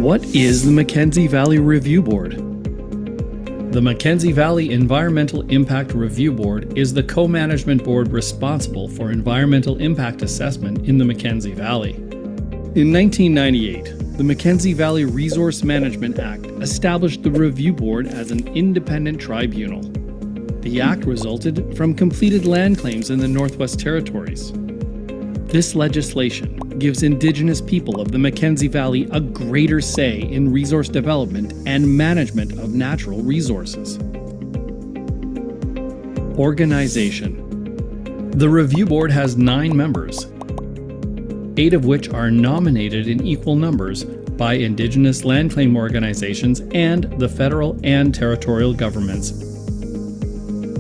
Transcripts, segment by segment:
What is the Mackenzie Valley Review Board? The Mackenzie Valley Environmental Impact Review Board is the co-management board responsible for environmental impact assessment in the Mackenzie Valley. In 1998, the Mackenzie Valley Resource Management Act established the Review Board as an independent tribunal. The act resulted from completed land claims in the Northwest Territories. This legislation gives Indigenous people of the Mackenzie Valley a greater say in resource development and management of natural resources. Organization. The Review Board has 9 members, 8 of which are nominated in equal numbers by Indigenous land claim organizations and the federal and territorial governments.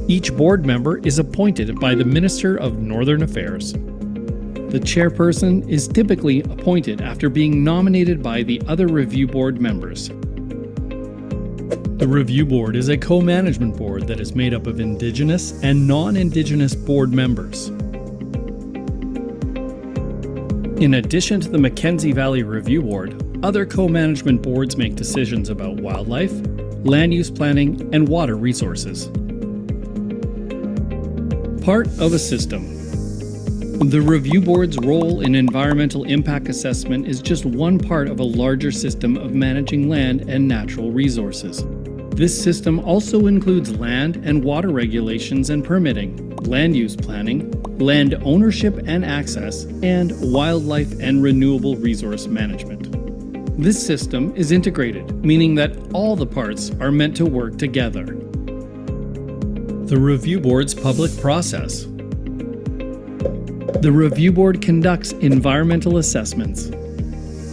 Each board member is appointed by the Minister of Northern Affairs. The chairperson is typically appointed after being nominated by the other review board members. The Review Board is a co-management board that is made up of Indigenous and non-Indigenous board members. In addition to the Mackenzie Valley Review Board, other co-management boards make decisions about wildlife, land use planning, and water resources. Part of a system. The Review Board's role in environmental impact assessment is just one part of a larger system of managing land and natural resources. This system also includes land and water regulations and permitting, land use planning, land ownership and access, and wildlife and renewable resource management. This system is integrated, meaning that all the parts are meant to work together. The Review Board's public process. The Review Board conducts environmental assessments.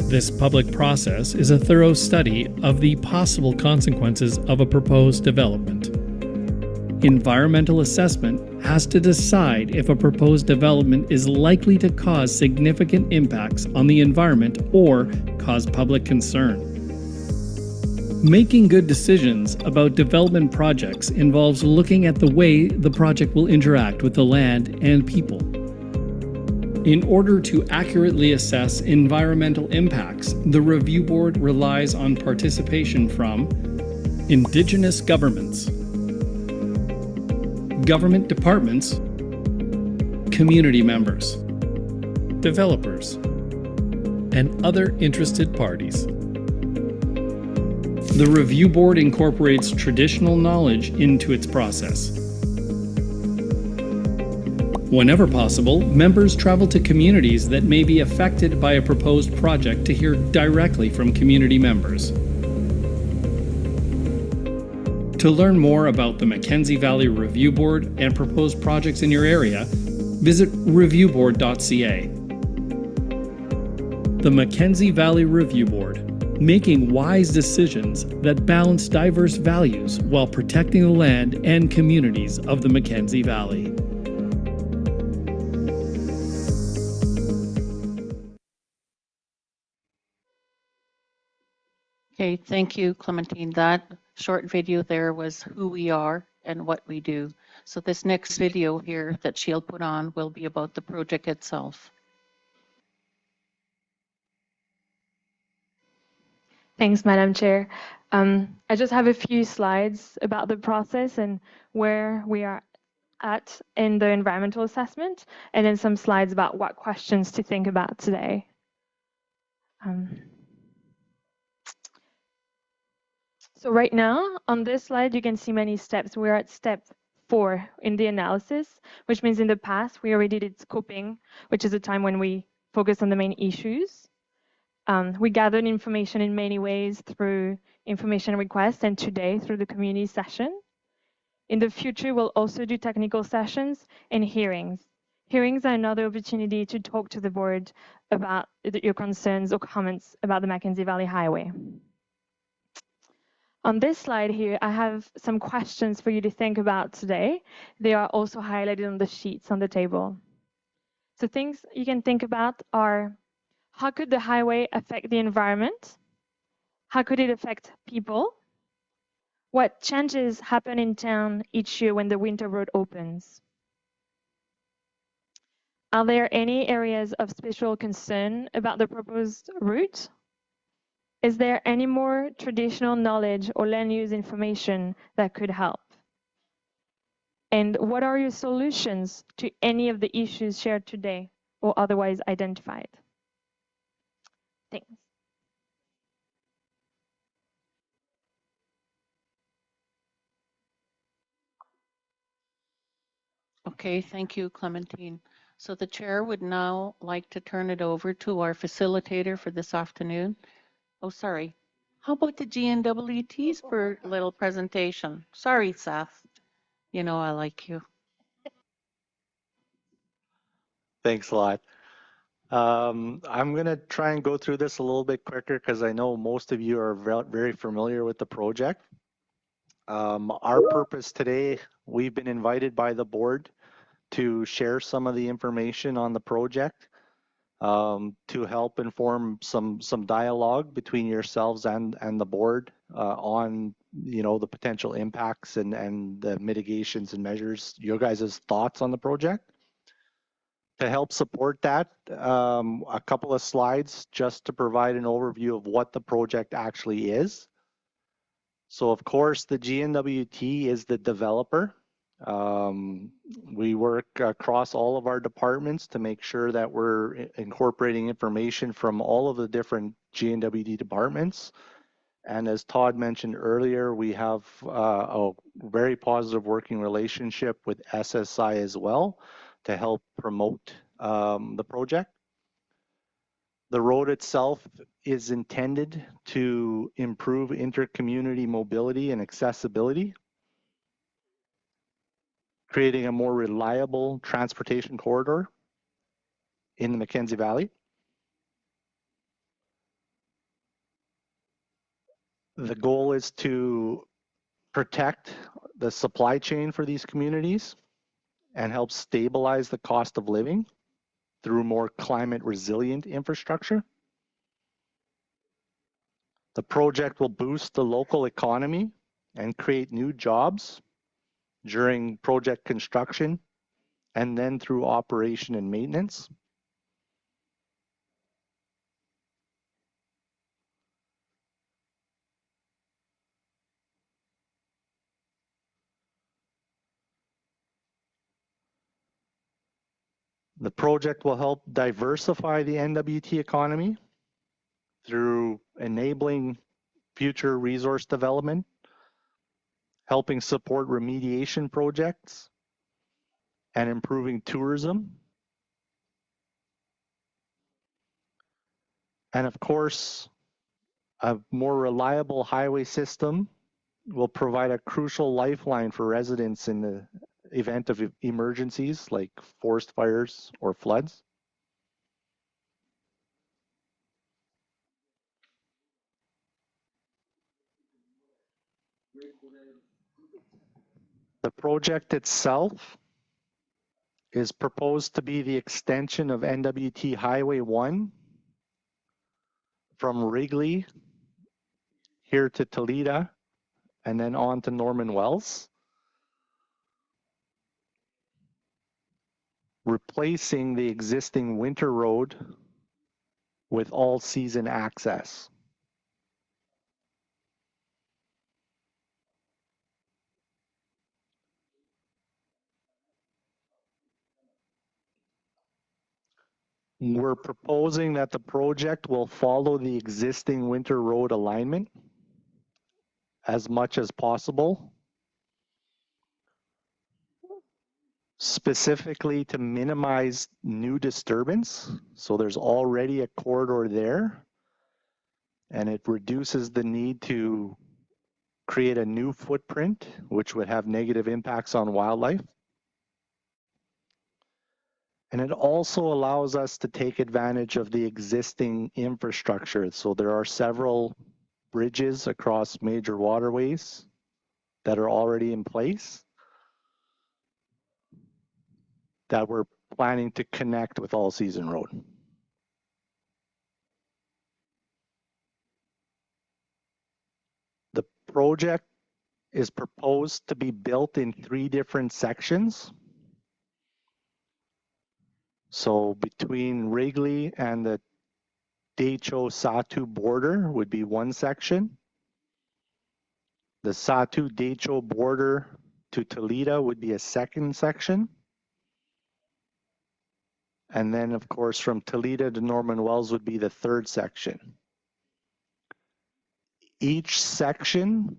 This public process is a thorough study of the possible consequences of a proposed development. Environmental assessment has to decide if a proposed development is likely to cause significant impacts on the environment or cause public concern. Making good decisions about development projects involves looking at the way the project will interact with the land and people. In order to accurately assess environmental impacts, the Review Board relies on participation from Indigenous governments, government departments, community members, developers, and other interested parties. The Review Board incorporates traditional knowledge into its process. Whenever possible, members travel to communities that may be affected by a proposed project to hear directly from community members. To learn more about the Mackenzie Valley Review Board and proposed projects in your area, visit reviewboard.ca. The Mackenzie Valley Review Board, making wise decisions that balance diverse values while protecting the land and communities of the Mackenzie Valley. Okay, thank you, Clementine. That short video there was who we are and what we do. So this next video here that she'll put on will be about the project itself. Thanks, Madam Chair. I just have a few slides about the process and where we are at in the environmental assessment, and then some slides about what questions to think about today. So right now, on this slide, you can see many steps. We're at step 4 in the analysis, which means in the past, we already did scoping, which is a time when we focus on the main issues. We gathered information in many ways through information requests and today through the community session. In the future, we'll also do technical sessions and hearings. Hearings are another opportunity to talk to the board about your concerns or comments about the Mackenzie Valley Highway. On this slide here, I have some questions for you to think about today. They are also highlighted on the sheets on the table. So things you can think about are, how could the highway affect the environment? How could it affect people? What changes happen in town each year when the winter road opens? Are there any areas of special concern about the proposed route? Is there any more traditional knowledge or land use information that could help? And what are your solutions to any of the issues shared today or otherwise identified? Thanks. Okay, thank you, Clementine. So the chair would now like to turn it over to our facilitator for this afternoon. Oh, sorry. How about the GNWTs for a little presentation? Sorry, Seth. You know I like you. Thanks a lot. I'm going to try and go through this a little bit quicker because I know most of you are very familiar with the project. Our purpose today, we've been invited by the board to share some of the information on the project to help inform some dialogue between yourselves and the board on the potential impacts and the mitigations and measures, your guys' thoughts on the project. To help support that, a couple of slides just to provide an overview of what the project actually is. So of course, the GNWT is the developer. We work across all of our departments to make sure that we're incorporating information from all of the different GNWT departments. And as Todd mentioned earlier, we have a very positive working relationship with SSI as well to help promote the project. The road itself is intended to improve intercommunity mobility and accessibility, creating a more reliable transportation corridor in the Mackenzie Valley. The goal is to protect the supply chain for these communities and help stabilize the cost of living through more climate resilient infrastructure. The project will boost the local economy and create new jobs during project construction and then through operation and maintenance. The project will help diversify the NWT economy through enabling future resource development, helping support remediation projects, and improving tourism. And of course, a more reliable highway system will provide a crucial lifeline for residents in the event of emergencies like forest fires or floods. The project itself is proposed to be the extension of NWT Highway 1 from Wrigley here to Tulít'a and then on to Norman Wells, replacing the existing winter road with all-season access. We're proposing that the project will follow the existing winter road alignment as much as possible, specifically to minimize new disturbance. So there's already a corridor there, and it reduces the need to create a new footprint, which would have negative impacts on wildlife. And it also allows us to take advantage of the existing infrastructure. So there are several bridges across major waterways that are already in place that we're planning to connect with All Season Road. The project is proposed to be built in 3 different sections. So between Wrigley and the Decho-Satu border would be one section. The Satu-Decho border to Tulita would be a second section. And then, of course, from Tulita to Norman Wells would be the third section. Each section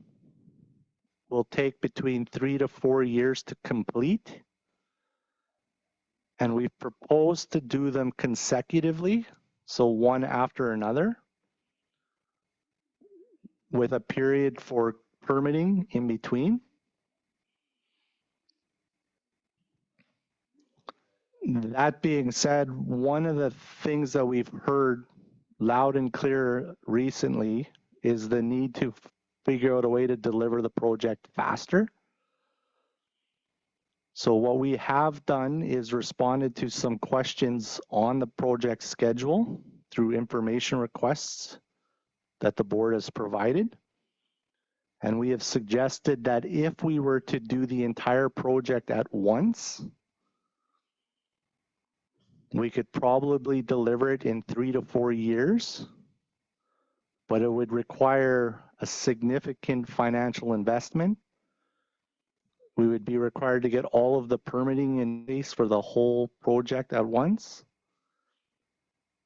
will take between 3 to 4 years to complete. And we've proposed to do them consecutively, so one after another, with a period for permitting in between. That being said, one of the things that we've heard loud and clear recently is the need to figure out a way to deliver the project faster. So what we have done is responded to some questions on the project schedule through information requests that the board has provided. And we have suggested that if we were to do the entire project at once, we could probably deliver it in 3 to 4 years, but it would require a significant financial investment. We would be required to get all of the permitting in place for the whole project at once.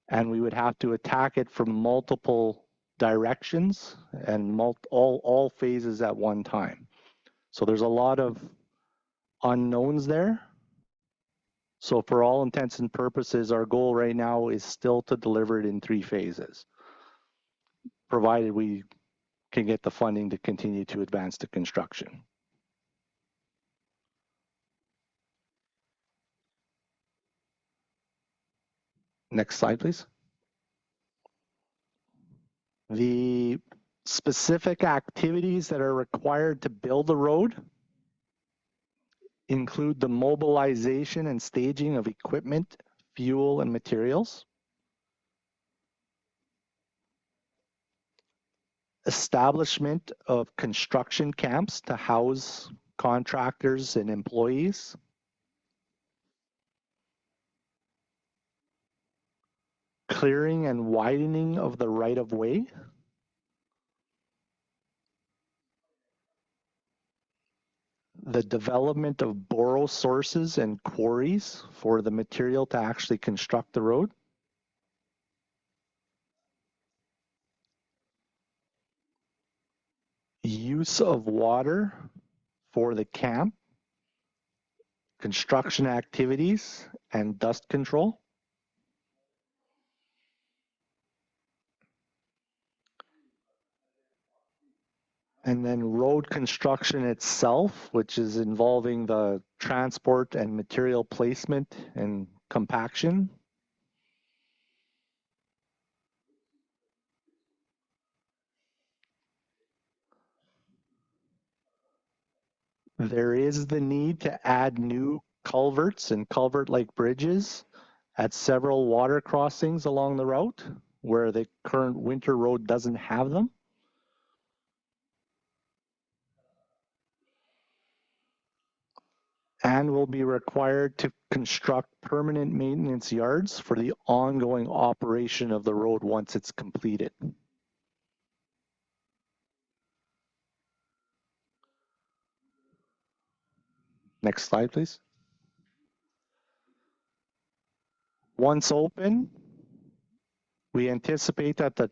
And we would have to attack it from multiple directions and all phases at one time. So there's a lot of unknowns there. So for all intents and purposes, our goal right now is still to deliver it in 3 phases, provided we can get the funding to continue to advance to construction. Next slide, please. The specific activities that are required to build the road include the mobilization and staging of equipment, fuel, and materials, establishment of construction camps to house contractors and employees, clearing and widening of the right-of-way, the development of borrow sources and quarries for the material to actually construct the road, use of water for the camp, construction activities, and dust control. And then road construction itself, which is involving the transport and material placement and compaction. There is the need to add new culverts and culvert-like bridges at several water crossings along the route where the current winter road doesn't have them. And will be required to construct permanent maintenance yards for the ongoing operation of the road once it's completed. Next slide, please. Once open, we anticipate that the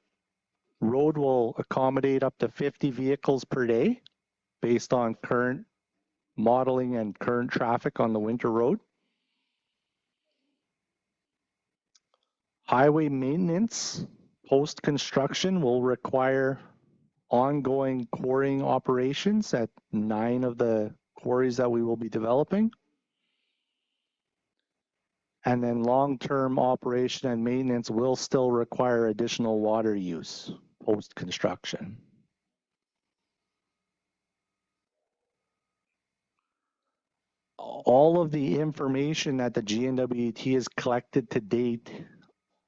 road will accommodate up to 50 vehicles per day based on current modeling and current traffic on the winter road. Highway maintenance post-construction will require ongoing quarrying operations at 9 of the quarries that we will be developing. And then long-term operation and maintenance will still require additional water use post-construction. All of the information that the GNWT has collected to date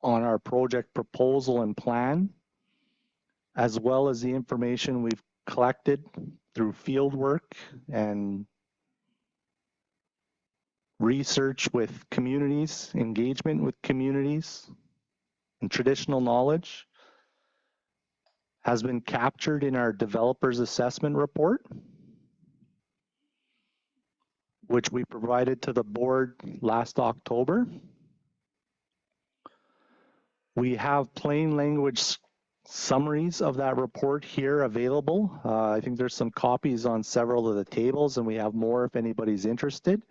on our project proposal and plan, as well as the information we've collected through field work and research with communities, engagement with communities, and traditional knowledge has been captured in our developer's assessment report, which we provided to the board last October. We have plain language summaries of that report here available. I think there's some copies on several of the tables, and we have more if anybody's interested,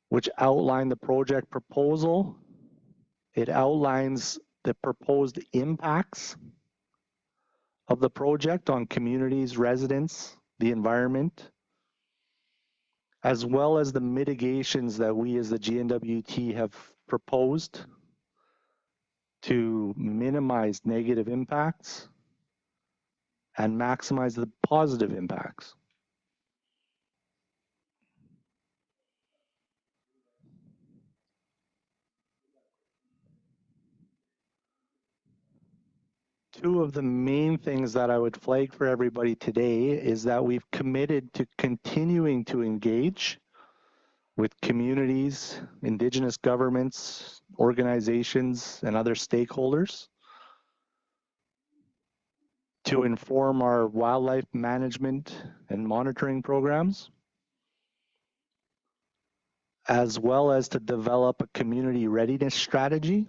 which outline the project proposal. It outlines the proposed impacts of the project on communities, residents, the environment, as well as the mitigations that we as the GNWT have proposed to minimize negative impacts and maximize the positive impacts. Two of the main things that I would flag for everybody today is that we've committed to continuing to engage with communities, Indigenous governments, organizations, and other stakeholders to inform our wildlife management and monitoring programs, as well as to develop a community readiness strategy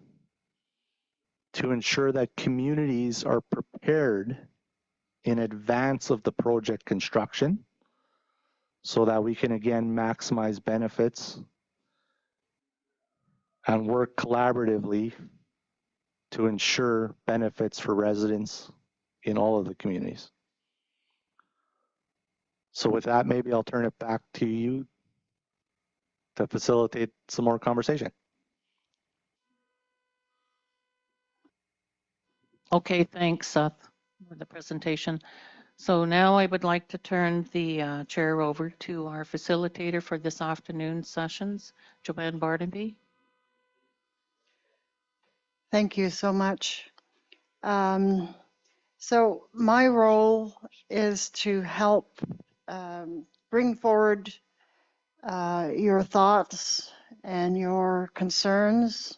to ensure that communities are prepared in advance of the project construction so that we can again maximize benefits and work collaboratively to ensure benefits for residents in all of the communities. So with that, maybe I'll turn it back to you to facilitate some more conversation. Okay, thanks, Seth, for the presentation. So now I would like to turn the chair over to our facilitator for this afternoon's sessions, Joanne Barnaby. Thank you so much. So my role is to help bring forward your thoughts and your concerns,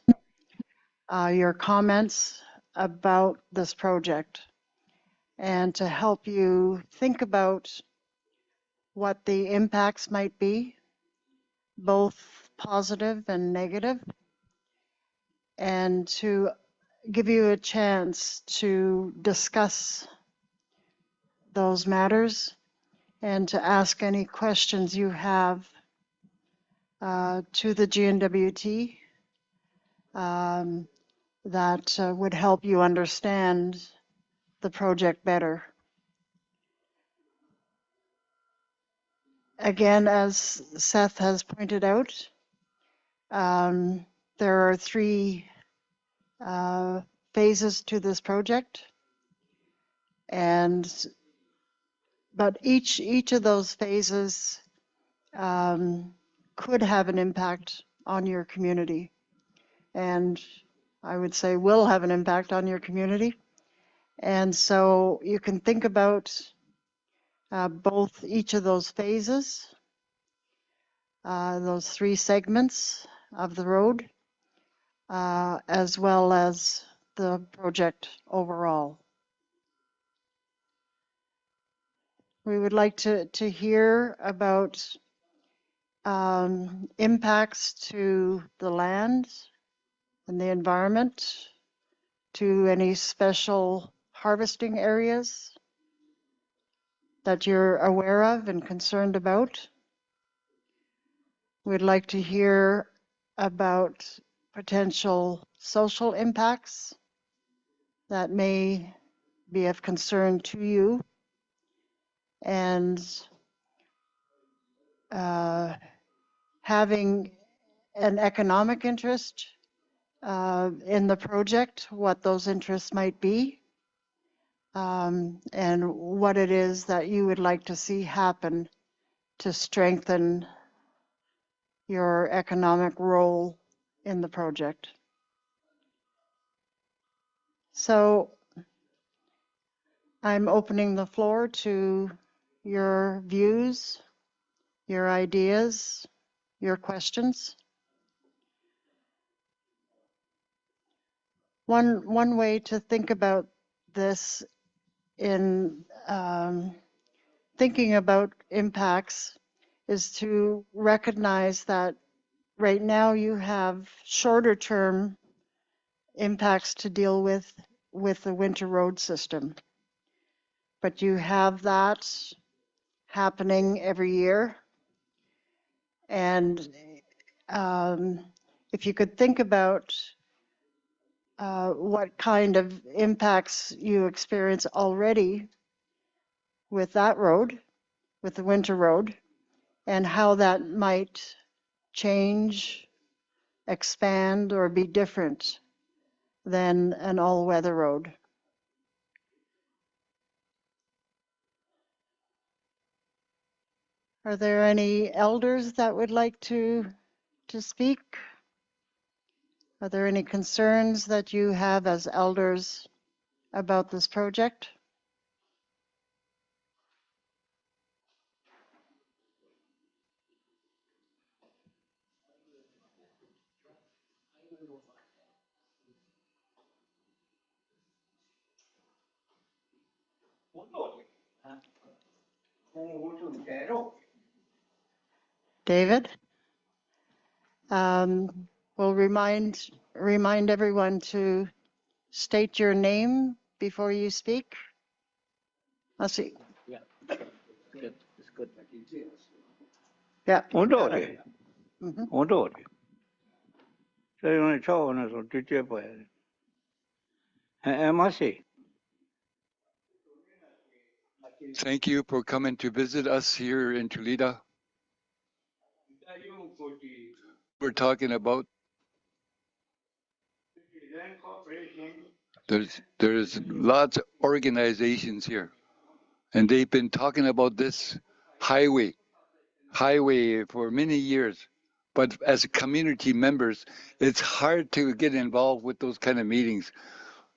your comments about this project, and to help you think about what the impacts might be, both positive and negative, and to give you a chance to discuss those matters and to ask any questions you have to the GNWT that would help you understand the project better. Again, as Seth has pointed out, there are three phases to this project, but each of those phases could have an impact on your community, and I would say will have an impact on your community. And so you can think about both each of those phases, those three segments of the road, as well as the project overall. We would like to hear about impacts to the land and the environment, to any special harvesting areas that you're aware of and concerned about. We'd like to hear about potential social impacts that may be of concern to you, and having an economic interest in the project, what those interests might be, and what it is that you would like to see happen to strengthen your economic role in the project. So I'm opening the floor to your views, your ideas, your questions. one way to think about this in thinking about impacts is to recognize that right now you have shorter term impacts to deal with the winter road system. But you have that happening every year. And if you could think about what kind of impacts you experience already with that road, with the winter road, and how that might change, expand, or be different than an all-weather road. Are there any elders that would like to speak? Are there any concerns that you have as elders about this project? David? We'll remind everyone to state your name before you speak. Let's see. Yeah, good. It's good. Yeah. 온도리, Mhm. 온도리. 저희는 처음에서 뒤에 봐야 돼. MRC. Thank you for coming to visit us here in Tulita. We're talking about there's lots of organizations here, and they've been talking about this highway for many years. But as community members, it's hard to get involved with those kind of meetings.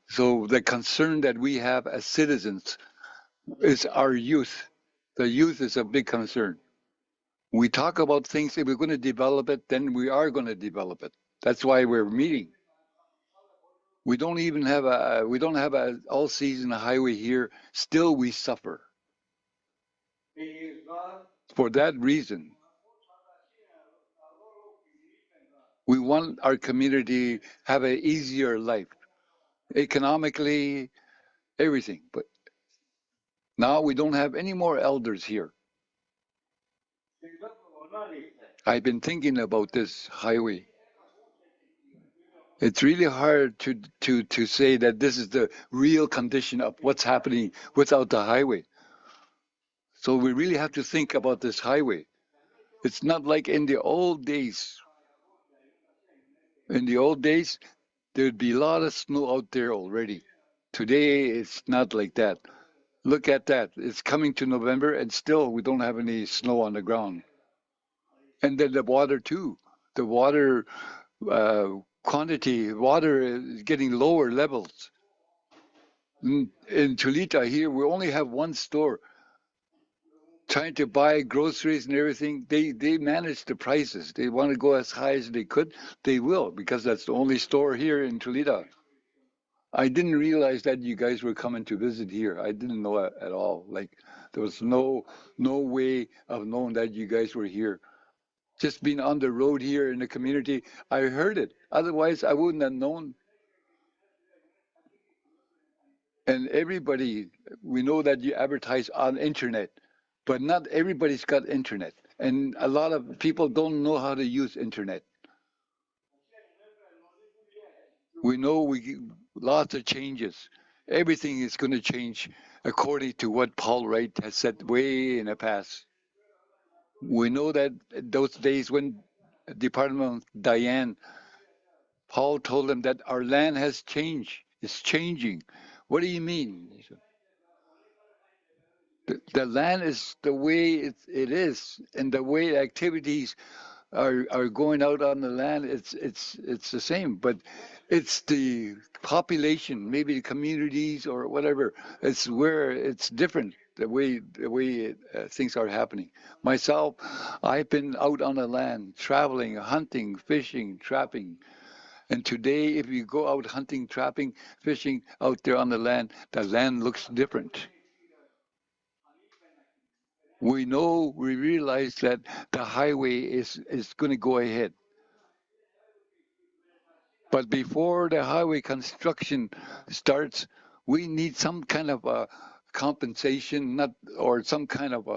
So the concern that we have as citizens is our youth. The youth is a big concern. We talk about things, if we're going to develop it, then we are going to develop it. That's why we're meeting. We don't have a all season highway here. Still we suffer. For that reason, we want our community have an easier life, economically, everything. But now we don't have any more elders here. I've been thinking about this highway. It's really hard to say that this is the real condition of what's happening without the highway. So we really have to think about this highway. It's not like in the old days. In the old days, there'd be a lot of snow out there already. Today, it's not like that. Look at that. It's coming to November, and still we don't have any snow on the ground. And then the water, too. The water water is getting lower levels. In Tulít'a here, we only have one store. Trying to buy groceries and everything, they manage the prices. They want to go as high as they could. They will, because that's the only store here in Tulít'a. I didn't realize that you guys were coming to visit here. I didn't know it at all. Like, there was no way of knowing that you guys were here. Just being on the road here in the community, I heard it. Otherwise, I wouldn't have known. And everybody, we know that you advertise on internet, but not everybody's got internet. And a lot of people don't know how to use internet. We know lots of changes. Everything is going to change according to what Paul Wright has said way in the past. We know that those days when Department of Diane, Paul told them that our land has changed. It's changing. What do you mean? The land is the way it is, and the way activities are going out on the land. It's the same, but it's the population, maybe the communities or whatever. It's where it's different. The way things are happening. Myself, I've been out on the land, traveling, hunting, fishing, trapping, And today, if you go out hunting, trapping, fishing out there on the land looks different. We know, we realize that the highway is going to go ahead. But before the highway construction starts, we need some kind of a compensation, or some kind of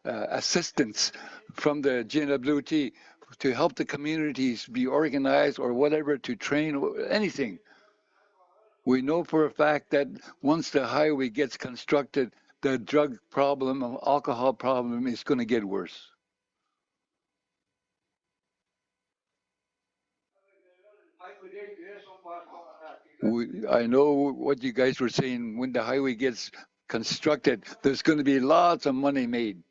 assistance from the GNWT to help the communities be organized or whatever, to train, anything. We know for a fact that once the highway gets constructed, the drug problem, alcohol problem is going to get worse. I know what you guys were saying. When the highway gets constructed, there's going to be lots of money made.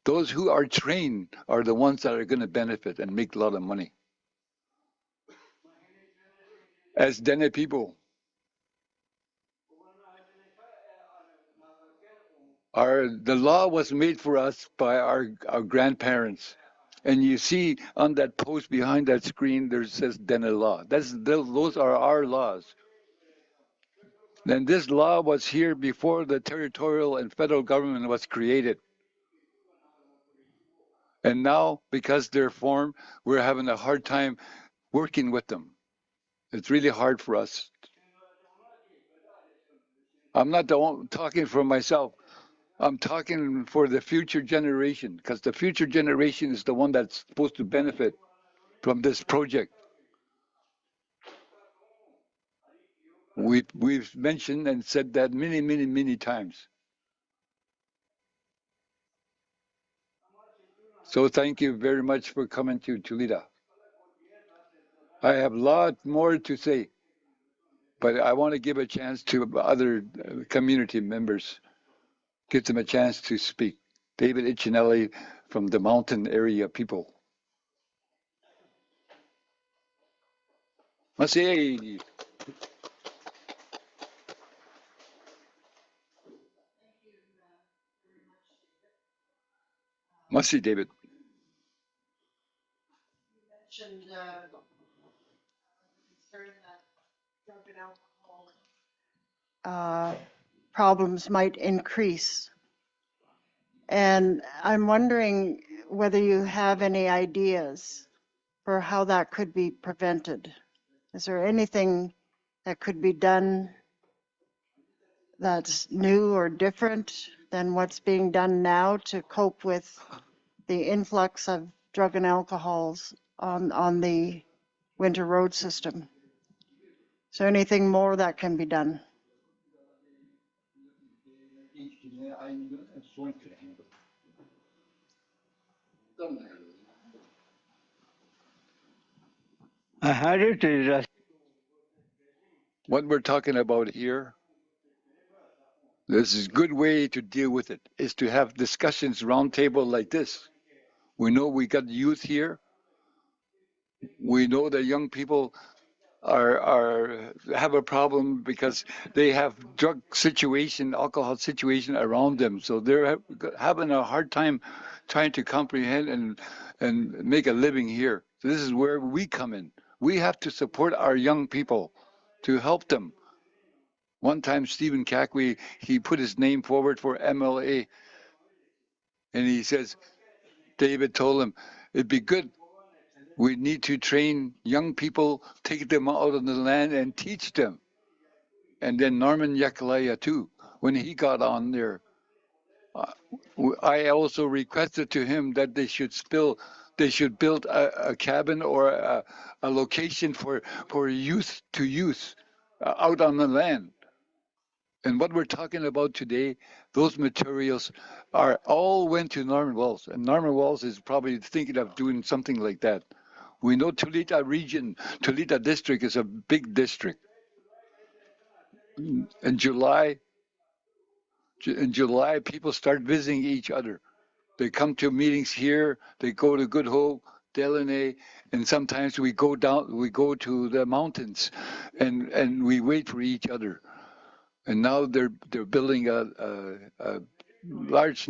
Those who are trained are the ones that are going to benefit and make a lot of money. As Dene people, the law was made for us by our grandparents. And you see on that post behind that screen, there says Dene law. Those are our laws. And this law was here before the territorial and federal government was created. And now, because they're formed, we're having a hard time working with them. It's really hard for us. I'm not talking for myself. I'm talking for the future generation, because the future generation is the one that's supposed to benefit from this project. We've mentioned and said that many, many, many times. So thank you very much for coming to Tulít'a. I have a lot more to say, but I want to give a chance to other community members, give them a chance to speak. David Ichinelli from the mountain area people. Masi. Masi, David. Mentioned concern that drug and alcohol problems might increase. And I'm wondering whether you have any ideas for how that could be prevented. Is there anything that could be done that's new or different than what's being done now to cope with the influx of drug and alcohols on the winter road system? Is there anything more that can be done? I had it is What we're talking about here, this is a good way to deal with it, is to have discussions round table like this. We know we got youth here. We know that young people have a problem because they have drug situation, alcohol situation around them. So they're having a hard time trying to comprehend and make a living here. So this is where we come in. We have to support our young people to help them. One time, Stephen Cackway, he put his name forward for MLA, and he says, David told him, it'd be good. We need to train young people, take them out on the land and teach them. And then Norman Yakalaya too, when he got on there, I also requested to him that they should build a cabin or a location for youth to use out on the land. And what we're talking about today, those materials all went to Norman Wells, and Norman Wells is probably thinking of doing something like that. We know Tulít'a region, Tulít'a district is a big district. In July, people start visiting each other. They come to meetings here. They go to Good Hope, Delaney, and sometimes we go to the mountains, and we wait for each other. And now they're building a large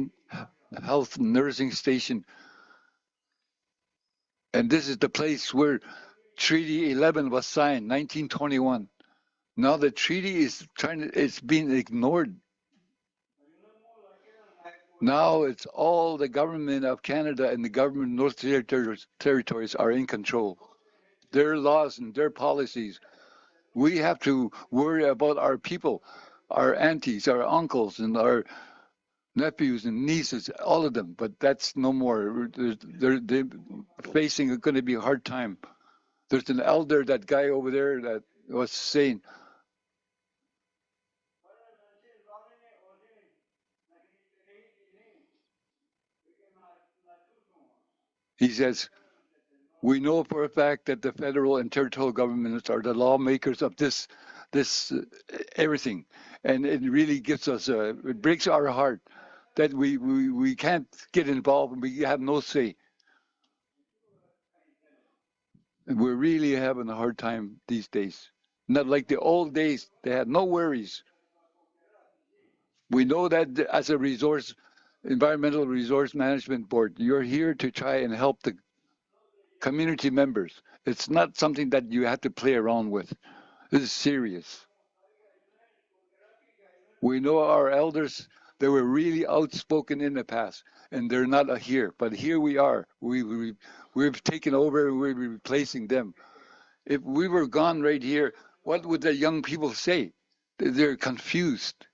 health nursing station, and this is the place where Treaty 11 was signed, 1921. Now the treaty is it's being ignored. Now it's all the government of Canada and the government of North Territories are in control. Their laws and their policies. We have to worry about our people, our aunties, our uncles, and our nephews and nieces, all of them. But that's no more. They're facing going to be a hard time. There's an elder, that guy over there, that was saying, he says, we know for a fact that the federal and territorial governments are the lawmakers of this everything, and it really gives us it breaks our heart that we can't get involved and we have no say. And we're really having a hard time these days. Not like the old days, they had no worries. We know that as a environmental resource management board, you're here to try and help the community members. It's not something that you have to play around with. This is serious. We know our elders, they were really outspoken in the past, and they're not here. But here we are. We've taken over, we're replacing them. If we were gone right here, what would the young people say? They're confused.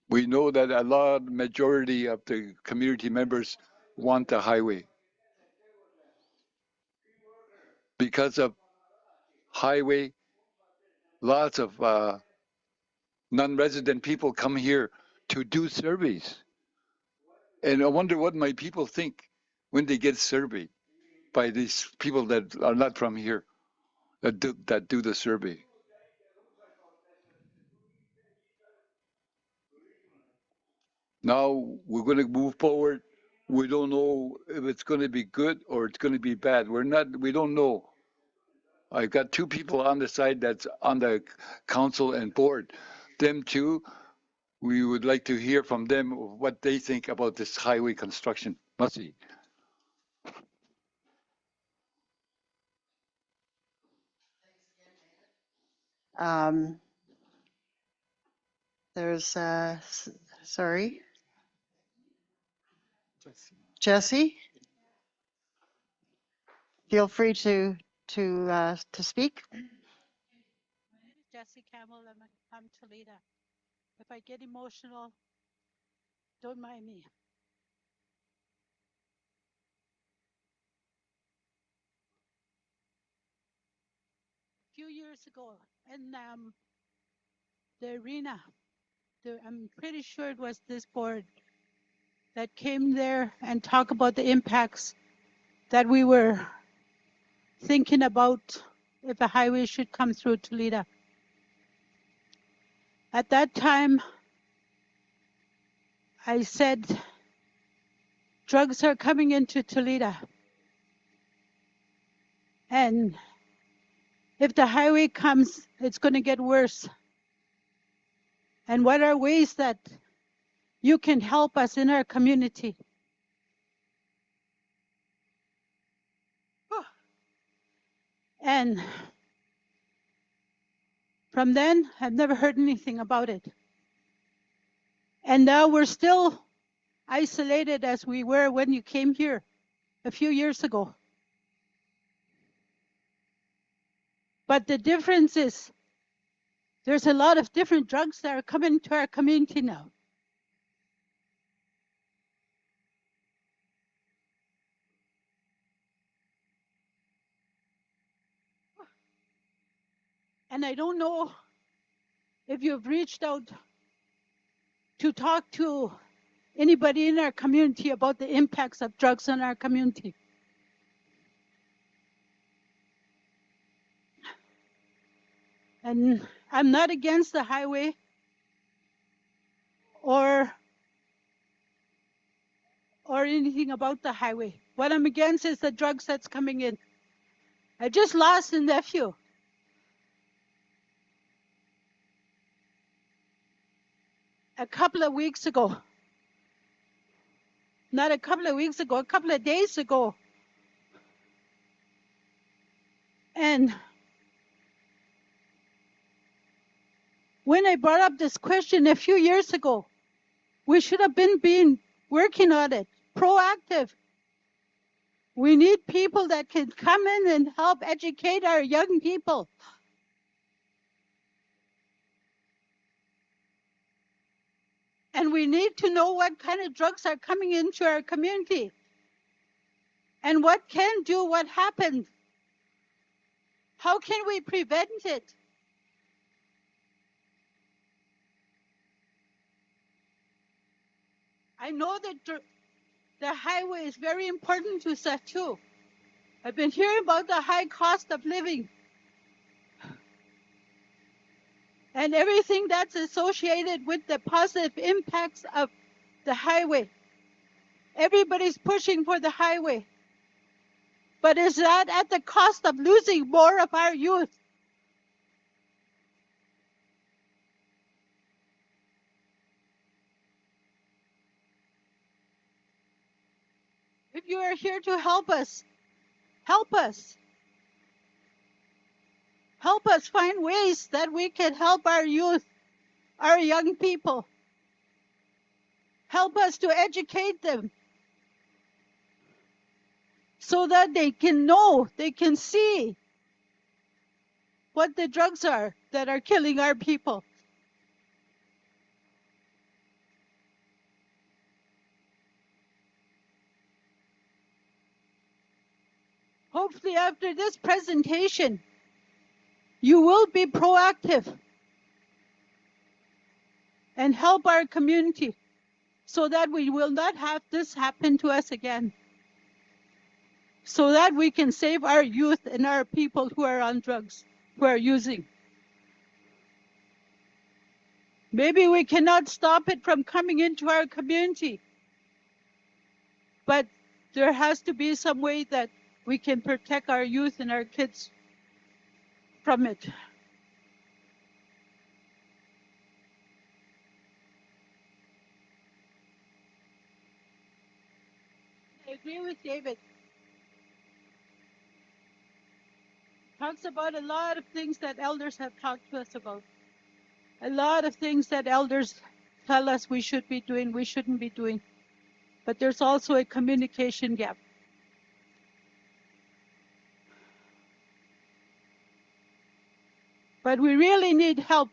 We know that a majority of the community members want the highway. Because of highway, lots of non-resident people come here to do surveys. And I wonder what my people think when they get surveyed by these people that are not from here, that do the survey. Now we're going to move forward. We don't know if it's going to be good or it's going to be bad. We don't know. I got two people on the side that's on the council and board. Them two, we would like to hear from them what they think about this highway construction. Masi. There's, sorry, Jesse. Feel free to speak. My name is Jesse Campbell. I'm Tulita. If I get emotional, don't mind me. A few years ago, in the arena, I'm pretty sure it was this board that came there and talked about the impacts that we were thinking about if a highway should come through Tulita. At that time, I said, drugs are coming into Tulita. And if the highway comes, it's going to get worse. And what are ways that you can help us in our community? And from then, I've never heard anything about it. And now we're still isolated as we were when you came here a few years ago. But the difference is there's a lot of different drugs that are coming to our community now. And I don't know if you've reached out to talk to anybody in our community about the impacts of drugs on our community. And I'm not against the highway or anything about the highway. What I'm against is the drugs that's coming in. I just lost a nephew. a couple of weeks ago. Not a couple of weeks ago, a couple of days ago. And when I brought up this question a few years ago, we should have been working on it, proactive. We need people that can come in and help educate our young people. And we need to know what kind of drugs are coming into our community and what can do, what happened. How can we prevent it? I know that the highway is very important to us too. I've been hearing about the high cost of living and everything that's associated with the positive impacts of the highway. Everybody's pushing for the highway. But is that at the cost of losing more of our youth? If you are here to help us, help us. Help us find ways that we can help our youth, our young people. Help us to educate them so that they can know, they can see what the drugs are that are killing our people. Hopefully after this presentation, you will be proactive and help our community so that we will not have this happen to us again. So that we can save our youth and our people who are on drugs, who are using. Maybe we cannot stop it from coming into our community, but there has to be some way that we can protect our youth and our kids from it. I agree with David. Talks about a lot of things that elders have talked to us about. A lot of things that elders tell us we should be doing, we shouldn't be doing. But there's also a communication gap. But we really need help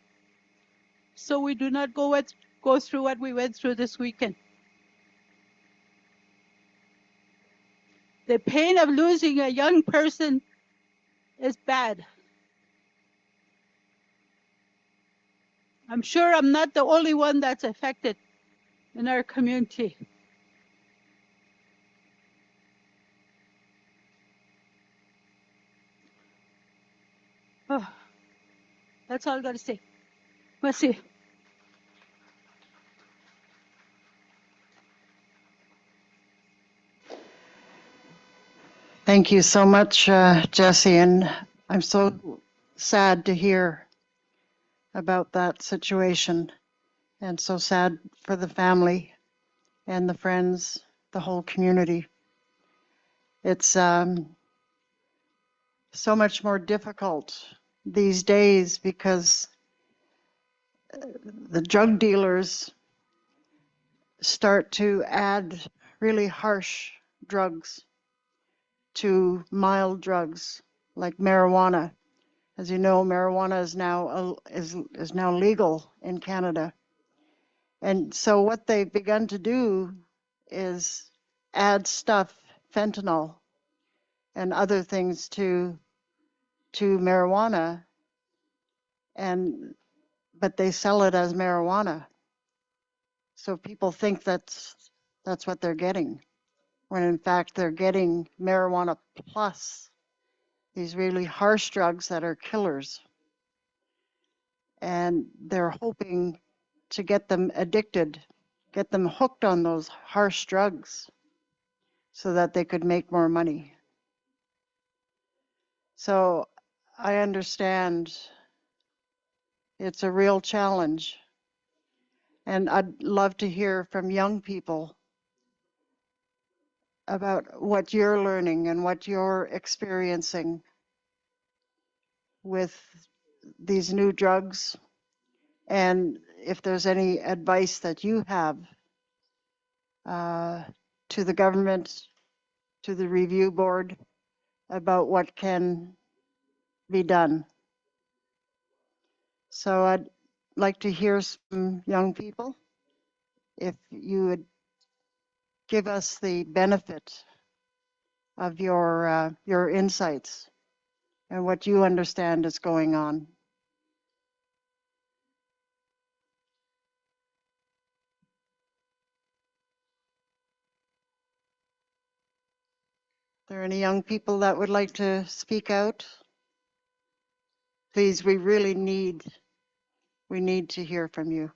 so we do not go through what we went through this weekend. The pain of losing a young person is bad. I'm sure I'm not the only one that's affected in our community. Oh, that's all I got to say. Merci. Thank you so much, Jesse. And I'm so sad to hear about that situation, and so sad for the family and the friends, the whole community. It's so much more difficult these days because the drug dealers start to add really harsh drugs to mild drugs like marijuana. As you know, marijuana is now legal in Canada. And so what they've begun to do is add stuff, fentanyl and other things to marijuana, but they sell it as marijuana. So people think that's what they're getting, when in fact they're getting marijuana plus these really harsh drugs that are killers. And they're hoping to get them addicted, get them hooked on those harsh drugs so that they could make more money. So I understand it's a real challenge. And I'd love to hear from young people about what you're learning and what you're experiencing with these new drugs, and if there's any advice that you have to the government, to the review board about what can be done. So I'd like to hear some young people, if you would give us the benefit of your insights and what you understand is going on. Are there any young people that would like to speak out? Please, we really need to hear from you.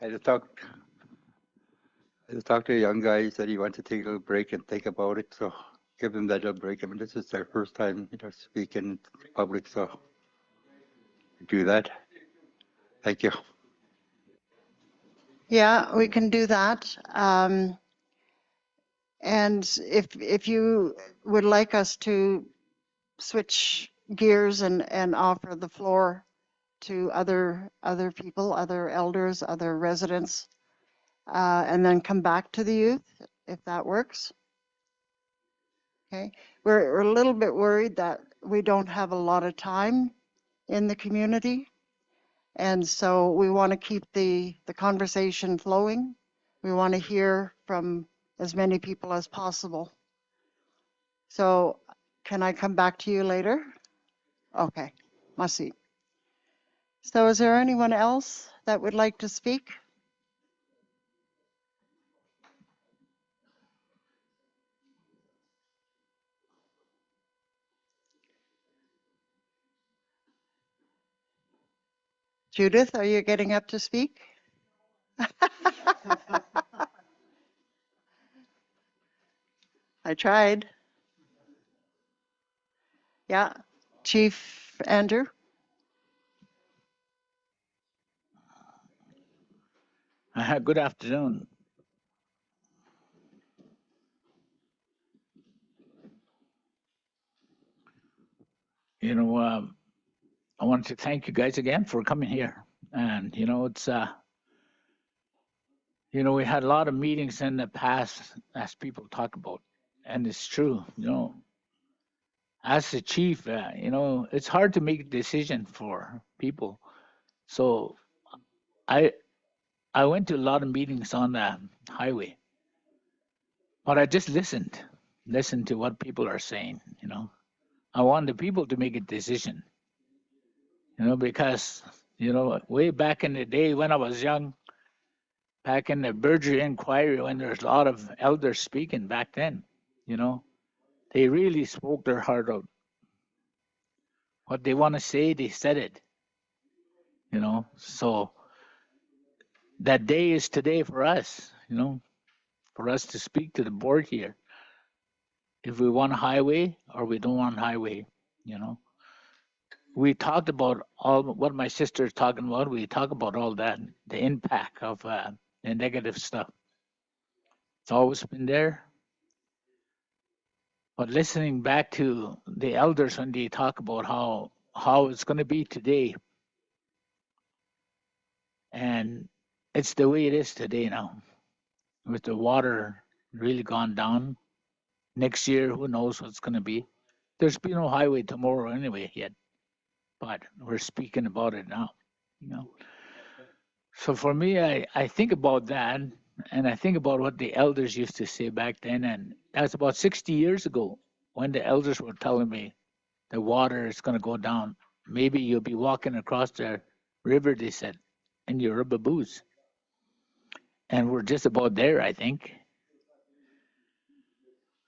I just talked to a young guy. He said he wants to take a little break and think about it. So give him that little break. I mean, this is their first time, speaking in public. So do that. Thank you. Yeah, we can do that. And if you would like us to switch gears and offer the floor to other people, other elders, other residents, and then come back to the youth, if that works. Okay, we're a little bit worried that we don't have a lot of time in the community, and so we want to keep the conversation flowing. We want to hear from as many people as possible. So can I come back to you later? Okay, Masi. So is there anyone else that would like to speak? Judith, are you getting up to speak? I tried. Yeah, Chief Andrew. Good afternoon. I wanted to thank you guys again for coming here. And, it's, we had a lot of meetings in the past, as people talk about, and it's true, as the chief, it's hard to make a decision for people. So I went to a lot of meetings on the highway, but I just listened to what people are saying. I want the people to make a decision, because way back in the day when I was young, back in the Berger Inquiry, when there's a lot of elders speaking back then, they really spoke their heart out. What they want to say, they said it. So that day is today for us, for us to speak to the board here. If we want a highway or we don't want a highway, we talked about all what my sister is talking about. We talk about all that, the impact of the negative stuff. It's always been there. But listening back to the elders when they talk about how it's going to be today, and it's the way it is today now, with the water really gone down. Next year, who knows what's going to be? There's been no highway tomorrow anyway yet, but we're speaking about it now. So for me, I think about that, and I think about what the elders used to say back then, and that's about 60 years ago when the elders were telling me the water is going to go down. Maybe you'll be walking across the river, they said, and you're a baboose. and we're just about there, I think.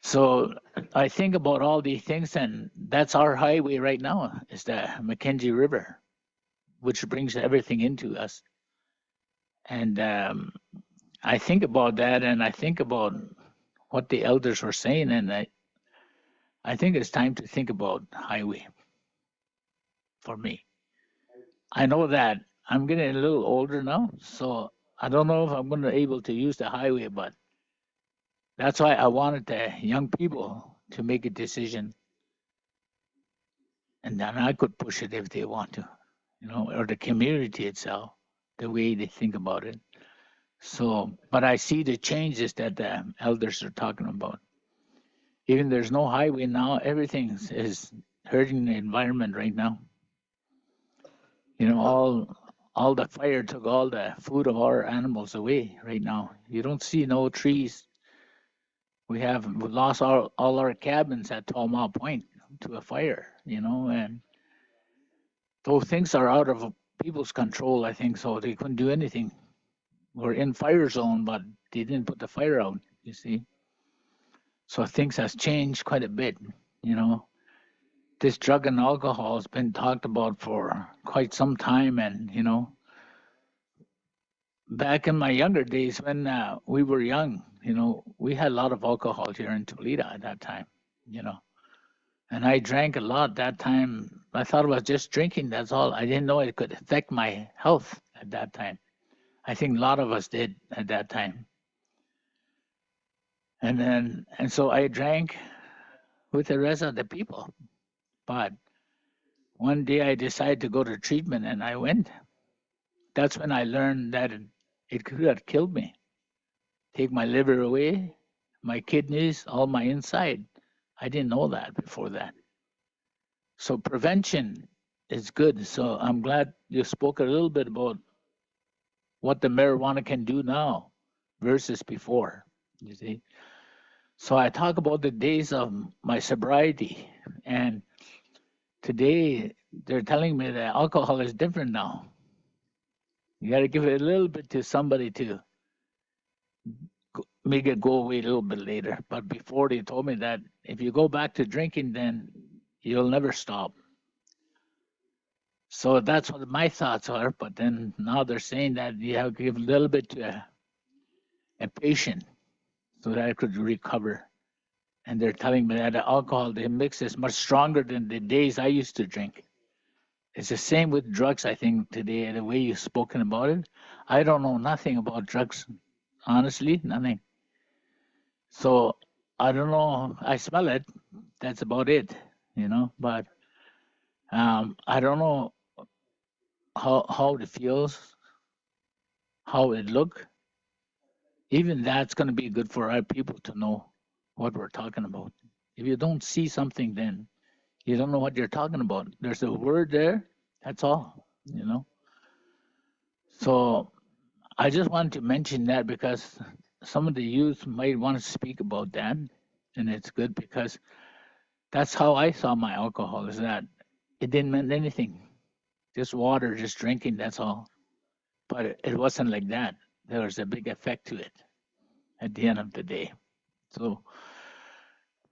So I think about all these things, and that's our highway right now, is the Mackenzie River, which brings everything into us. And I think about that, and I think about what the elders were saying, and I think it's time to think about highway for me. I know that I'm getting a little older now, so I don't know if I'm going to be able to use the highway, but that's why I wanted the young people to make a decision, and then I could push it if they want to, or the community itself, the way they think about it. So, but I see the changes that the elders are talking about. Even there's no highway now, everything is hurting the environment right now. All the fire took all the food of our animals away right now. You don't see no trees. We lost all our cabins at 12 Mile Point to a fire, and those things are out of people's control, I think, so they couldn't do anything. We're in fire zone, but they didn't put the fire out, you see. So things has changed quite a bit, This drug and alcohol has been talked about for quite some time, and, back in my younger days when we were young, we had a lot of alcohol here in Tulít'a at that time, and I drank a lot that time. I thought it was just drinking, that's all. I didn't know it could affect my health at that time. I think a lot of us did at that time. And so I drank with the rest of the people. But one day I decided to go to treatment, and I went. That's when I learned that it could have killed me. Take my liver away, my kidneys, all my inside. I didn't know that before that. So prevention is good. So I'm glad you spoke a little bit about what the marijuana can do now versus before, you see. So I talk about the days of my sobriety, and today they're telling me that alcohol is different now. You got to give it a little bit to somebody to make it go away a little bit later. But before, they told me that if you go back to drinking, then you'll never stop. So that's what my thoughts are. But then now they're saying that you have to give a little bit to a patient so that it could recover. And they're telling me that the alcohol they mix is much stronger than the days I used to drink. It's the same with drugs, I think, today, the way you've spoken about it. I don't know nothing about drugs, honestly, nothing. So I don't know. I smell it. That's about it, But I don't know how it feels, how it look. Even that's going to be good for our people to know what we're talking about. If you don't see something, then you don't know what you're talking about. There's a word there. That's all, So I just wanted to mention that because some of the youth might want to speak about that. And it's good because that's how I saw my alcohol, is that it didn't mean anything. Just water, just drinking, that's all. But it wasn't like that. There was a big effect to it at the end of the day. So,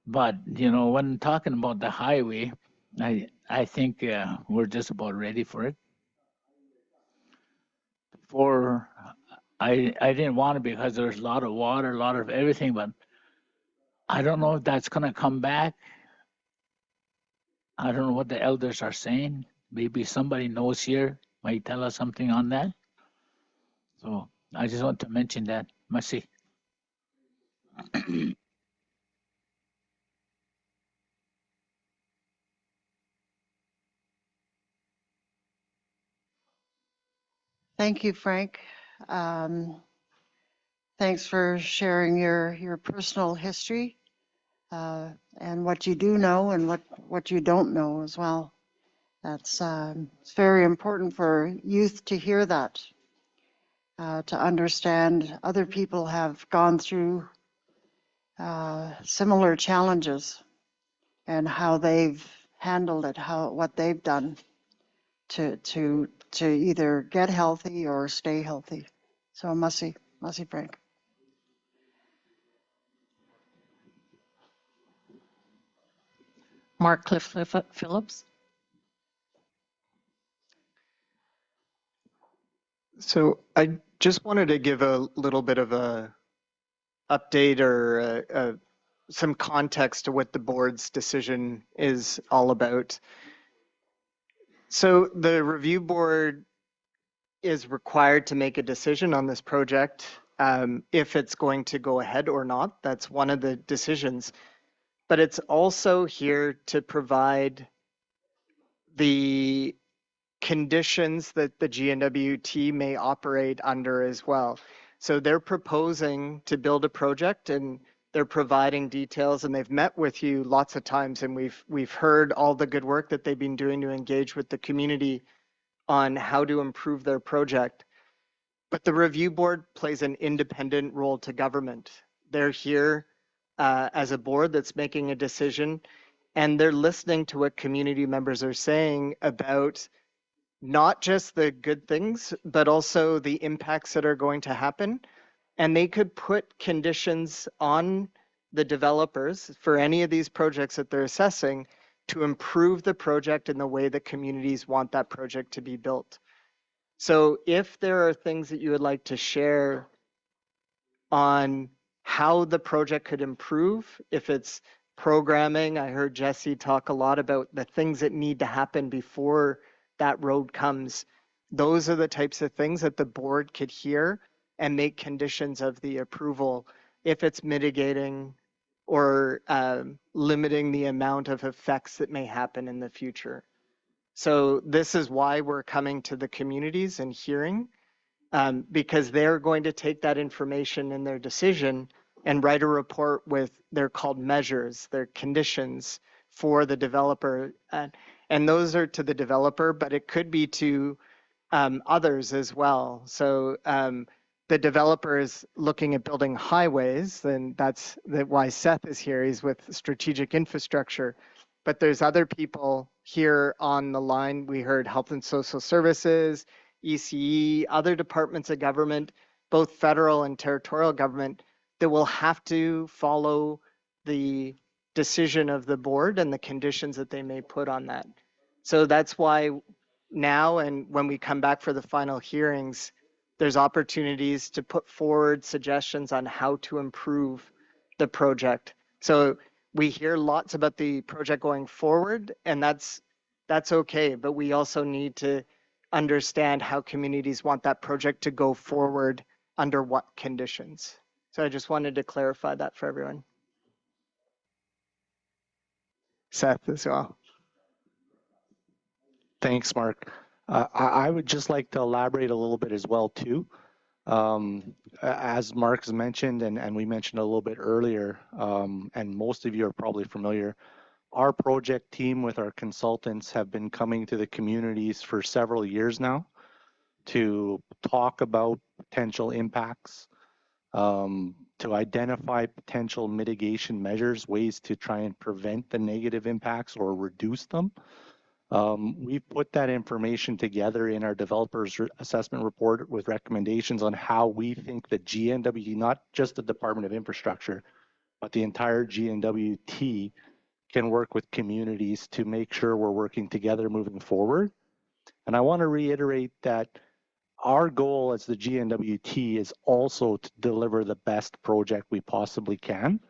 but, when talking about the highway, I think we're just about ready for it. Before, I didn't want it because there's a lot of water, a lot of everything, but I don't know if that's going to come back. I don't know what the elders are saying. Maybe somebody knows here might tell us something on that. So I just want to mention that. Merci. Thank you, Frank. Thanks for sharing your personal history and what you do know and what you don't know as well. That's it's very important for youth to hear that, to understand other people have gone through similar challenges and how they've handled it, what they've done to either get healthy or stay healthy. So, Mussy. Merci, Frank. Mark Cliff Phillips. So I just wanted to give a little bit of a update or some context to what the board's decision is all about. So the review board is required to make a decision on this project if it's going to go ahead or not. That's one of the decisions. But it's also here to provide the conditions that the GNWT may operate under as well. So they're proposing to build a project and they're providing details, and they've met with you lots of times, and we've heard all the good work that they've been doing to engage with the community on how to improve their project. But the review board plays an independent role to government. They're here as a board that's making a decision, and they're listening to what community members are saying about not just the good things, but also the impacts that are going to happen. And they could put conditions on the developers for any of these projects that they're assessing to improve the project in the way that communities want that project to be built. So if there are things that you would like to share on how the project could improve, if it's programming, I heard Jesse talk a lot about the things that need to happen before that road comes. Those are the types of things that the board could hear and make conditions of the approval if it's mitigating or limiting the amount of effects that may happen in the future. So this is why we're coming to the communities and hearing, because they're going to take that information in their decision and write a report with, they're called measures, they're conditions for the developer. And those are to the developer, but it could be to others as well. So the developer is looking at building highways, and that's why Seth is here. He's with strategic infrastructure. But there's other people here on the line. We heard health and social services, ECE, other departments of government, both federal and territorial government, that will have to follow the decision of the board and the conditions that they may put on that. So that's why now, and when we come back for the final hearings, there's opportunities to put forward suggestions on how to improve the project. So we hear lots about the project going forward, and that's okay, but we also need to understand how communities want that project to go forward under what conditions. So I just wanted to clarify that for everyone. Seth as well. Thanks, Mark. I would just like to elaborate a little bit as well too. As Mark's mentioned, and we mentioned a little bit earlier, and most of you are probably familiar, our project team with our consultants have been coming to the communities for several years now to talk about potential impacts, to identify potential mitigation measures, ways to try and prevent the negative impacts or reduce them. We've put that information together in our developers assessment report with recommendations on how we think the GNWT, not just the Department of Infrastructure, but the entire GNWT can work with communities to make sure we're working together moving forward. And I want to reiterate that our goal as the GNWT is also to deliver the best project we possibly can.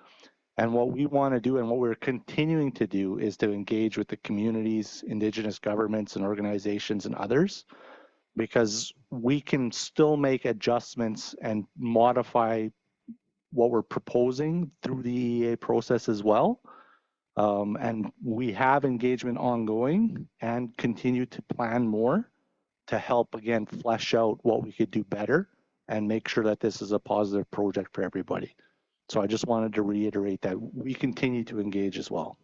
And what we want to do and what we're continuing to do is to engage with the communities, Indigenous governments and organizations and others, because we can still make adjustments and modify what we're proposing through the EA process as well. And we have engagement ongoing and continue to plan more to help, again, flesh out what we could do better and make sure that this is a positive project for everybody. So I just wanted to reiterate that we continue to engage as well.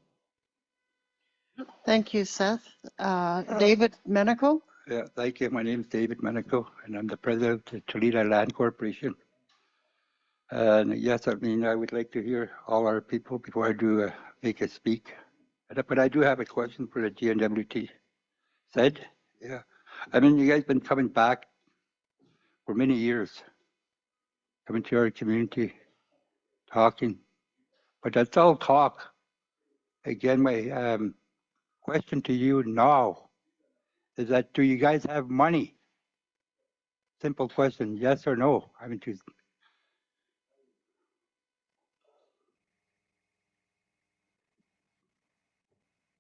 Thank you, Seth. David Menico? Yeah, thank you. My name is David Menico, and I'm the president of the Tulít'a Land Corporation. And yes, I mean, I would like to hear all our people before I do make a speak. But I do have a question for the GNWT. Said, yeah. I mean, you guys been coming back for many years. coming to our community, talking. But that's all talk. Again, my question to you now is that do you guys have money? Simple question, yes or no? I mean,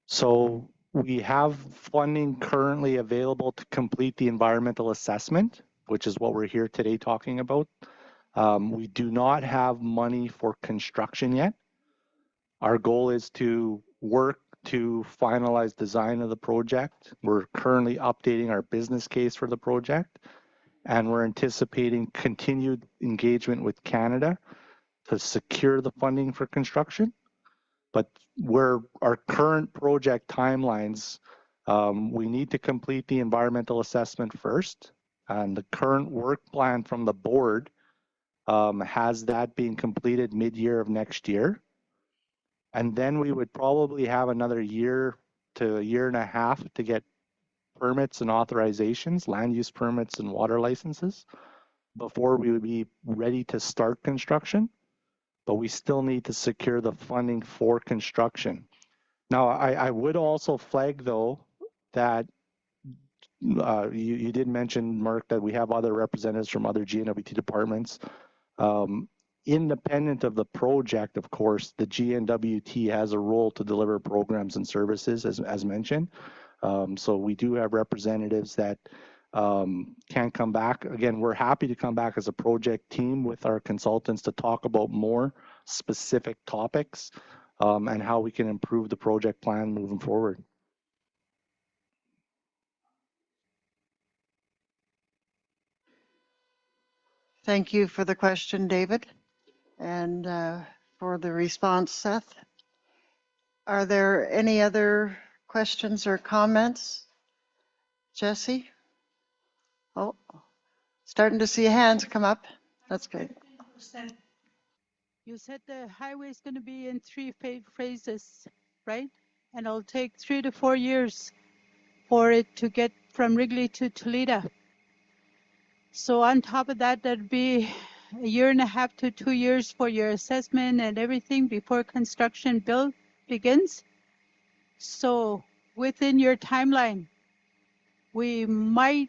So we have funding currently available to complete the environmental assessment, which is what we're here today talking about. We do not have money for construction yet. Our goal is to work to finalize design of the project. We're currently updating our business case for the project, and we're anticipating continued engagement with Canada to secure the funding for construction. But where our current project timelines, we need to complete the environmental assessment first, and the current work plan from the board has that being completed mid-year of next year. And then we would probably have another year to a year and a half to get permits and authorizations, land use permits and water licenses, before we would be ready to start construction. But we still need to secure the funding for construction. Now, I would also flag, though, that you did mention, Mark, that we have other representatives from other GNWT departments. Independent of the project, of course, the GNWT has a role to deliver programs and services, as mentioned. So we do have representatives that can come back. Again, we're happy to come back as a project team with our consultants to talk about more specific topics and how we can improve the project plan moving forward. Thank you for the question, David, and for the response, Seth. Are there any other questions or comments? Jesse? Oh, starting to see hands come up. That's good. You said the highway is going to be in 3 phases, right? And it'll take 3 to 4 years for it to get from Wrigley to Tulita. So on top of that, that'd be a year and a half to 2 years for your assessment and everything before construction build begins. So within your timeline, we might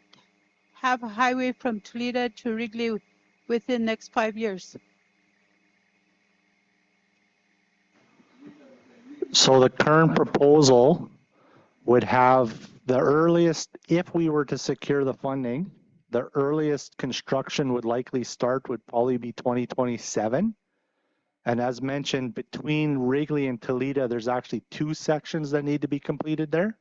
have a highway from Tulita to Wrigley within the next 5 years. So the current proposal would have the earliest, if we were to secure the funding, the earliest construction would likely start would probably be 2027. And as mentioned, between Wrigley and Tulita, there's actually 2 sections that need to be completed there.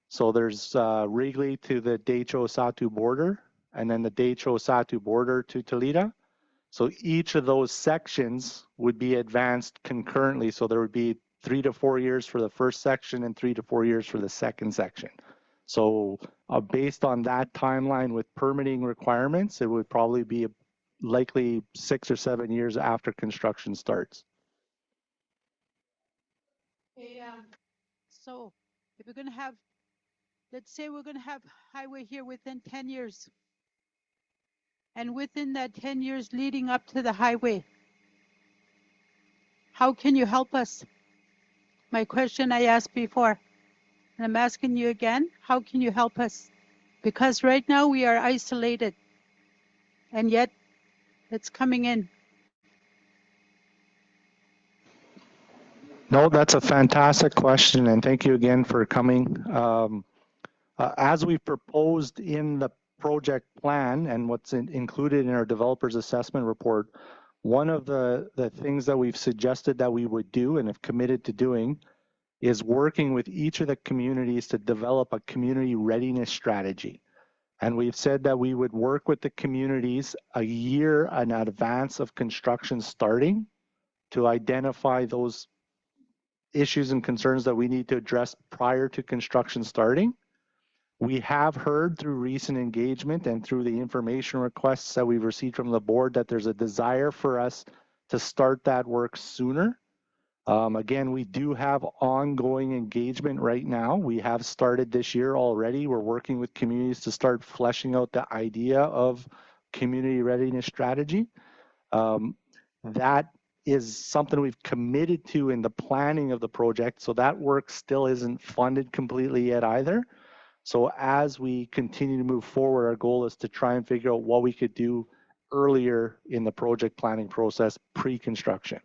So there's Wrigley to the Decho-Satu border, and then the Decho-Satu border to Tulita. So each of those sections would be advanced concurrently. So there would be 3 to 4 years for the first section and 3 to 4 years for the second section. So based on that timeline with permitting requirements, it would probably be likely 6 or 7 years after construction starts. Yeah. So if we're going to have, let's say we're going to have highway here within 10 years. And within that 10 years leading up to the highway, how can you help us? My question I asked before, and I'm asking you again, how can you help us? Because right now we are isolated, and yet it's coming in. No, that's a fantastic question, and thank you again for coming. As we proposed in the project plan and what's included in our developer's assessment report, one of the things that we've suggested that we would do and have committed to doing is working with each of the communities to develop a community readiness strategy. And we've said that we would work with the communities a year in advance of construction starting to identify those issues and concerns that we need to address prior to construction starting. We have heard through recent engagement and through the information requests that we've received from the board that there's a desire for us to start that work sooner. Again, we do have ongoing engagement right now. We have started this year already. We're working with communities to start fleshing out the idea of community readiness strategy. That is something we've committed to in the planning of the project. So that work still isn't funded completely yet either. So as we continue to move forward, our goal is to try and figure out what we could do earlier in the project planning process, pre-construction.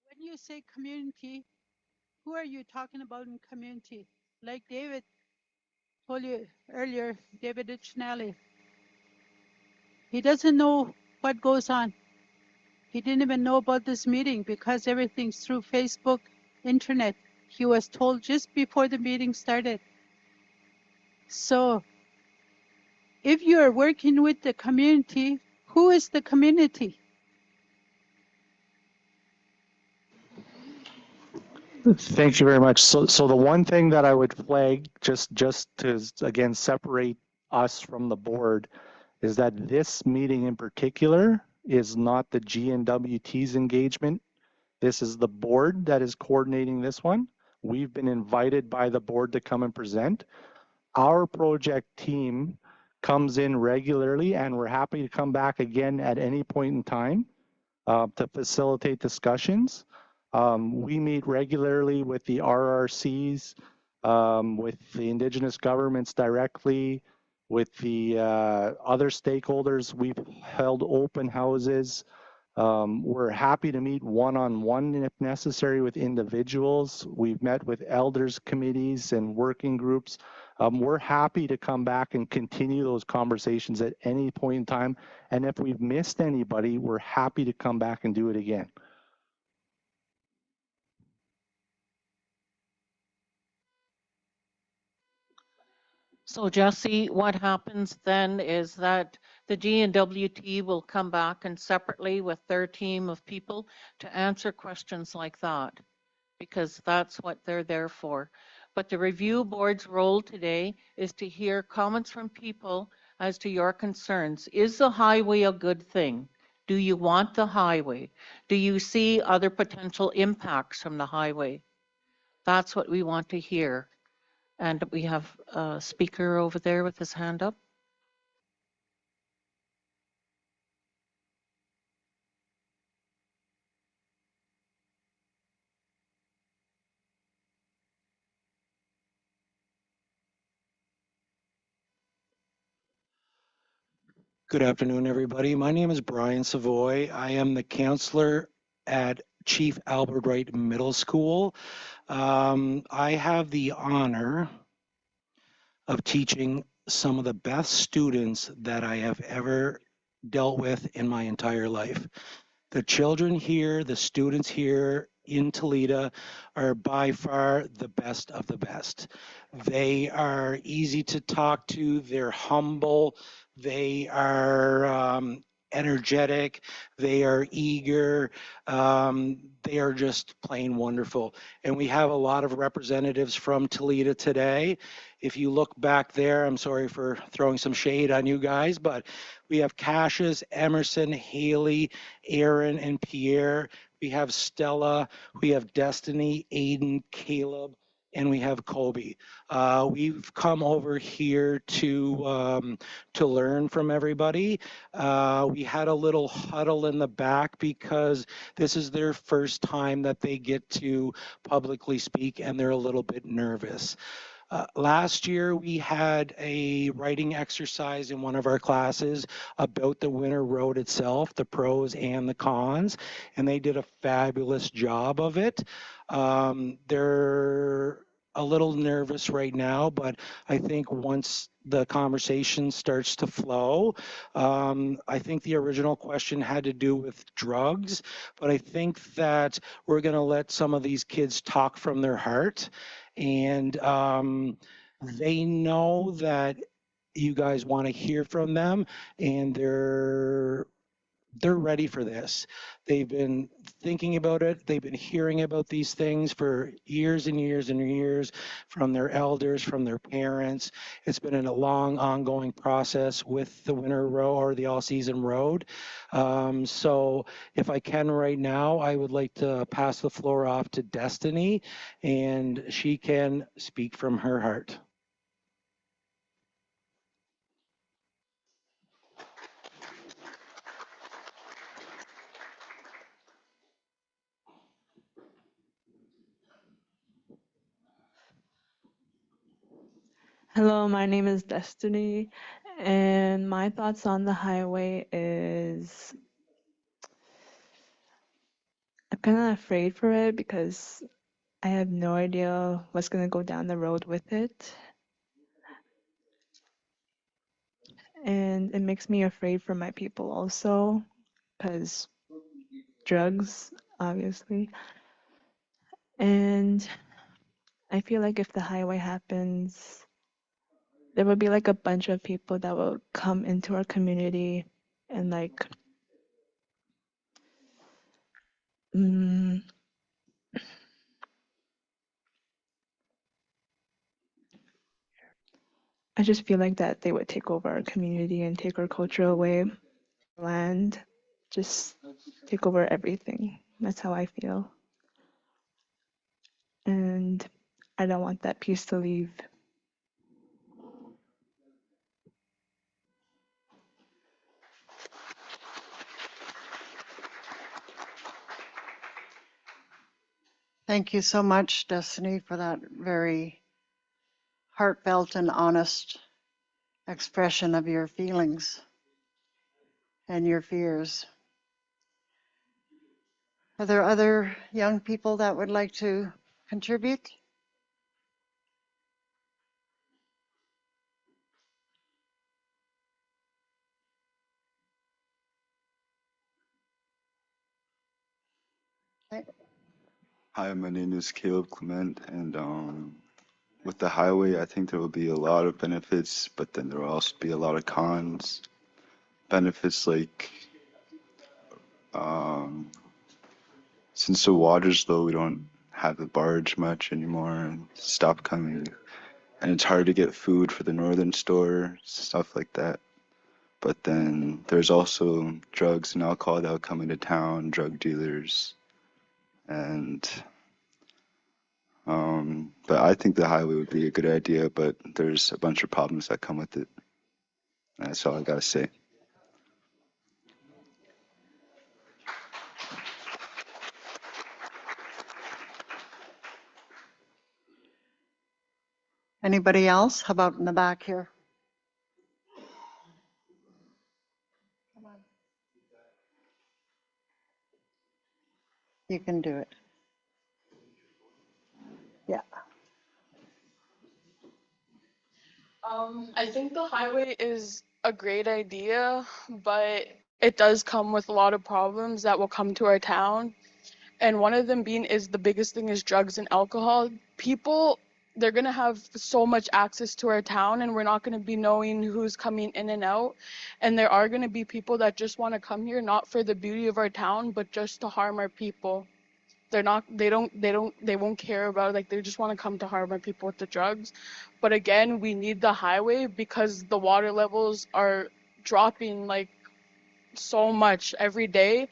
When you say community, who are you talking about in community? Like David told you earlier, David Ichinelli. He doesn't know what goes on. He didn't even know about this meeting because everything's through Facebook, internet. He was told just before the meeting started. So if you're working with the community, who is the community? Thank you very much. So the one thing that I would flag, just to again separate us from the board, is that this meeting in particular is not the GNWT's engagement. This is the board that is coordinating this one. We've been invited by the board to come and present. Our project team comes in regularly, and we're happy to come back again at any point in time to facilitate discussions. We meet regularly with the RRCs, with the Indigenous governments directly, with the other stakeholders. We've held open houses. We're happy to meet one-on-one if necessary with individuals. We've met with elders committees and working groups. We're happy to come back and continue those conversations at any point in time. And if we've missed anybody, we're happy to come back and do it again. So Jesse, what happens then is that the GNWT will come back and separately with their team of people to answer questions like that, because that's what they're there for. But the review board's role today is to hear comments from people as to your concerns. Is the highway a good thing? Do you want the highway? Do you see other potential impacts from the highway? That's what we want to hear. And we have a speaker over there with his hand up. Good afternoon, everybody. My name is Brian Savoy. I am the counselor at Chief Albert Wright Middle School. I have the honor of teaching some of the best students that I have ever dealt with in my entire life. The children here, the students here in Tulita are by far the best of the best. They are easy to talk to, they're humble, they are energetic, they are eager, they are just plain wonderful. And we have a lot of representatives from Tulita today. If you look back there, I'm sorry for throwing some shade on you guys, but we have Cassius, Emerson, Haley, Aaron, and Pierre. We have Stella, we have Destiny, Aiden, Caleb, and we have Kobe. We've come over here to learn from everybody. We had a little huddle in the back because this is their first time that they get to publicly speak, and they're a little bit nervous. Last year, we had a writing exercise in one of our classes about the winter road itself, the pros and the cons, and they did a fabulous job of it. They're a little nervous right now, but I think once the conversation starts to flow, I think the original question had to do with drugs, but I think that we're going to let some of these kids talk from their heart. And they know that you guys want to hear from them, and they're ready for this. They've been thinking about it. They've been hearing about these things for years and years and years from their elders, from their parents. It's been a long, ongoing process with the winter road or the all-season road. So if I can right now, I would like to pass the floor off to Destiny, and she can speak from her heart. Hello, my name is Destiny, and my thoughts on the highway is I'm kind of afraid for it because I have no idea what's going to go down the road with it. And it makes me afraid for my people also because drugs, obviously. And I feel like if the highway happens, there will be like a bunch of people that will come into our community and like mm, I just feel like that they would take over our community and take our culture away, land, just take over everything. That's how I feel. And I don't want that piece to leave. Thank you so much, Destiny, for that very heartfelt and honest expression of your feelings and your fears. Are there other young people that would like to contribute? Okay. Hi, my name is Caleb Clement, and with the highway, I think there will be a lot of benefits, but then there will also be a lot of cons. Benefits like um, since the water's low, we don't have the barge much anymore, and stop coming, and it's hard to get food for the northern store, stuff like that. But then there's also drugs and alcohol that will come into town, drug dealers, and but I think the highway would be a good idea, but there's a bunch of problems that come with it. That's all I gotta say. Anybody else? How about in the back here? Come on. You can do it. Yeah. I think the highway is a great idea, but it does come with a lot of problems that will come to our town. And one of them being is the biggest thing is drugs and alcohol. People, they're going to have so much access to our town, and we're not going to be knowing who's coming in and out. And there are going to be people that just want to come here, not for the beauty of our town, but just to harm our people. They won't care about it. Like, they just want to come to harm our people with the drugs. But again, we need the highway because the water levels are dropping like so much every day.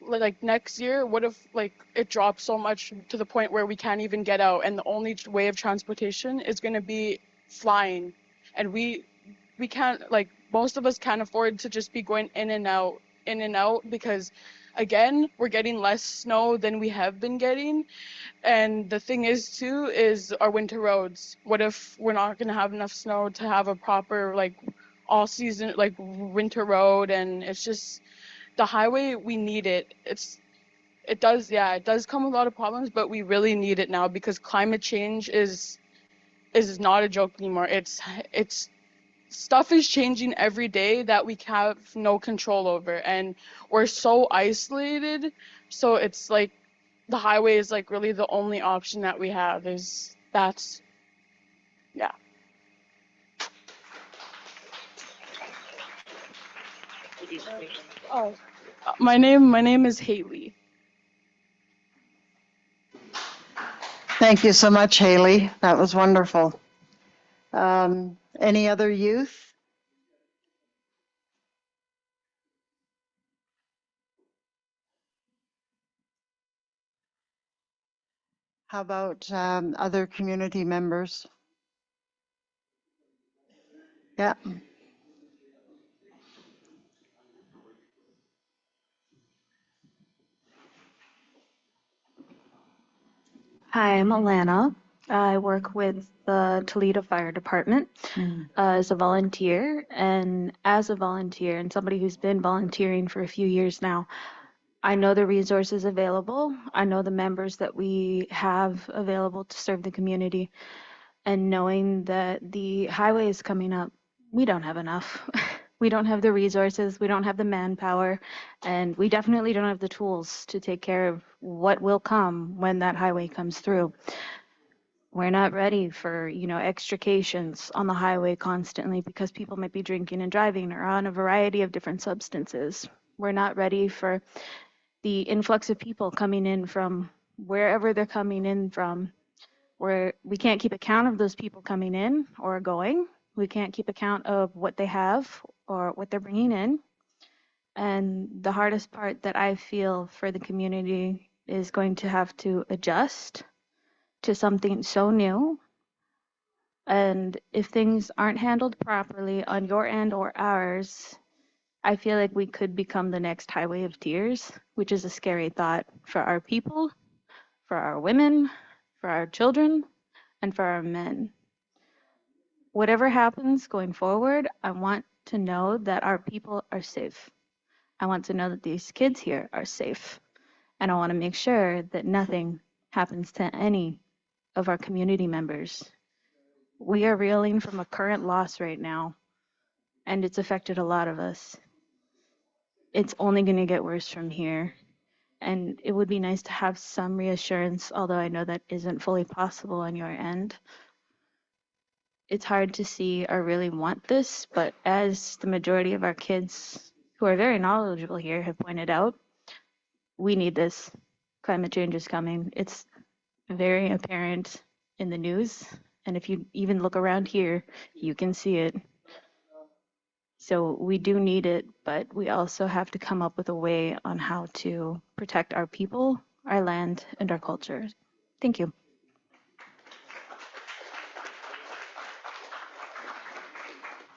Like next year, what if like it drops so much to the point where we can't even get out, and the only way of transportation is going to be flying, and we can't, like, most of us can't afford to just be going in and out because again, we're getting less snow than we have been getting. And the thing is too is our winter roads. What if we're not going to have enough snow to have a proper like all season like winter road? And it's just the highway, we need it. It does, yeah, it does come with a lot of problems, but we really need it now because climate change is not a joke anymore. It's stuff is changing every day that we have no control over, and we're so isolated. So it's like the highway is like really the only option that we have. Is that's yeah. Oh, my name is Haley. Thank you so much, Haley. That was wonderful. Any other youth? How about other community members? Yeah. Hi, I'm Alana. I work with the Tulít'a Fire Department as a volunteer. And as a volunteer and somebody who's been volunteering for a few years now, I know the resources available. I know the members that we have available to serve the community. And knowing that the highway is coming up, we don't have enough. We don't have the resources, we don't have the manpower, and we definitely don't have the tools to take care of what will come when that highway comes through. We're not ready for, extrications on the highway constantly because people might be drinking and driving or on a variety of different substances. We're not ready for the influx of people coming in from wherever they're coming in from, where we can't keep account of those people coming in or going. We can't keep account of what they have or what they're bringing in. And the hardest part that I feel for the community is going to have to adjust to something so new. And if things aren't handled properly on your end or ours, I feel like we could become the next Highway of Tears, which is a scary thought for our people, for our women, for our children, and for our men. Whatever happens going forward, I want to know that our people are safe. I want to know that these kids here are safe. And I want to make sure that nothing happens to any of our community members. We are reeling from a current loss right now, and it's affected a lot of us. It's only going to get worse from here. And it would be nice to have some reassurance, although I know that isn't fully possible on your end. It's hard to see or really want this, but as the majority of our kids who are very knowledgeable here have pointed out, we need this. Climate change is coming. It's very apparent in the news. And if you even look around here, you can see it. So we do need it, but we also have to come up with a way on how to protect our people, our land, and our culture. Thank you.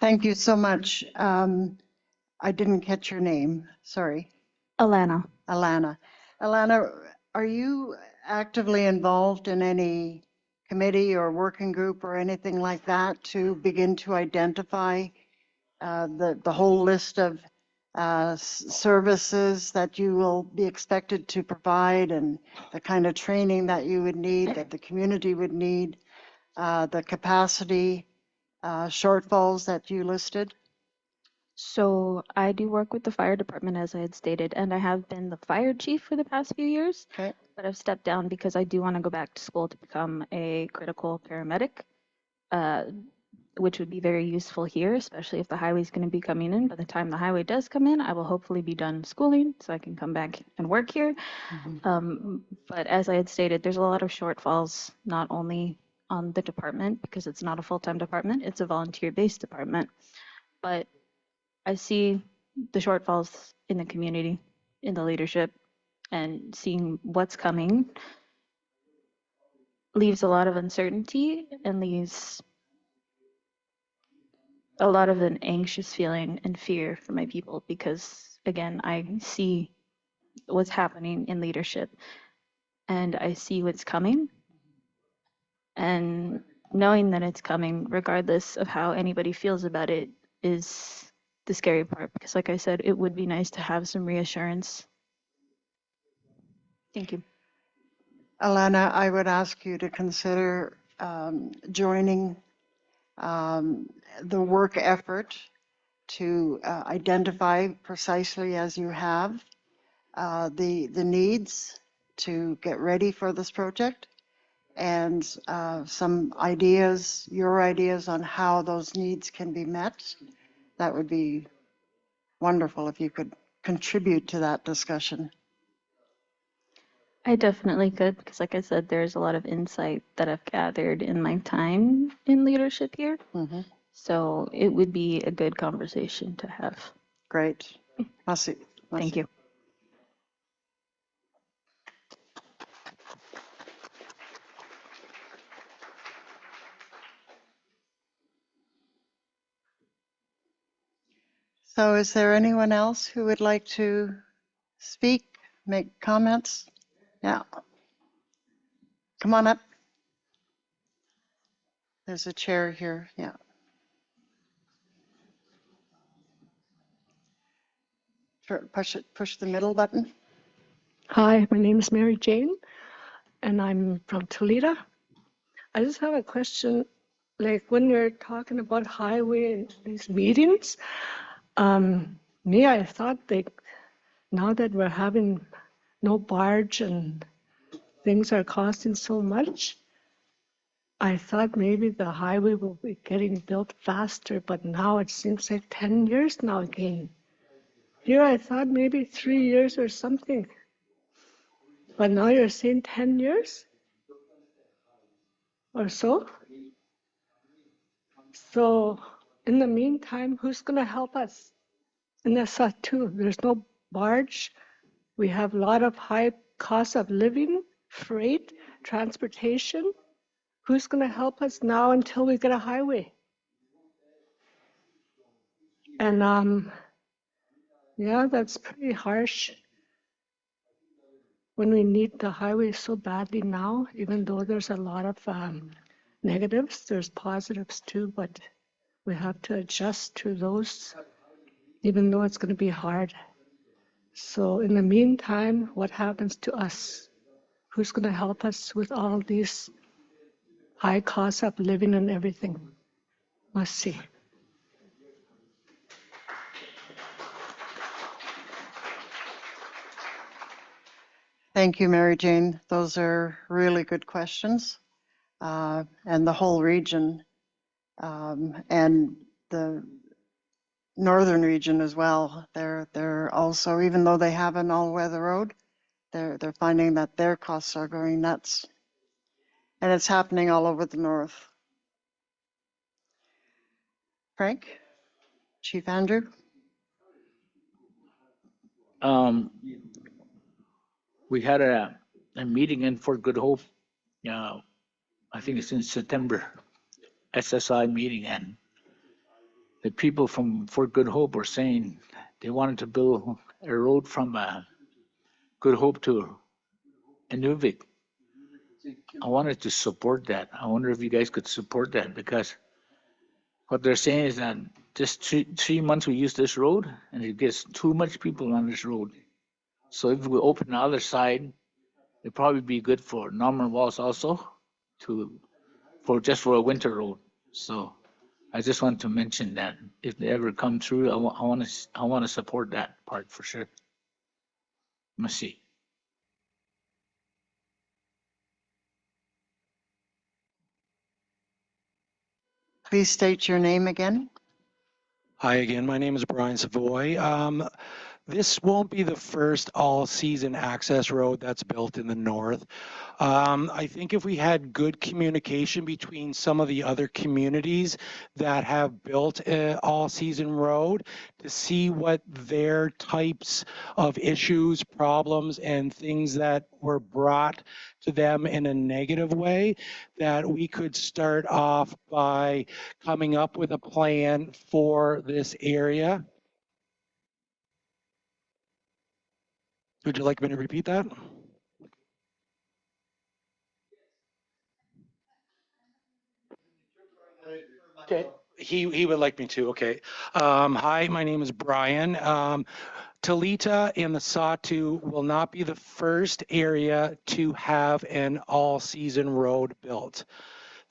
Thank you so much. I didn't catch your name. Sorry. Alana. Alana. Alana, are you actively involved in any committee or working group or anything like that to begin to identify the whole list of services that you will be expected to provide and the kind of training that you would need, that the community would need, the capacity shortfalls that you listed? So I do work with the fire department, as I had stated, and I have been the fire chief for the past few years. Okay. But I've stepped down because I do want to go back to school to become a critical paramedic, which would be very useful here, especially if the highway is going to be coming in. By the time the highway does come in, I will hopefully be done schooling so I can come back and work here. But as I had stated, there's a lot of shortfalls, not only on the department, because it's not a full-time department, it's a volunteer-based department. But I see the shortfalls in the community, in the leadership, and seeing what's coming leaves a lot of uncertainty and leaves a lot of an anxious feeling and fear for my people because, again, I see what's happening in leadership and I see what's coming. And knowing that it's coming, regardless of how anybody feels about it, is the scary part because, like I said, it would be nice to have some reassurance. Thank you. Alana, I would ask you to consider joining the work effort to identify precisely as you have the needs to get ready for this project and some ideas, your ideas on how those needs can be met. That would be wonderful if you could contribute to that discussion. I definitely could, because like I said, there's a lot of insight that I've gathered in my time in leadership here. So it would be a good conversation to have. Great. Merci. Thank you. So is there anyone else who would like to speak, make comments? Yeah. Come on up. There's a chair here, yeah. Push the middle button. Hi, my name is Mary Jane, and I'm from Tulita. I just have a question, like when you're talking about highway and these meetings, I thought that now that we're having no barge and things are costing so much, I thought maybe the highway will be getting built faster, but now it seems like 10 years now again. Here I thought maybe 3 years or something, but now you're saying 10 years or so? So in the meantime, who's going to help us? And that's that too. There's no barge. We have a lot of high cost of living, freight, transportation. Who's going to help us now until we get a highway? And yeah, that's pretty harsh when we need the highway so badly now, even though there's a lot of negatives, there's positives too, but we have to adjust to those, even though it's going to be hard. So in the meantime, what happens to us? Who's going to help us with all these high costs of living and everything? Let's see. Thank you, Mary Jane. Those are really good questions. And the whole region and the northern region as well. They're also, even though they have an all-weather road, they're finding that their costs are going nuts. And it's happening all over the north. Frank? Chief Andrew? We had a meeting in Fort Good Hope. I think it's in September, SSI meeting, and the people from Fort Good Hope were saying they wanted to build a road from Good Hope to Inuvik. I wanted to support that. I wonder if you guys could support that, because what they're saying is that just 3 months we use this road and it gets too much people on this road. So if we open the other side, it'd probably be good for Norman Walls also, for a winter road. So I just want to mention that if they ever come through, I want to support that part for sure. Let's see. Please state your name again. Hi again, my name is Brian Savoy. This won't be the first all-season access road that's built in the north. I think if we had good communication between some of the other communities that have built an all-season road to see what their types of issues, problems, and things that were brought to them in a negative way, that we could start off by coming up with a plan for this area. Would you like me to repeat that? Okay, he would like me to, okay. Hi, my name is Brian. Tulít'a and the Sawtooth will not be the first area to have an all-season road built.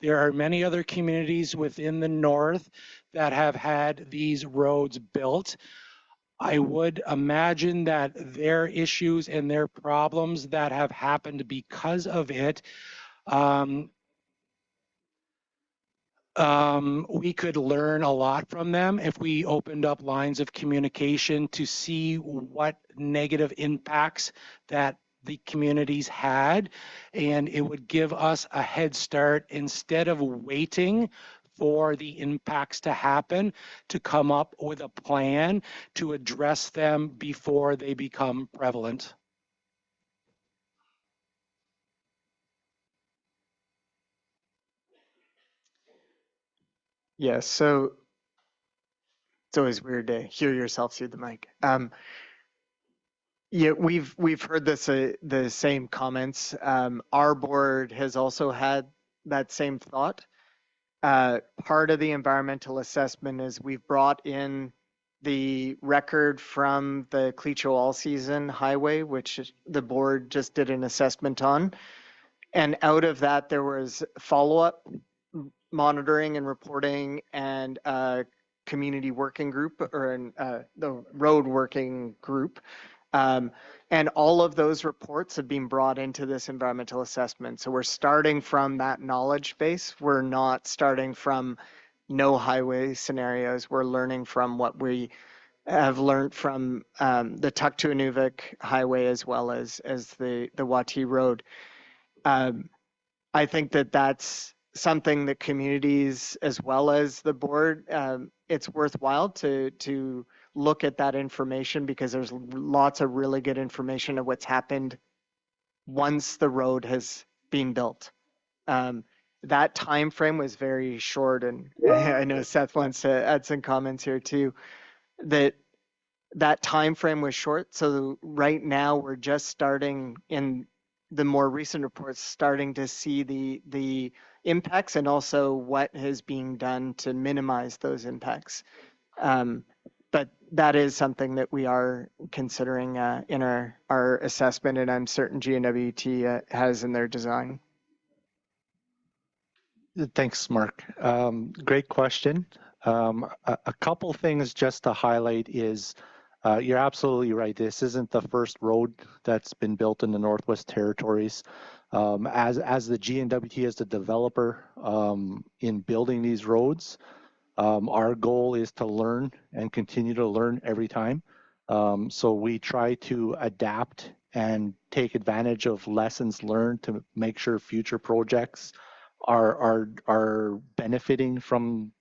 There are many other communities within the north that have had these roads built. I would imagine that their issues and their problems that have happened because of it, we could learn a lot from them if we opened up lines of communication to see what negative impacts that the communities had, and it would give us a head start instead of waiting for the impacts to happen, to come up with a plan to address them before they become prevalent. Yes, so it's always weird to hear yourself through the mic. Yeah, we've heard this the same comments. Our board has also had that same thought. part of the environmental assessment is we've brought in the record from the Tulít'a all-season highway, which the board just did an assessment on. And out of that, there was follow-up monitoring and reporting and a community working group or the road working group. And all of those reports have been brought into this environmental assessment. So we're starting from that knowledge base. We're not starting from no highway scenarios. We're learning from what we have learned from the Tuktoyaktuk highway as well as the Wati Road. I think that that's something that communities as well as the board, it's worthwhile to look at that information because there's lots of really good information of what's happened once the road has been built. That time frame was very short, and I know Seth wants to add some comments here too. That time frame was short, so right now we're just starting in the more recent reports, starting to see the impacts and also what is being done to minimize those impacts. But that is something that we are considering in our assessment, and I'm certain GNWT has in their design. Thanks, Mark. Great question. A couple things just to highlight is you're absolutely right. This isn't the first road that's been built in the Northwest Territories. As the GNWT, as the developer in building these roads, our goal is to learn and continue to learn every time. So we try to adapt and take advantage of lessons learned to make sure future projects are benefiting from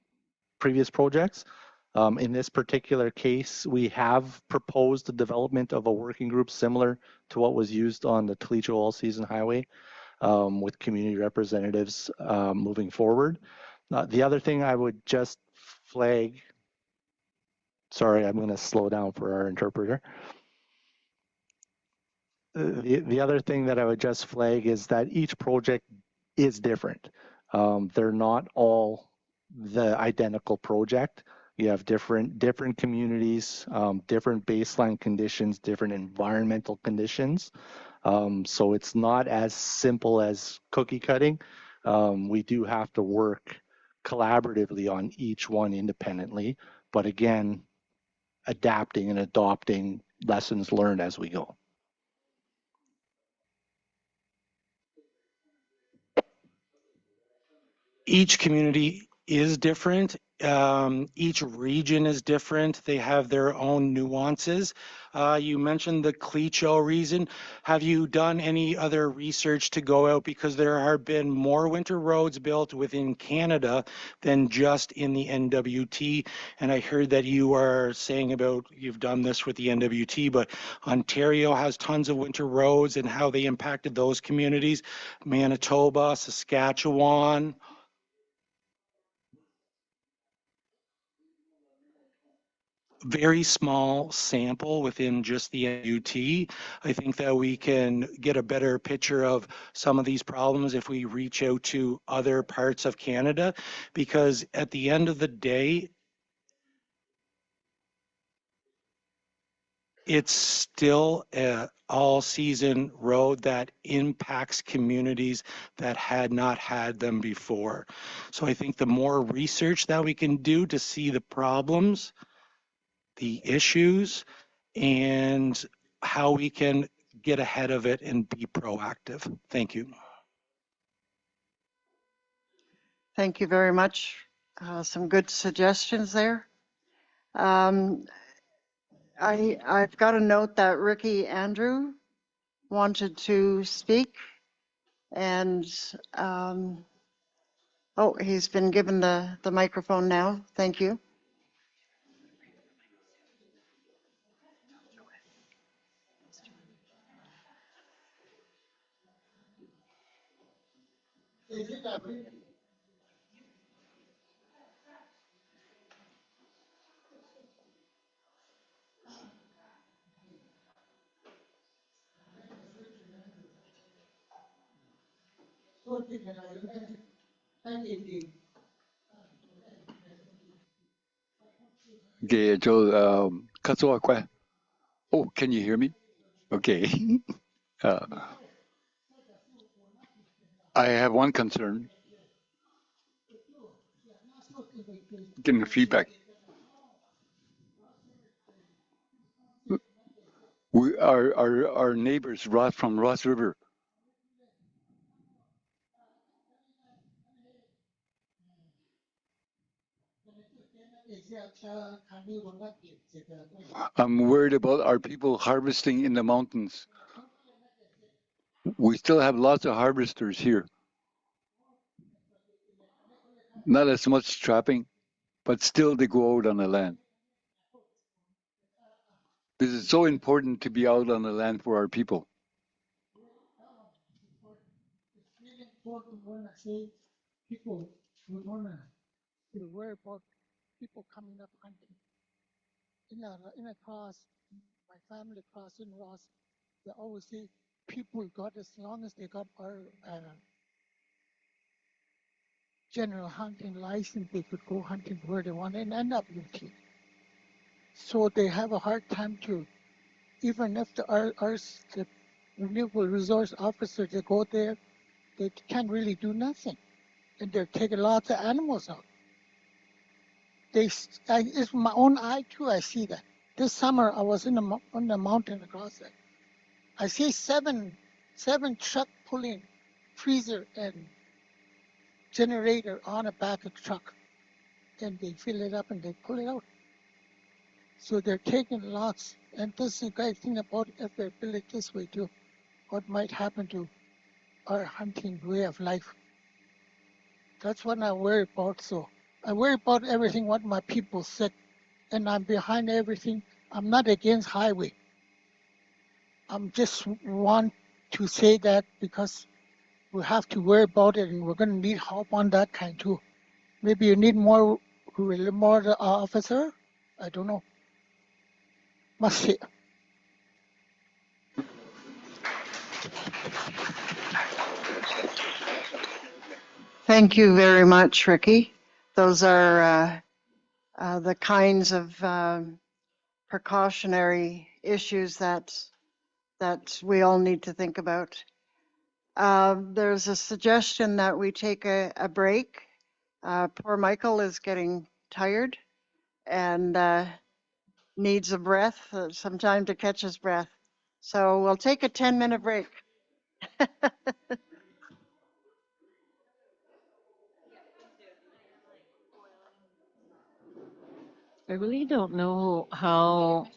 previous projects. In this particular case, we have proposed the development of a working group similar to what was used on the Tulít'a all-season highway with community representatives moving forward. The other thing I would just flag, sorry, I'm going to slow down for our interpreter. The other thing that I would just flag is that each project is different. They're not all the identical project. You have different communities, different baseline conditions, different environmental conditions. So it's not as simple as cookie cutting. We do have to work collaboratively on each one independently, but again, adapting and adopting lessons learned as we go. Each community is different. Each region is different. They have their own nuances. You mentioned the Tulít'a reason. Have you done any other research to go out? Because there have been more winter roads built within Canada than just in the NWT. And I heard that you are saying about you've done this with the NWT, but Ontario has tons of winter roads and how they impacted those communities. Manitoba, Saskatchewan. Very small sample within just the NUT. I think that we can get a better picture of some of these problems if we reach out to other parts of Canada, because at the end of the day, it's still an all-season road that impacts communities that had not had them before. So I think the more research that we can do to see the problems, the issues, and how we can get ahead of it and be proactive. Thank you. Thank you very much. Some good suggestions there. I've got a note that Ricky Andrew wanted to speak, and oh, he's been given the microphone now. Thank you. Okay, Joe, Katsuakwe. Oh, can you hear me? Okay. uh, I have one concern. Getting feedback. We our neighbors Ross from Ross River. I'm worried about our people harvesting in the mountains. We still have lots of harvesters here. Not as much trapping, but still they go out on the land. Because it's so important to be out on the land for our people. People, we worry about people coming up hunting. In a class, my family class in Ross, they always say people got, as long as they got our general hunting license, they could go hunting where they want and end up looting. So they have a hard time to, even if the renewable resource officer, they go there, they can't really do nothing. And they're taking lots of animals out. It's my own eye too, I see that. This summer I was on the mountain across there. I see seven truck pulling freezer and generator on the back of the truck. And they fill it up and they pull it out. So they're taking lots. And this is the great thing about if they build it this way too, what might happen to our hunting way of life. That's what I worry about. So I worry about everything what my people said, and I'm behind everything. I'm not against highway. I'm just want to say that because we have to worry about it, and we're going to need help on that kind too. Maybe you need more officer. I don't know. Must see. Thank you very much, Ricky. Those are the kinds of precautionary issues that we all need to think about. There's a suggestion that we take a break. Poor Michael is getting tired and needs a breath, some time to catch his breath. So we'll take a 10-minute break. I really don't know how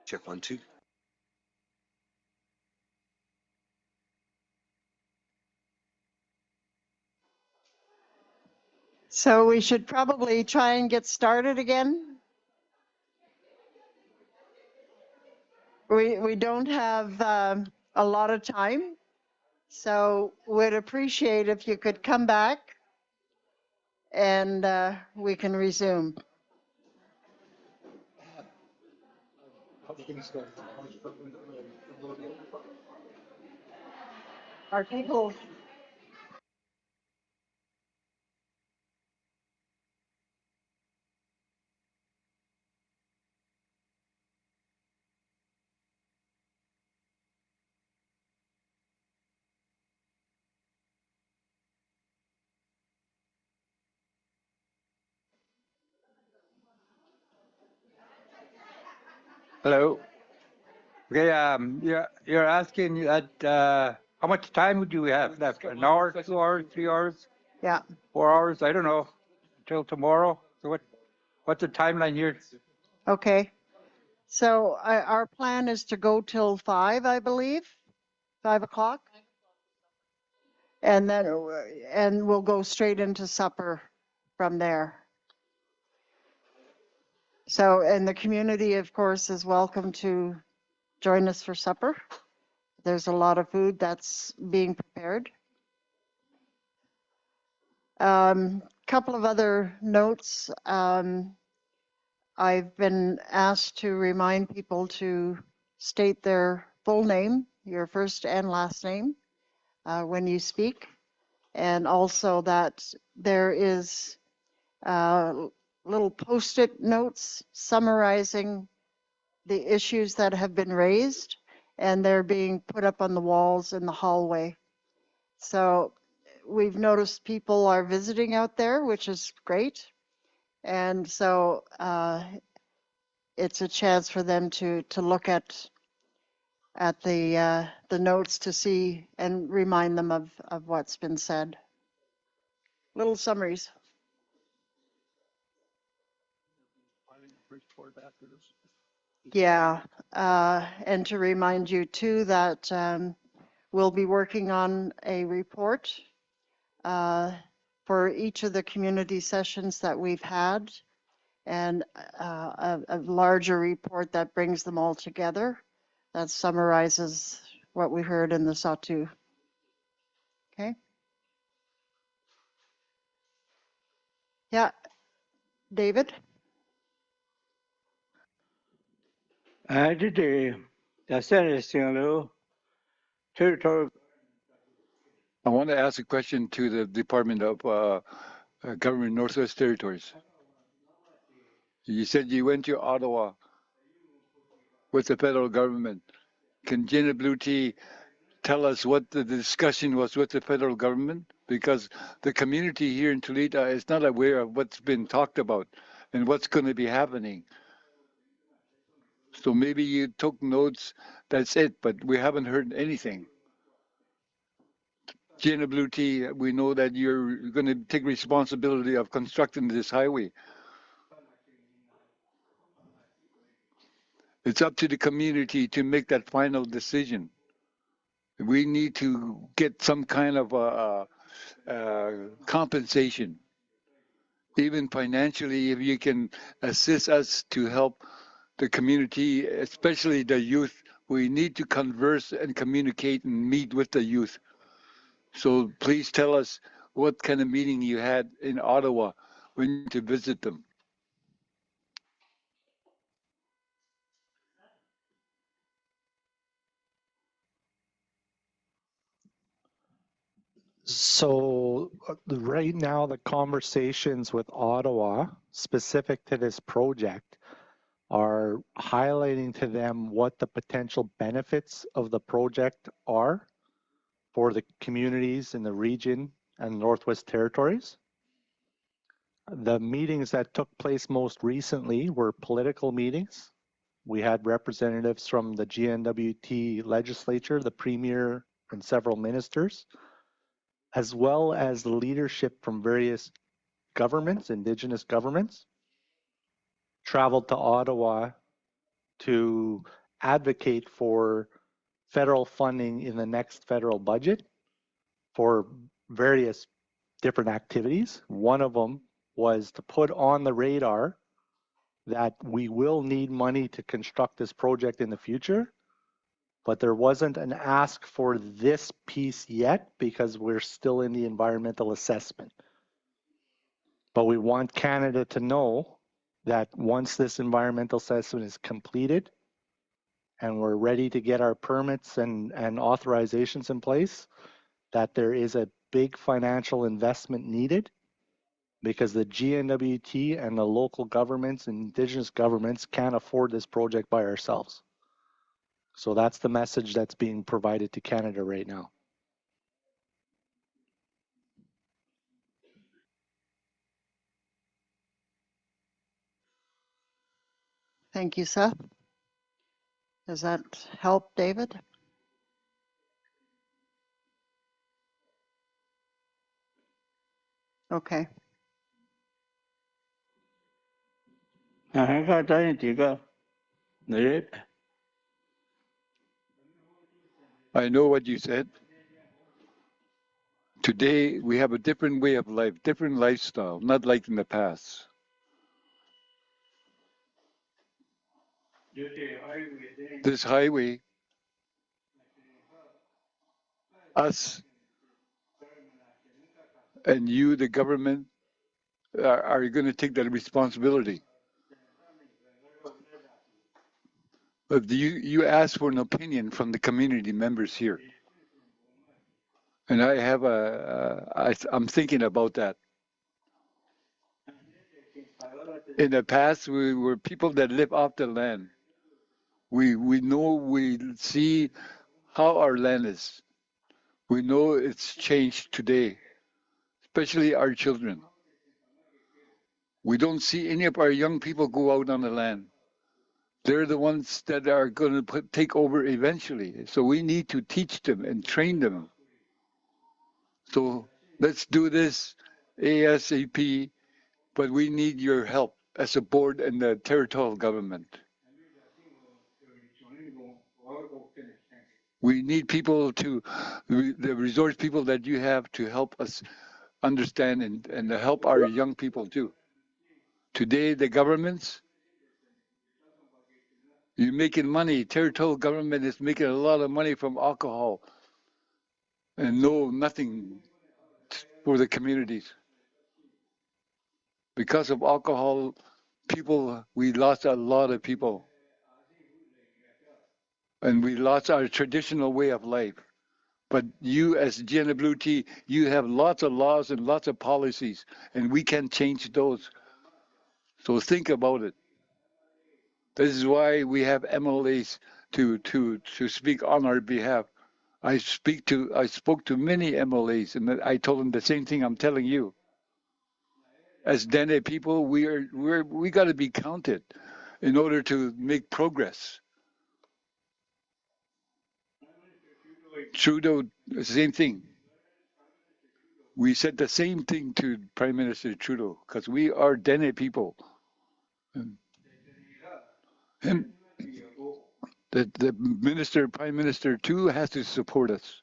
Check 1, 2. So we should probably try and get started again. We don't have a lot of time, so would appreciate if you could come back and we can resume. Our people. Hello. Okay, you're asking that how much time would you have left? An hour, 2 hours, 3 hours, Yeah. 4 hours? I don't know. Till tomorrow. So what's the timeline here? Okay. So our plan is to go till 5, I believe, 5 o'clock. And then we'll go straight into supper from there. So, and the community, of course, is welcome to join us for supper. There's a lot of food that's being prepared. Couple of other notes. I've been asked to remind people to state their full name, your first and last name, when you speak. And also that there is little post-it notes summarizing the issues that have been raised, and they're being put up on the walls in the hallway. So we've noticed people are visiting out there, which is great. And so it's a chance for them to look at the notes to see and remind them of what's been said. Little summaries. Yeah, and to remind you too that we'll be working on a report for each of the community sessions that we've had, and a larger report that brings them all together, that summarizes what we heard in the Satu. Okay. Yeah, David? Today, the Senate territory. I want to ask a question to the Department of Government Northwest Territories. You said you went to Ottawa with the federal government. Can Jenna Blue Tea tell us what the discussion was with the federal government? Because the community here in Tulít'a is not aware of what's been talked about and what's going to be happening. So maybe you took notes, that's it, but we haven't heard anything. Jenna Blue Tea, we know that you're going to take responsibility of constructing this highway. It's up to the community to make that final decision. We need to get some kind of compensation, even financially, if you can assist us to help the community, especially the youth. We need to converse and communicate and meet with the youth. So please tell us what kind of meeting you had in Ottawa when you went to visit them. So right now, the conversations with Ottawa specific to this project are highlighting to them what the potential benefits of the project are for the communities in the region and Northwest Territories. The meetings that took place most recently were political meetings. We had representatives from the GNWT legislature, the premier, and several ministers, as well as the leadership from various governments, Indigenous governments, traveled to Ottawa to advocate for federal funding in the next federal budget for various different activities. One of them was to put on the radar that we will need money to construct this project in the future, but there wasn't an ask for this piece yet because we're still in the environmental assessment. But we want Canada to know that once this environmental assessment is completed and we're ready to get our permits and authorizations in place, that there is a big financial investment needed because the GNWT and the local governments and Indigenous governments can't afford this project by ourselves. So that's the message that's being provided to Canada right now. Thank you, Seth. Does that help, David? Okay. 还看咱有几个人 I know what you said. Today, we have a different way of life, different lifestyle, not like in the past. This highway, us and you, the government, are going to take that responsibility. But you asked for an opinion from the community members here. And I have I'm thinking about that. In the past, we were people that live off the land. We know, we see how our land is. We know it's changed today, especially our children. We don't see any of our young people go out on the land. They're the ones that are going to take over eventually. So we need to teach them and train them. So let's do this ASAP, but we need your help as a board and the territorial government. We need people the resource people that you have to help us understand and to help our young people too. Today, the governments, you're making money. Territorial government is making a lot of money from alcohol and nothing for the communities. Because of alcohol, we lost a lot of people. And we lost our traditional way of life. But you, as GNWT, you have lots of laws and lots of policies, and we can change those. So think about it. This is why we have MLAs to speak on our behalf. I spoke to many MLAs, and I told them the same thing I'm telling you. As Dene people, we got to be counted in order to make progress. Trudeau, the same thing. We said the same thing to Prime Minister Trudeau because we are Dene people. And the Prime Minister too has to support us.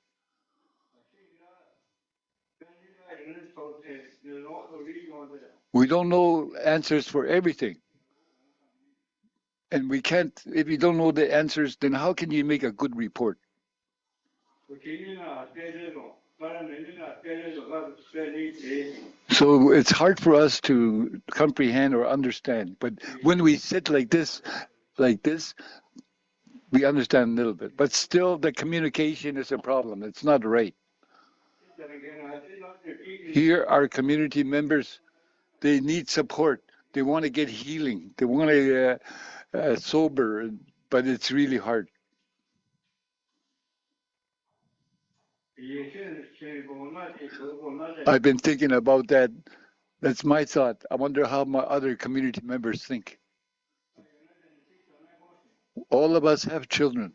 We don't know answers for everything. And we can't, if you don't know the answers, then how can you make a good report? So it's hard for us to comprehend or understand. But when we sit like this, we understand a little bit. But still, the communication is a problem. It's not right. Here, our community members, they need support. They want to get healing. They want to sober, but it's really hard. I've been thinking about that. That's my thought. I wonder how my other community members think. All of us have children.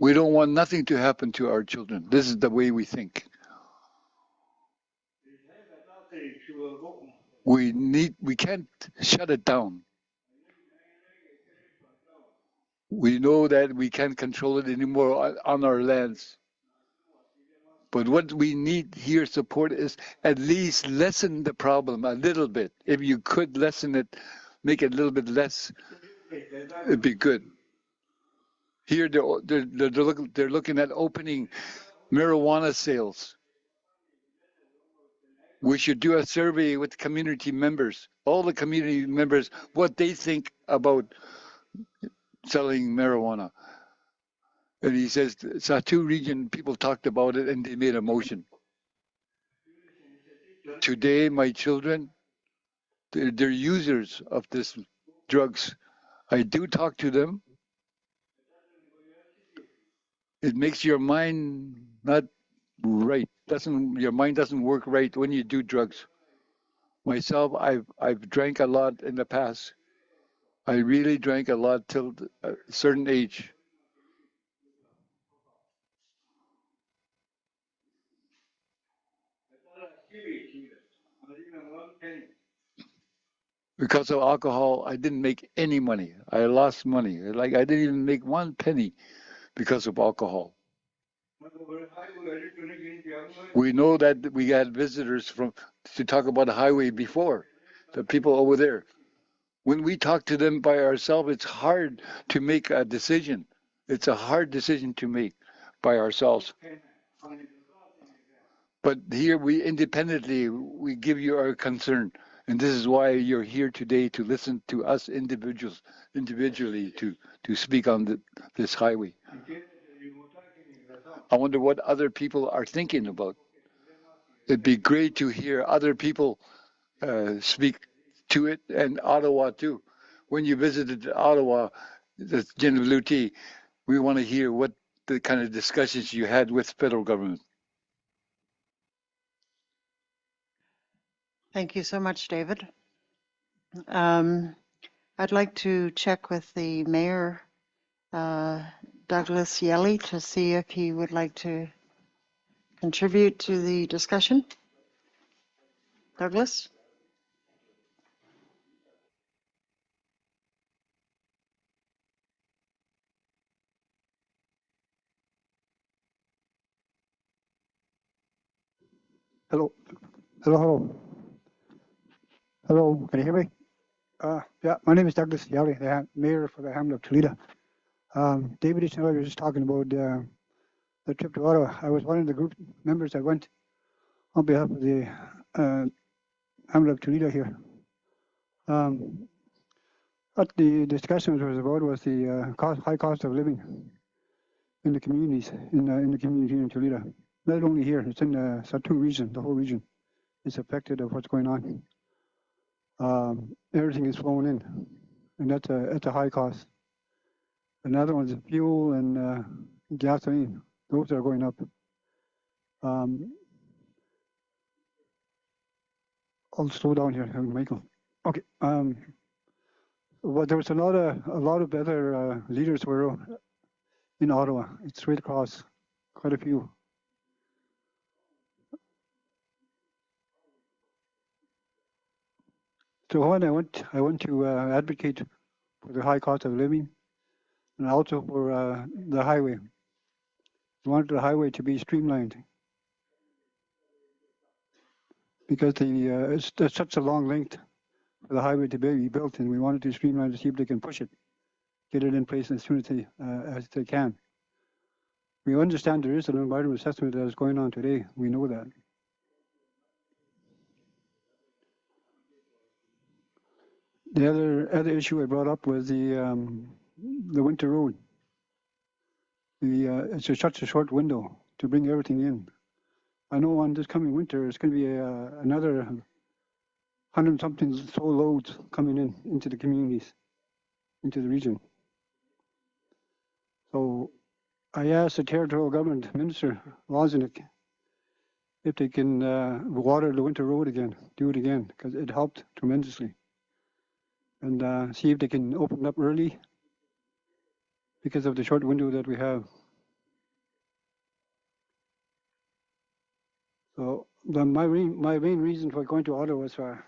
We don't want nothing to happen to our children. This is the way we think. We can't shut it down. We know that we can't control it anymore on our lands. But what we need here support is at least lessen the problem a little bit. If you could lessen it, make it a little bit less, it'd be good. Here they're looking at opening marijuana sales. We should do a survey with community members, all the community members, what they think about selling marijuana. And he says, Satu region people talked about it and they made a motion. Today, my children, they're users of this drugs. I do talk to them. It makes your mind not right. Your mind doesn't work right when you do drugs. Myself, I've drank a lot in the past. I really drank a lot till a certain age. Because of alcohol, I didn't make any money. I lost money. Like I didn't even make 1 penny because of alcohol. We know that we had visitors to talk about the highway before, the people over there. When we talk to them by ourselves, it's hard to make a decision. It's a hard decision to make by ourselves. But here we independently, we give you our concern. And this is why you're here today to listen to us individually to speak on this highway. I wonder what other people are thinking about. It'd be great to hear other people speak to it, and Ottawa too. When you visited Ottawa, the Tulít'a, we want to hear what the kind of discussions you had with federal government. Thank you so much, David. I'd like to check with the mayor, Douglas Yelly, to see if he would like to contribute to the discussion. Douglas? Hello. Hello, hello. Hello, can you hear me? Yeah, my name is Douglas Yali, the mayor for the hamlet of Tulita. David Eachinelli was just talking about the trip to Ottawa. I was one of the group members that went on behalf of the hamlet of Tulita here. What the discussion was about was the high cost of living in the communities, in the community in Tulita. Not only here, it's in the Satu region, the whole region is affected of what's going on. Everything is flowing in, and that's a high cost. Another one's fuel and gasoline; those are going up. I'll slow down here, Michael. Okay. But there was a lot of other leaders were in Ottawa. It's right across, quite a few. So when I went to advocate for the high cost of living, and also for the highway. I wanted the highway to be streamlined because it's such a long length for the highway to be built, and we wanted to streamline to see if they can push it, get it in place as soon as they can. We understand there is an environmental assessment that is going on today. We know that. The other issue I brought up was the winter road. It's such a short window to bring everything in. I know on this coming winter, it's going to be another 100-something so loads coming into the communities, into the region. So I asked the territorial government minister, Lozanik, if they can water the winter road again, do it again, because it helped tremendously. And see if they can open it up early because of the short window that we have. So my main reason for going to Ottawa was for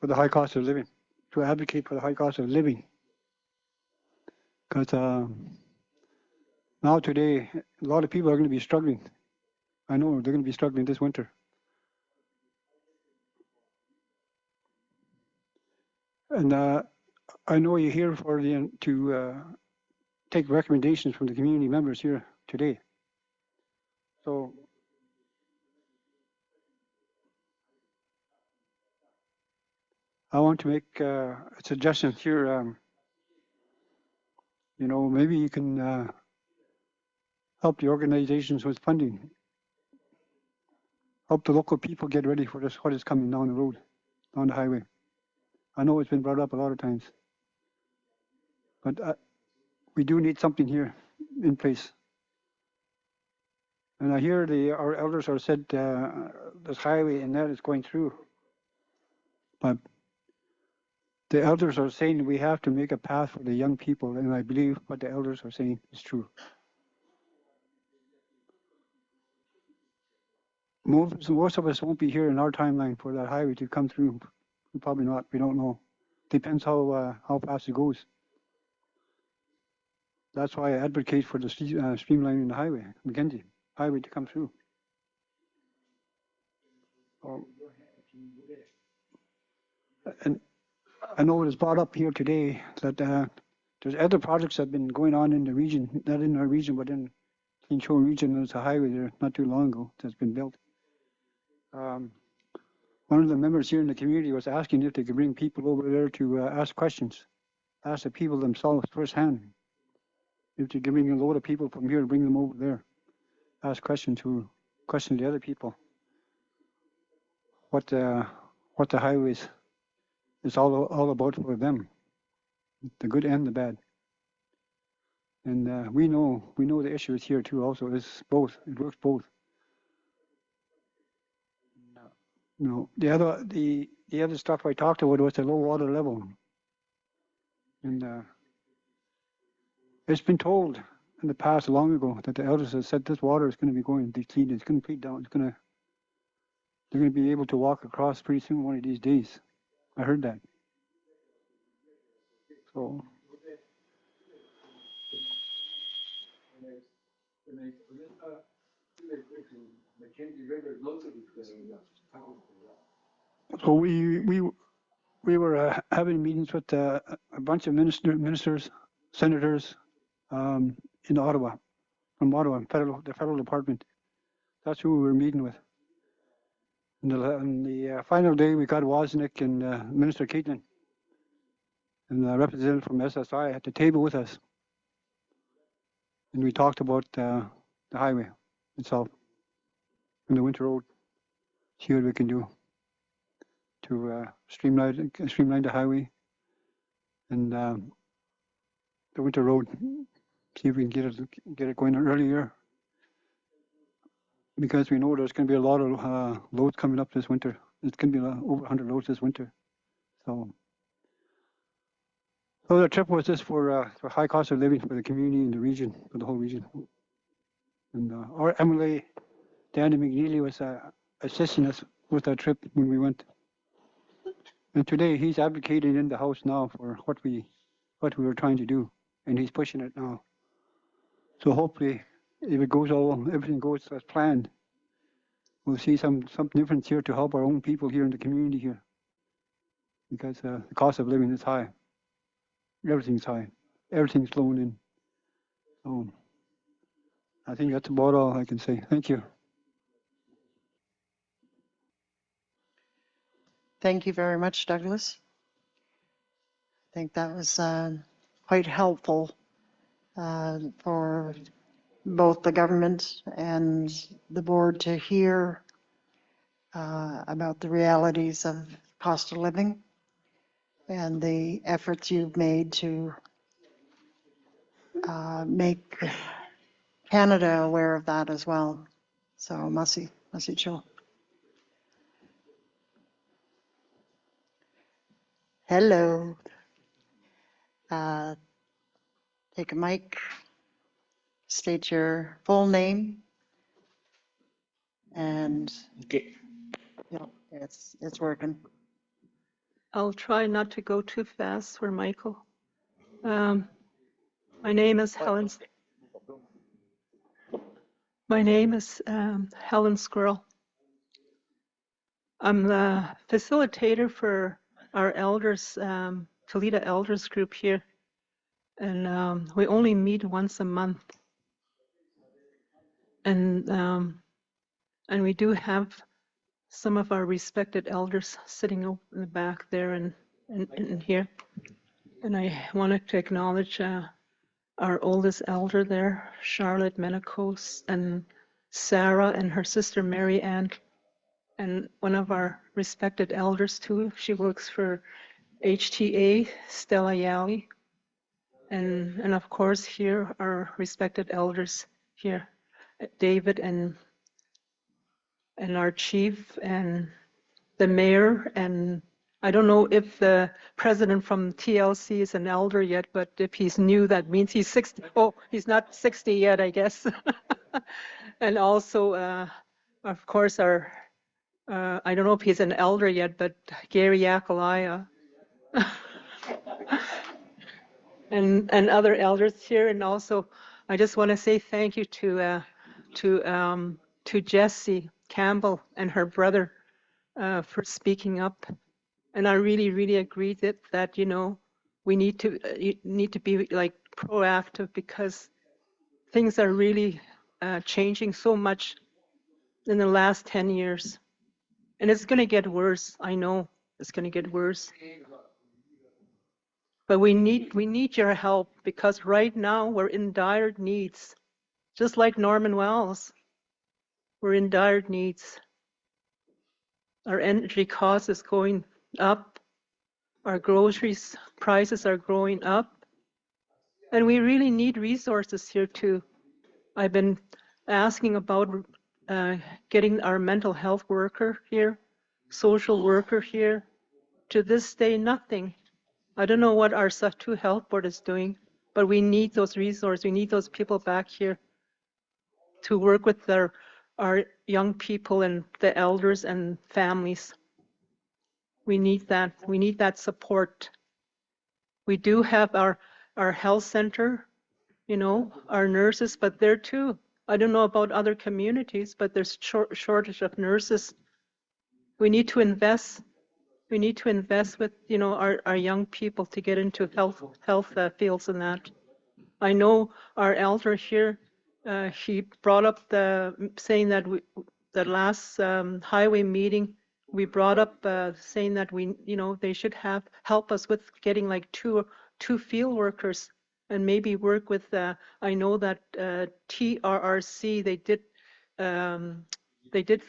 the high cost of living, to advocate for the high cost of living. Because now today, a lot of people are going to be struggling. I know they're going to be struggling this winter. And I know you're here for to take recommendations from the community members here today. So I want to make a suggestion here. You know, maybe you can help the organizations with funding. Help the local people get ready for this, what is coming down the road, down the highway. I know it's been brought up a lot of times, but we do need something here in place. And I hear our elders are said this highway and that is going through, but the elders are saying we have to make a path for the young people, and I believe what the elders are saying is true. Most of us won't be here in our timeline for that highway to come through. Probably not. We don't know. Depends how fast it goes. That's why I advocate for the streamlining the highway, Mackenzie highway to come through. And I know it was brought up here today that there's other projects that have been going on in the region, not in our region, but in Clean Shore region. There's a highway there not too long ago that's been built. One of the members here in the community was asking if they could bring people over there to ask questions, ask the people themselves firsthand. If they could bring a load of people from here, bring them over there, ask questions to question the other people. What the highways is all about for them, the good and the bad. And we know the issue is here too. Also, it's both. It works both. No, the other stuff I talked about was the low water level, and it's been told in the past long ago that the elders have said this water is going to be going depleted. It's going to deplete down. They're going to be able to walk across pretty soon one of these days. I heard that. So. So we were having meetings with a bunch of ministers, senators in Ottawa, from Ottawa, the federal department. That's who we were meeting with. On the final day, we got Wozniak and Minister Caitlin and the representative from SSI at the table with us. And we talked about the highway itself and the winter road. See what we can do to streamline the highway and the winter road. See if we can get it going earlier, because we know there's going to be a lot of loads coming up this winter. It's going to be over 100 loads this winter. So the trip was just for high cost of living for the community and the region, for the whole region. And our MLA, Danny McNeely, was assisting us with that trip when we went. And today he's advocating in the House now for what we were trying to do, and he's pushing it now. So hopefully, if everything goes as planned, we'll see some difference here to help our own people here in the community here, because the cost of living is high. Everything's high. Everything's flowing in. So I think that's about all I can say. Thank you. Thank you very much, Douglas. I think that was quite helpful for both the government and the board to hear about the realities of cost of living and the efforts you've made to make Canada aware of that as well. So masi cho. Hello. Take a mic, state your full name, and Okay. you know, it's working. I'll try not to go too fast for Michael. My My name is Helen. My name is Helen Squirrel. I'm the facilitator for our elders, Tulita elders group here, and we only meet once a month. And we do have some of our respected elders sitting in the back there and here. And I wanted to acknowledge our oldest elder there, Charlotte Menacos, and Sarah and her sister Mary Ann, and one of our respected elders too. She works for HTA, Stella Yali, and of course here our respected elders here, David and our chief and the mayor, and I don't know if the president from TLC is an elder yet, but if he's new, that means he's 60. Oh, he's not 60 yet, I guess. And also, of course, our, I don't know if he's an elder yet, but Gary Yakalaya and other elders here. And also, I just want to say thank you to Jessie Campbell and her brother for speaking up. And I really, really agree that you know, we need to be like proactive, because things are really changing so much in the last 10 years. And it's going to get worse. I know it's going to get worse. But we need your help, because right now we're in dire needs. Just like Norman Wells, we're in dire needs. Our energy cost is going up. Our groceries prices are going up. And we really need resources here too. I've been asking about getting our mental health worker here, social worker here. To this day, nothing. I don't know what our Sahtu Health Board is doing, but we need those resources. We need those people back here to work with our young people and the elders and families. We need that. We need that support. We do have our health center, you know, our nurses, but there too, I don't know about other communities, but there's shortage of nurses. We need to invest. We need to invest with, you know, our young people to get into health fields and that. I know our elder here, he brought up saying that that last highway meeting, we brought up saying that they should help us with getting like two field workers, and maybe work with, I know that TRRC, they did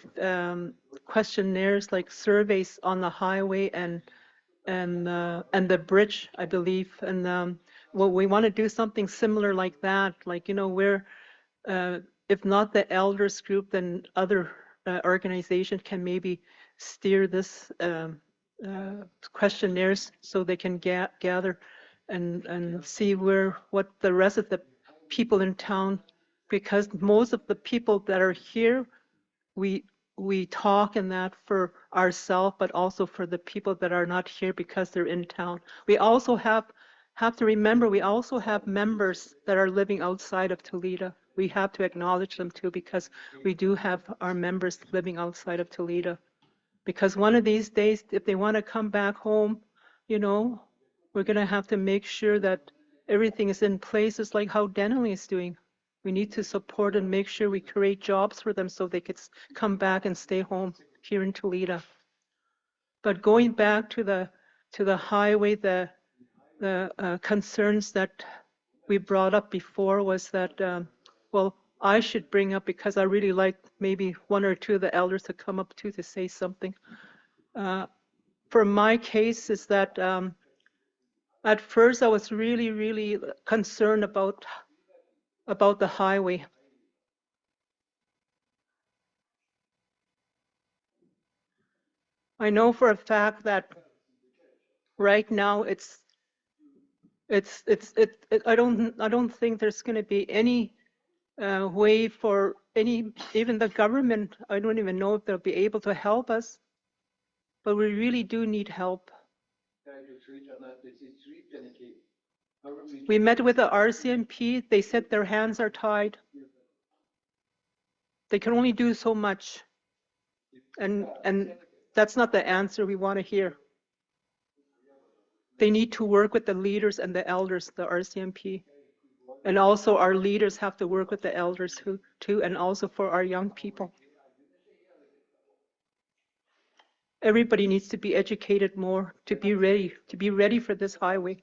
questionnaires, like surveys on the highway and the bridge, I believe. And well, we want to do something similar like that, like, you know, where if not the elders group, then other organizations can maybe steer this questionnaires, so they can gather and see what the rest of the people in town, because most of the people that are here, we talk in that for ourselves, but also for the people that are not here because they're in town. We also have to remember, we also have members that are living outside of Tulita. We have to acknowledge them too, because we do have our members living outside of Tulita. Because one of these days, if they want to come back home, you know, we're going to have to make sure that everything is in place, just like how Denali is doing. We need to support and make sure we create jobs for them so they could come back and stay home here in Tulita. But going back to the highway, the concerns that we brought up before was that, well, I should bring up, because I really like maybe one or two of the elders to come up too to say something. For my case is that at first I was really, really concerned about the highway. I know for a fact that right now I don't think there's going to be any way for even the government. I don't even know if they'll be able to help us, but we really do need help. We met with the RCMP. They said their hands are tied. They can only do so much. And that's not the answer we want to hear. They need to work with the leaders and the elders, the RCMP. And also our leaders have to work with the elders too, and also for our young people. Everybody needs to be educated more to be ready for this highway.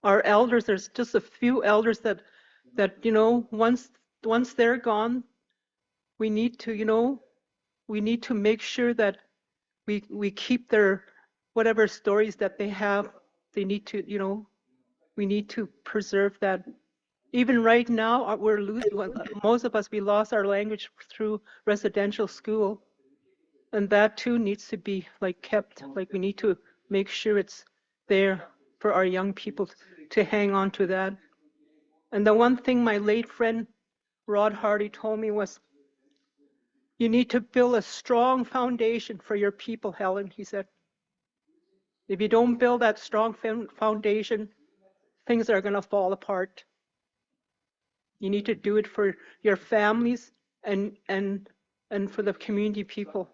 Our elders, there's just a few elders that once they're gone, we need to make sure that we keep their whatever stories that they have. They need to, we need to preserve that. Even right now, we're losing, most of us, we lost our language through residential school. And that too needs to be kept, we need to make sure it's there for our young people to hang on to that. And the one thing my late friend Rod Hardy told me was, you need to build a strong foundation for your people, Helen, he said. If you don't build that strong foundation, things are going to fall apart. You need to do it for your families and for the community people.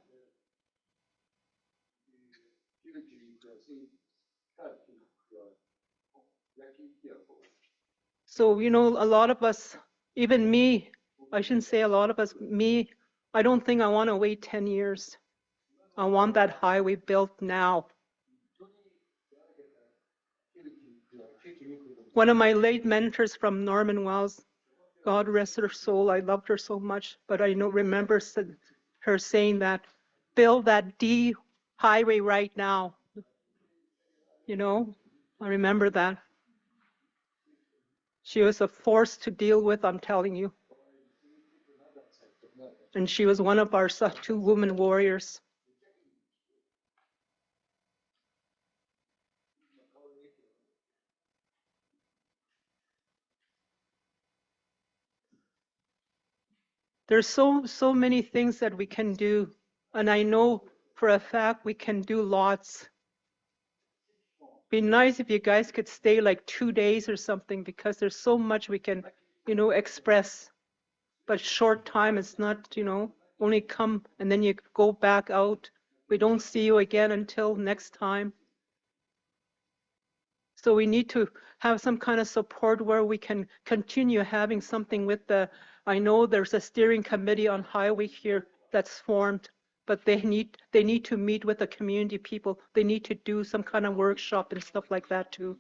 So, a lot of us, even me, I shouldn't say a lot of us, me, I don't think I want to wait 10 years. I want that highway built now. One of my late mentors from Norman Wells, God rest her soul, I loved her so much, but I remember her saying that, build that D highway right now. I remember that. She was a force to deal with, I'm telling you. And she was one of our 2 women warriors. There's so many things that we can do, and I know for a fact we can do lots. Be nice if you guys could stay 2 days or something, because there's so much we can, express. But short time, it's not, only come and then you go back out. We don't see you again until next time. So we need to have some kind of support where we can continue having something with I know there's a steering committee on highway here that's formed, but they need to meet with the community people. They need to do some kind of workshop and stuff like that too.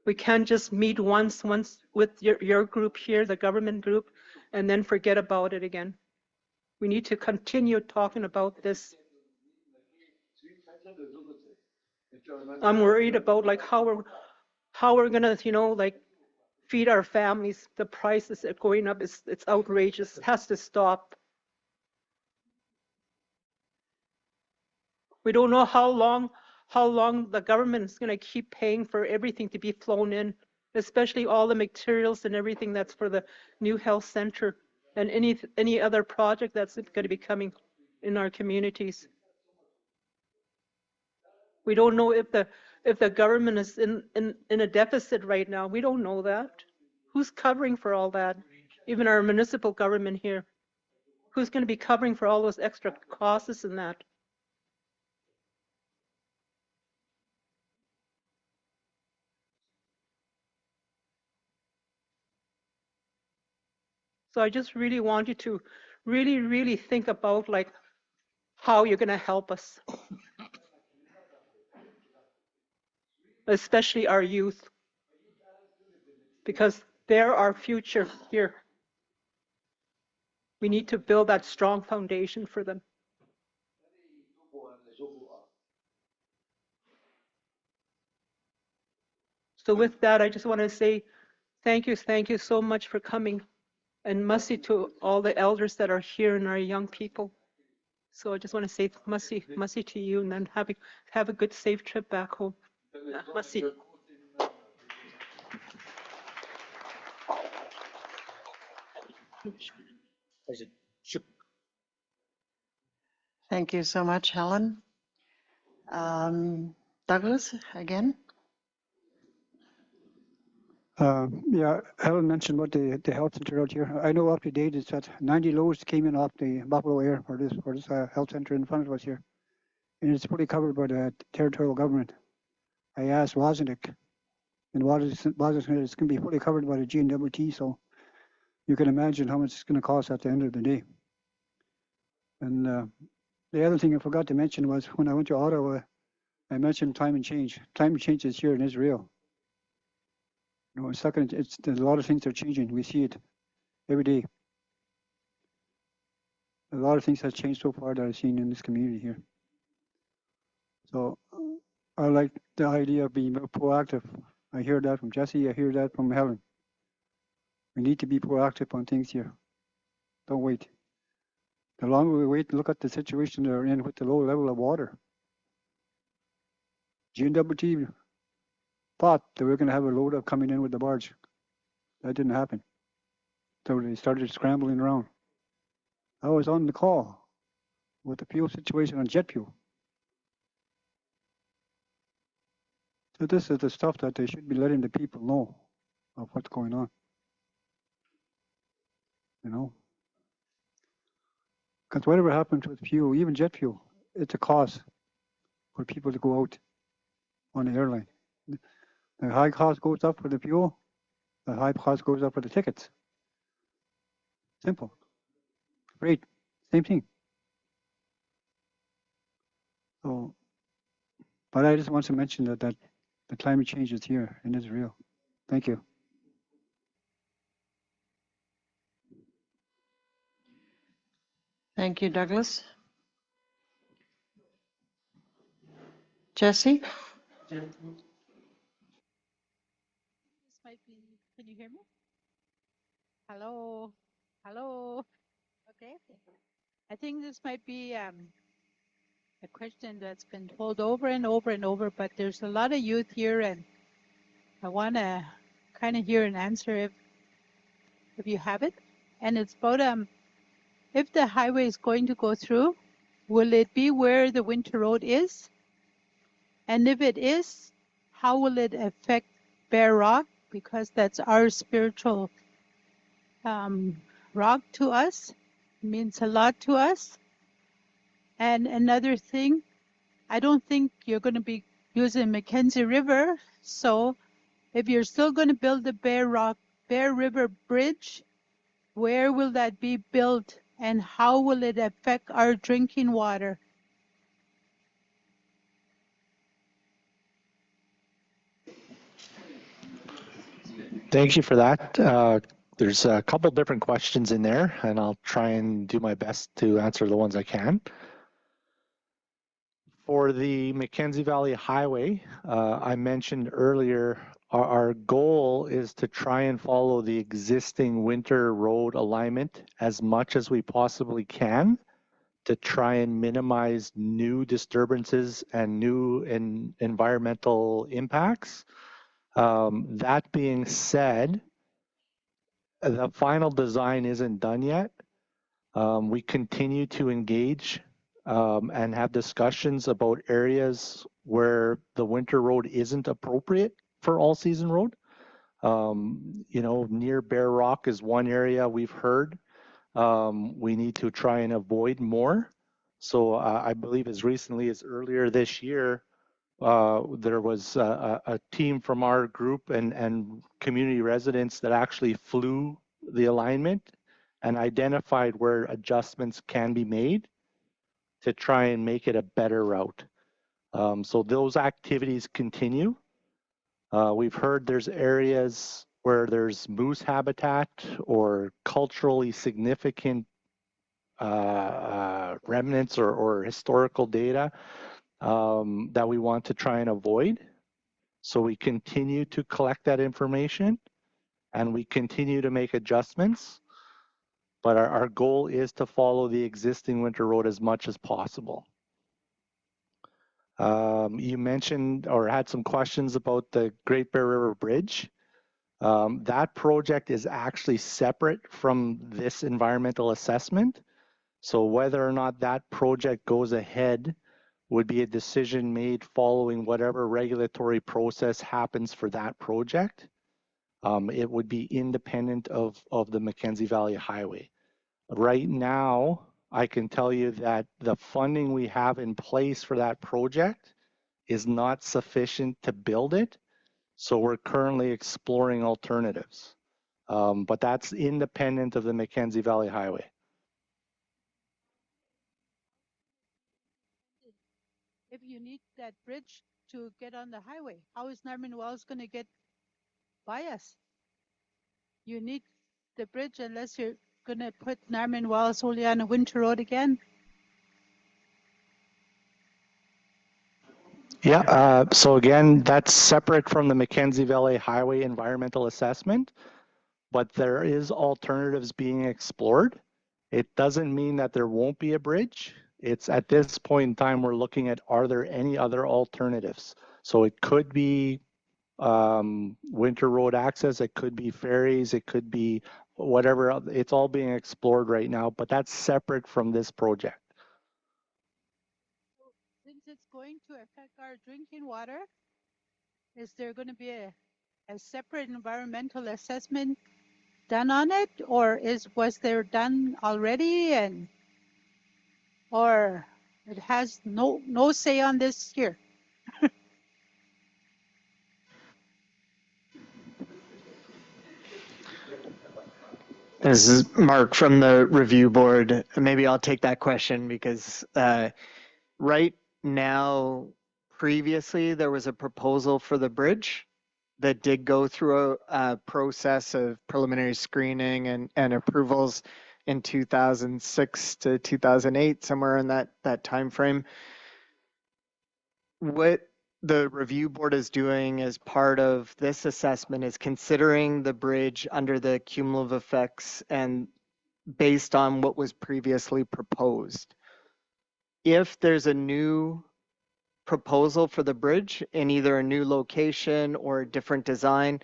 We can't just meet once with your group here, the government group, and then forget about it again. We need to continue talking about this. I'm worried about how we're gonna, feed our families. The prices are going up. It's outrageous. It has to stop. We don't know how long the government is gonna keep paying for everything to be flown in, especially all the materials and everything that's for the new health center and any other project that's gonna be coming in our communities. We don't know if the government is in a deficit right now. We don't know that. Who's covering for all that? Even our municipal government here. Who's going to be covering for all those extra costs and that? So I just really want you to really think about how you're going to help us. Especially our youth. Because they're our future here. We need to build that strong foundation for them. So with that, I just want to say thank you so much for coming, and mercy to all the elders that are here and our young people. So I just want to say mercy to you, and then have a good, safe trip back home. Mercy. Thank you so much, Helen. Douglas, again. Yeah, Helen mentioned about the health center out here. I know up to date is that 90 loads came in off the Buffalo Air for this health center in front of us here, and it's fully covered by the territorial government. I asked Wozniak, and Wozniak it's going to be fully covered by the GNWT, so you can imagine how much it's going to cost at the end of the day. And the other thing I forgot to mention was when I went to Ottawa, I mentioned climate change. Climate change is here and it's real. You know, there's a lot of things are changing. We see it every day. A lot of things have changed so far that I've seen in this community here. So I like the idea of being more proactive. I hear that from Jesse. I hear that from Helen. We need to be proactive on things here. Don't wait. The longer we wait, look at the situation they're in with the low level of water. GNWT thought that we were going to have a load up coming in with the barge. That didn't happen. So they started scrambling around. I was on the call with the fuel situation on jet fuel. So this is the stuff that they should be letting the people know of what's going on. You know? Because whatever happens with fuel, even jet fuel, it's a cost for people to go out on the airline. The high cost goes up for the fuel, the high cost goes up for the tickets. Simple. Great. Same thing. So, but I just want to mention that the climate change is here and is real. Thank you. Thank you, Douglas. Jesse? This might be, can you hear me? Hello? Hello? Okay. I think this might be a question that's been told over and over and over, but there's a lot of youth here, and I want to kind of hear an answer if you have it. And it's about if the highway is going to go through, will it be where the winter road is? And if it is, how will it affect Bear Rock? Because that's our spiritual rock to us, means a lot to us. And another thing, I don't think you're going to be using Mackenzie River. So if you're still going to build the Bear River Bridge, where will that be built and how will it affect our drinking water? Thank you for that. There's a couple different questions in there, and I'll try and do my best to answer the ones I can. For the Mackenzie Valley Highway, I mentioned earlier, our goal is to try and follow the existing winter road alignment as much as we possibly can to try and minimize new disturbances and new environmental impacts. That being said, the final design isn't done yet. We continue to engage and have discussions about areas where the winter road isn't appropriate for all-season road. You know, near Bear Rock is one area we've heard we need to try and avoid more. So I believe as recently as earlier this year, there was a team from our group and community residents that actually flew the alignment and identified where adjustments can be made to try and make it a better route. So those activities continue. We've heard there's areas where there's moose habitat or culturally significant remnants or historical data that we want to try and avoid. So we continue to collect that information and we continue to make adjustments. But our goal is to follow the existing winter road as much as possible. You mentioned or had some questions about the Great Bear River Bridge. That project is actually separate from this environmental assessment. So whether or not that project goes ahead would be a decision made following whatever regulatory process happens for that project. It would be independent of the Mackenzie Valley Highway. Right now, I can tell you that the funding we have in place for that project is not sufficient to build it. So we're currently exploring alternatives. But that's independent of the Mackenzie Valley Highway. If you need that bridge to get on the highway, how is Norman Wells going to get by us? You need the bridge unless you're going to put Norman Wells only on a winter road again. Yeah, so again, that's separate from the Mackenzie Valley Highway environmental assessment, but there is alternatives being explored. It doesn't mean that there won't be a bridge. It's at this point in time, we're looking at, are there any other alternatives? So it could be winter road access, it could be ferries, it could be whatever. It's all being explored right now, but that's separate from this project. Since it's going to affect our drinking water, is there going to be a separate environmental assessment done on it, or was there done already, and or it has no say on this here? This is Mark from the review board. Maybe I'll take that question because right now, previously, there was a proposal for the bridge that did go through a process of preliminary screening and approvals in 2006 to 2008, somewhere in that time frame. What the review board is doing as part of this assessment is considering the bridge under the cumulative effects and based on what was previously proposed. If there's a new proposal for the bridge in either a new location or a different design,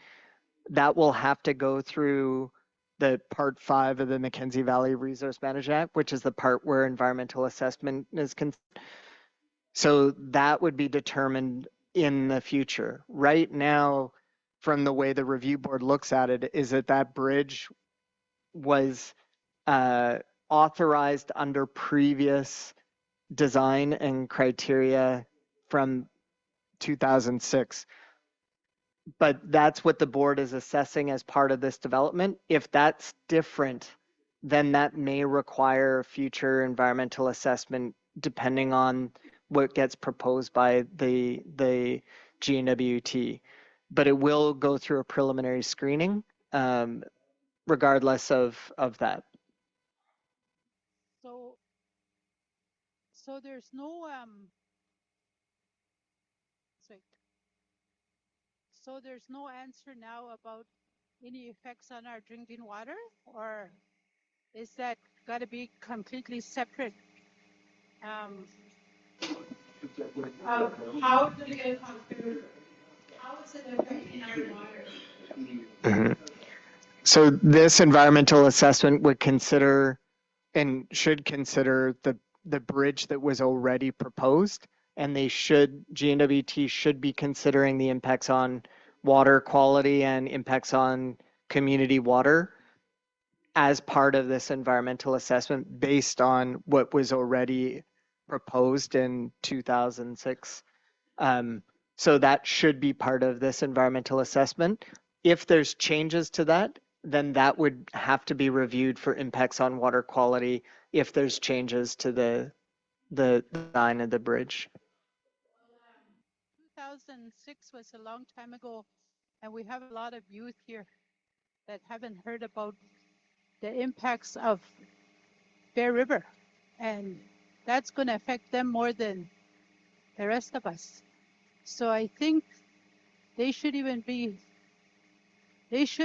that will have to go through the part 5 of the Mackenzie Valley Resource Management Act, which is the part where environmental assessment is concerned. So that would be determined in the future. Right now, from the way the review board looks at it, is that bridge was authorized under previous design and criteria from 2006. But that's what the board is assessing as part of this development. If that's different, then that may require future environmental assessment depending on what gets proposed by the GNWT. But it will go through a preliminary screening regardless of that. So there's no so there's no answer now about any effects on our drinking water, or is that got to be completely separate? How do we get considered? How is it affecting our water? Mm-hmm. So this environmental assessment would consider and should consider the bridge that was already proposed, and GNWT should be considering the impacts on water quality and impacts on community water as part of this environmental assessment based on what was already proposed in 2006. So that should be part of this environmental assessment. If there's changes to that, then that would have to be reviewed for impacts on water quality if there's changes to the design of the bridge. 2006 was a long time ago, and we have a lot of youth here that haven't heard about the impacts of Bear River, and that's going to affect them more than the rest of us. So I think they should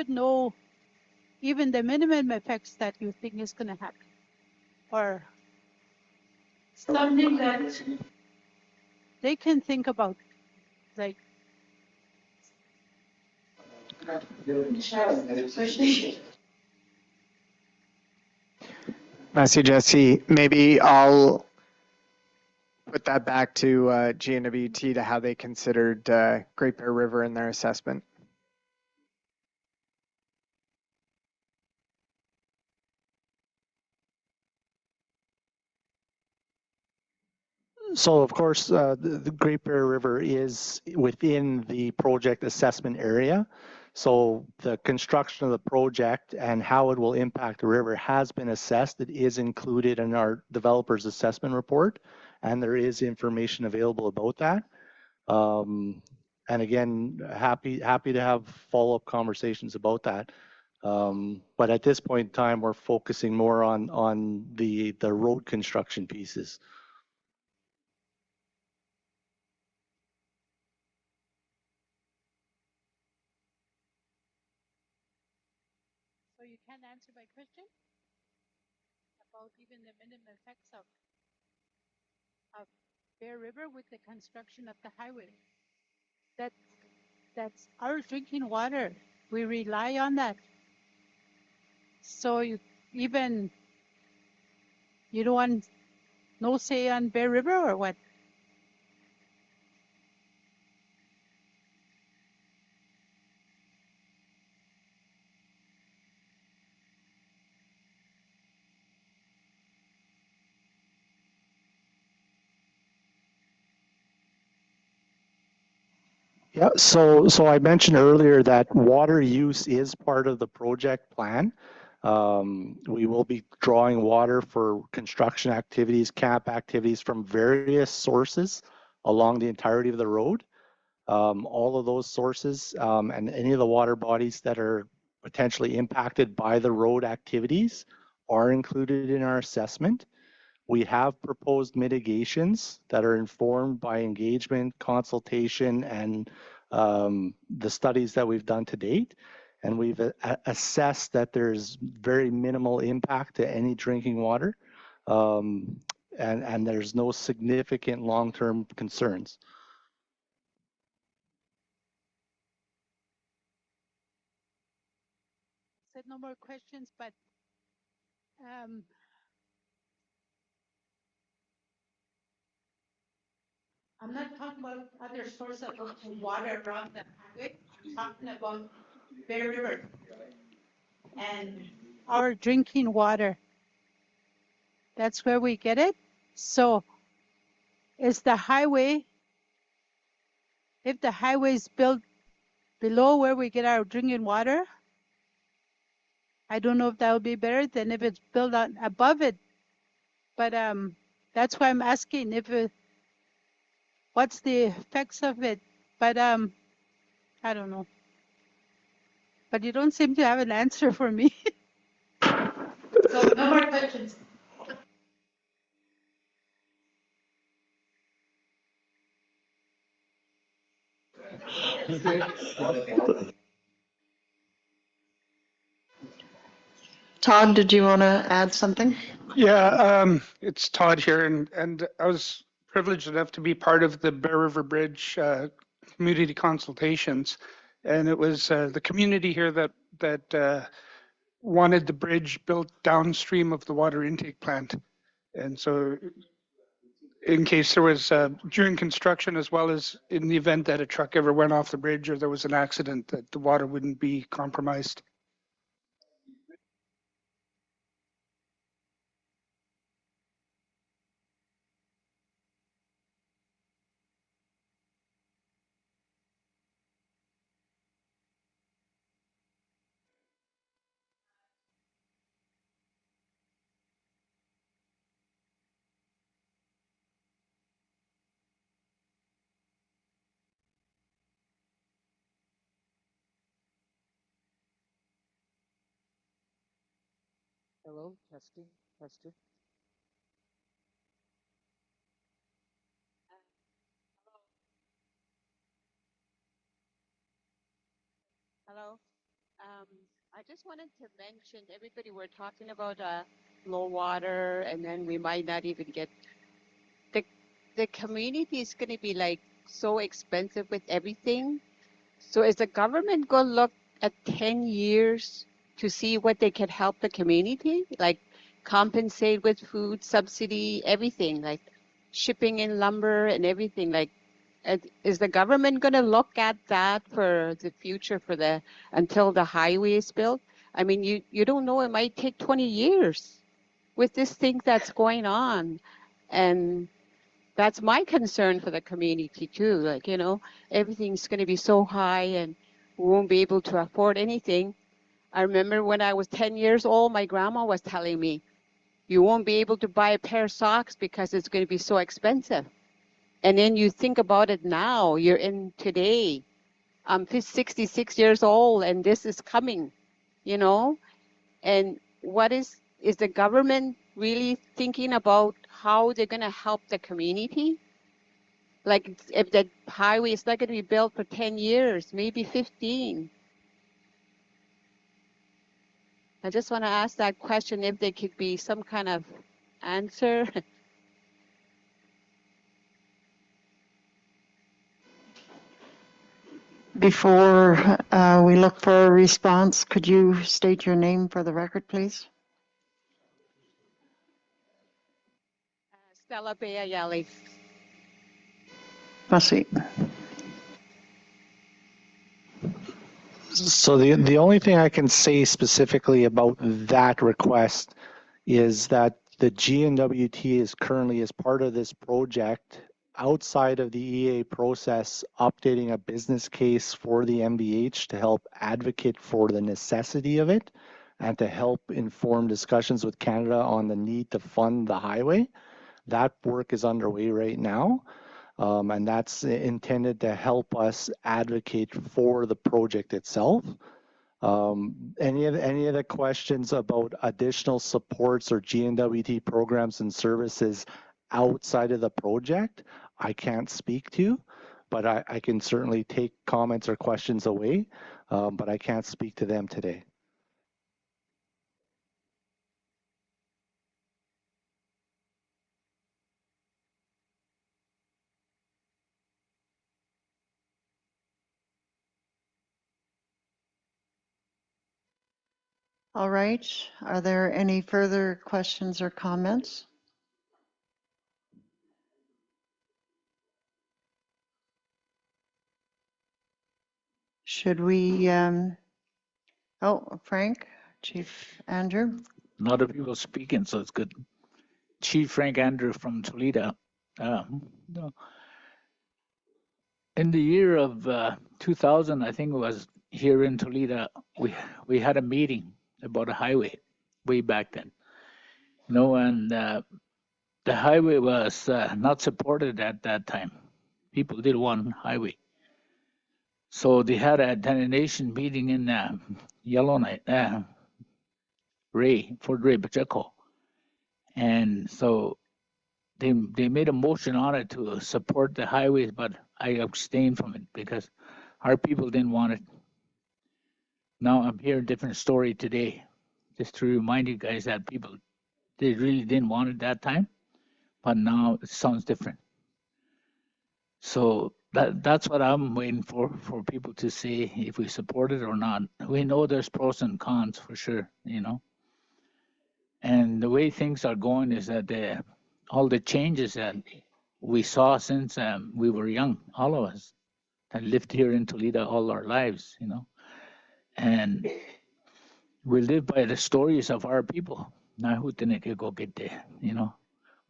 know even the minimum effects that you think is going to happen, or something that they can think about, like. Jesse, maybe I'll put that back to GNWT to how they considered Great Bear River in their assessment. So of course, the Great Bear River is within the project assessment area. So the construction of the project and how it will impact the river has been assessed. It is included in our developer's assessment report, and there is information available about that. And again, happy to have follow-up conversations about that. But at this point in time, we're focusing more on the road construction pieces. So you can't answer my question about even the minimum effects of Bear River with the construction of the highway. That's our drinking water. We rely on that. So you don't want no say on Bear River or what? Yeah, so I mentioned earlier that water use is part of the project plan. We will be drawing water for construction activities, camp activities from various sources along the entirety of the road. All of those sources and any of the water bodies that are potentially impacted by the road activities are included in our assessment. We have proposed mitigations that are informed by engagement, consultation, and the studies that we've done to date. And we've assessed that there's very minimal impact to any drinking water, and there's no significant long-term concerns. Said no more questions, but I'm not talking about other sources of water around the highway. I'm talking about Bear River and our drinking water. That's where we get it. So is the highway, if the highway is built below where we get our drinking water, I don't know if that would be better than if it's built on above it. But that's why I'm asking if what's the effects of it. But I don't know. But you don't seem to have an answer for me. So no more questions. Todd, did you want to add something? Yeah, it's Todd here, and I was privileged enough to be part of the Bear River Bridge community consultations, and it was the community here that wanted the bridge built downstream of the water intake plant, and so in case there was during construction as well as in the event that a truck ever went off the bridge or there was an accident, that the water wouldn't be compromised. Hello, testing, testing. Hello. Um, I just wanted to mention everybody were talking about low water, and then we might not even get the the community is going to be like so expensive with everything. So is the government going to look at 10 years to see what they can help the community, like compensate with food subsidy, everything, like shipping in lumber and everything. Like, is the government going to look at that for the future for the until the highway is built? I mean, you don't know, it might take 20 years with this thing that's going on. And that's my concern for the community too. Like, you know, everything's going to be so high and we won't be able to afford anything. I remember when I was 10 years old, my grandma was telling me, you won't be able to buy a pair of socks because it's going to be so expensive. And then you think about it now, you're in today. I'm 66 years old and this is coming, you know? And what is the government really thinking about how they're going to help the community? Like if the highway is not going to be built for 10 years, maybe 15. I just want to ask that question if there could be some kind of answer. Before we look for a response, could you state your name for the record, please? Stella Bayayali. Proceed. So the only thing I can say specifically about that request is that the GNWT is currently, as part of this project, outside of the EA process, updating a business case for the MBH to help advocate for the necessity of it and to help inform discussions with Canada on the need to fund the highway. That work is underway right now. And that's intended to help us advocate for the project itself. Any of the questions about additional supports or GNWT programs and services outside of the project, I can't speak to, but I can certainly take comments or questions away, but I can't speak to them today. All right. Are there any further questions or comments? Should we, oh, Frank, Chief Andrew? A lot of people speaking, so it's good. Chief Frank Andrew from Tulít'a. No, in the year of 2000, I think it was here in Tulít'a, we had a meeting about a highway way back then. You know, and the highway was not supported at that time. People did want highway. So they had a determination meeting in Yellowknife, Fort Ray, Pacheco. And so they made a motion on it to support the highways, but I abstained from it because our people didn't want it. Now I'm hearing a different story today, just to remind you guys that people, they really didn't want it that time, but now it sounds different. So that's what I'm waiting for people to say if we support it or not. We know there's pros and cons for sure, you know. And the way things are going is that all the changes that we saw since we were young, all of us that lived here in Tulít'a all our lives, you know. And we live by the stories of our people. You know,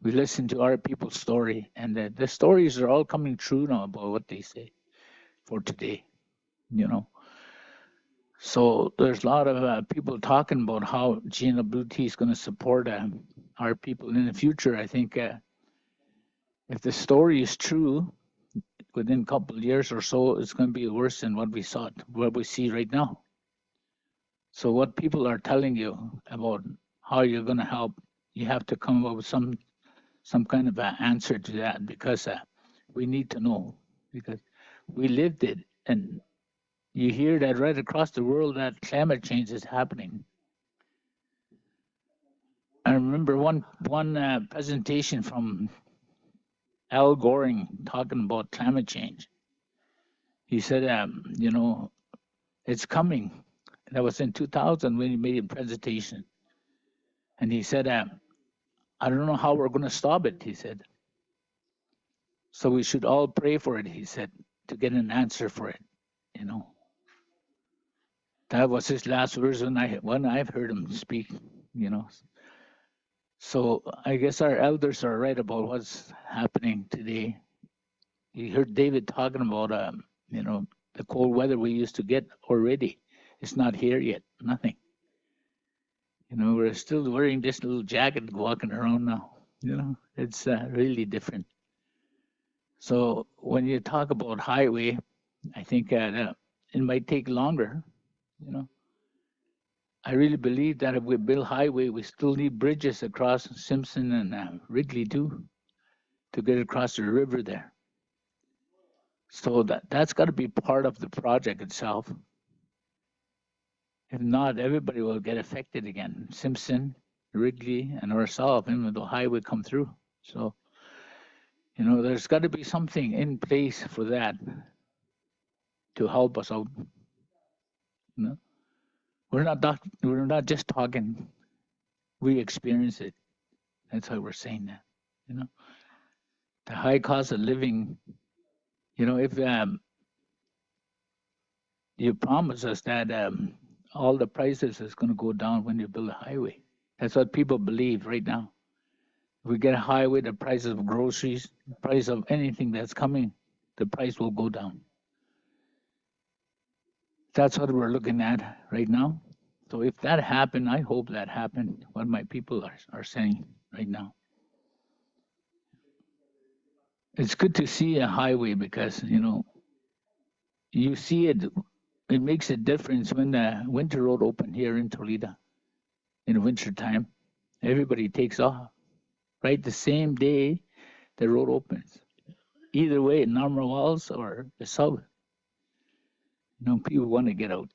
we listen to our people's story, and the stories are all coming true now about what they say for today, you know. So there's a lot of people talking about how GNWT is going to support our people in the future. I think if the story is true, within a couple of years or so, it's going to be worse than what we see right now. So what people are telling you about how you're going to help, you have to come up with some kind of an answer to that, because we need to know, because we lived it, and you hear that right across the world that climate change is happening. I remember one presentation from Al Goring talking about climate change. He said, you know, it's coming. That was in 2000 when he made a presentation. And he said, I don't know how we're going to stop it, he said. So we should all pray for it, he said, to get an answer for it, you know. That was his last words when I've heard him speak, you know. So I guess our elders are right about what's happening today. You heard David talking about, you know, the cold weather we used to get already. It's not here yet, nothing. You know, we're still wearing this little jacket walking around now. You know, it's really different. So when you talk about highway, I think it might take longer, you know. I really believe that if we build highway, we still need bridges across Simpson and Wrigley too, to get across the river there. So that's got to be part of the project itself. If not, everybody will get affected again. Simpson, Wrigley, and ourselves, and the highway come through. So, you know, there's got to be something in place for that to help us out. You know, we're not just talking. We experience it. That's why we're saying that. You know, the high cost of living. You know, if you promise us that all the prices is going to go down when you build a highway. That's what people believe right now. If we get a highway, the price of groceries, the price of anything that's coming, the price will go down. That's what we're looking at right now. So if that happened, I hope that happened, what my people are saying right now. It's good to see a highway because, you know, you see it, it makes a difference when the winter road open here in Tulít'a in the winter time. Everybody takes off, right? The same day the road opens. Either way, normal walls or the south. You know, people want to get out.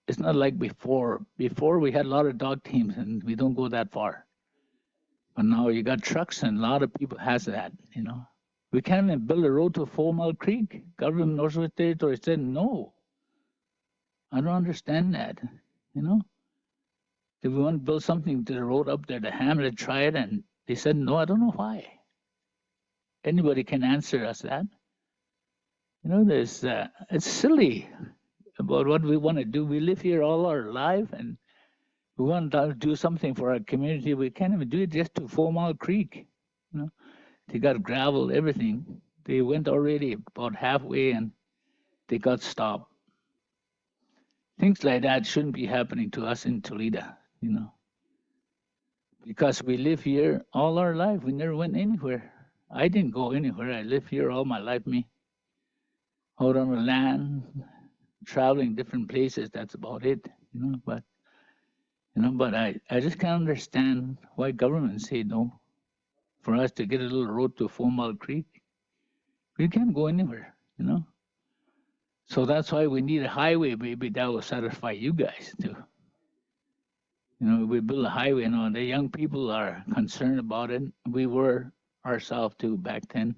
It's not like before. Before we had a lot of dog teams and we don't go that far. But now you got trucks and a lot of people has that, you know. We can't even build a road to 4 Mile Creek. Government of Northwest Territory said no. I don't understand that, you know. If we want to build something to the road up there, the Hamlet tried and they said no, I don't know why. Anybody can answer us that. You know, there's it's silly about what we want to do. We live here all our life and we want to do something for our community. We can't even do it just to 4 Mile Creek. You know, they got gravel, everything. They went already about halfway and they got stopped. Things like that shouldn't be happening to us in Tulít'a, you know. Because we live here all our life. We never went anywhere. I didn't go anywhere. I lived here all my life, me. Out on the land, traveling different places, that's about it, you know. But I just can't understand why government say no for us to get a little road to 4 Mile Creek. We can't go anywhere, you know. So that's why we need a highway, maybe that will satisfy you guys too. You know, we build a highway, you know, the young people are concerned about it. We were ourselves too back then,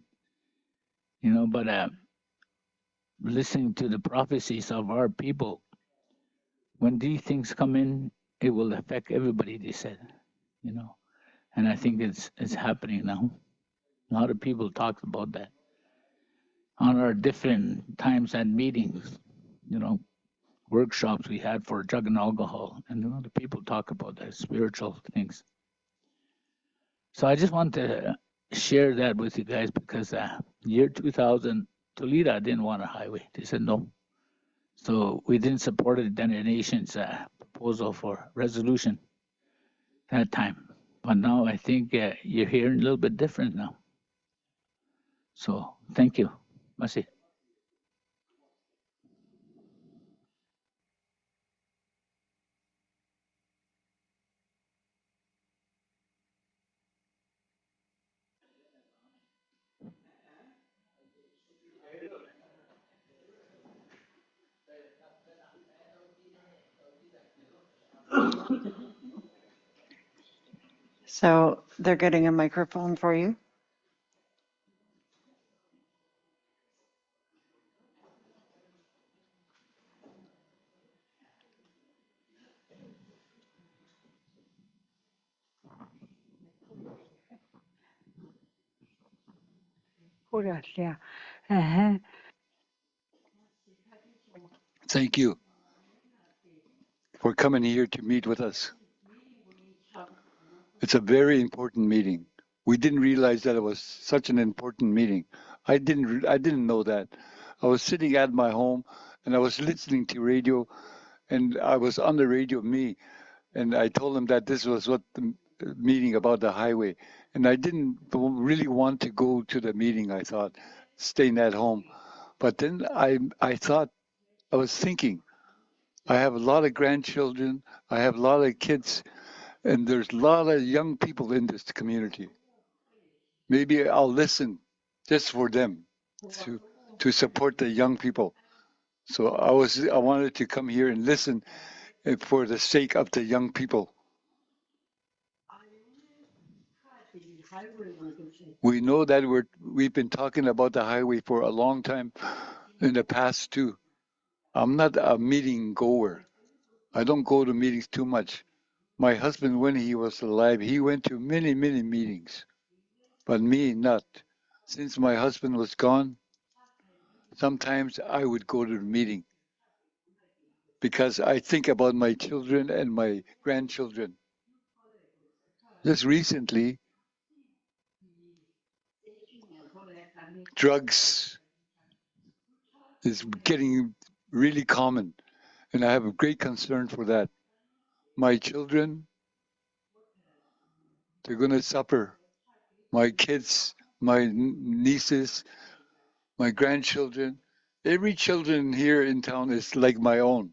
you know, but listening to the prophecies of our people, when these things come in, it will affect everybody, they said, you know. And I think it's happening now. A lot of people talk about that on our different times and meetings, you know, workshops we had for drug and alcohol. And you know, the people talk about that, spiritual things. So I just want to share that with you guys because year 2000, Tulít'a didn't want a highway. They said no. So we didn't support the nation's proposal for resolution that time. But now I think you're hearing a little bit different now. So thank you. Merci. So they're getting a microphone for you. Thank you for coming here to meet with us. It's a very important meeting. We didn't realize that it was such an important meeting. I didn't know that. I was sitting at my home and I was listening to radio, and I was on the radio, and I told them that this was what the meeting about the highway. And I didn't really want to go to the meeting, I thought, staying at home. But then I was thinking, I have a lot of grandchildren, I have a lot of kids, and there's a lot of young people in this community. Maybe I'll listen just for them to support the young people. So I wanted to come here and listen for the sake of the young people. We know that we've been talking about the highway for a long time in the past too. I'm not a meeting goer. I don't go to meetings too much. My husband, when he was alive, he went to many, many meetings, but me not. Since my husband was gone, sometimes I would go to the meeting because I think about my children and my grandchildren. Just recently, drugs is getting really common, and I have a great concern for that. My children, they're going to suffer. My kids, my nieces, my grandchildren, every children here in town is like my own.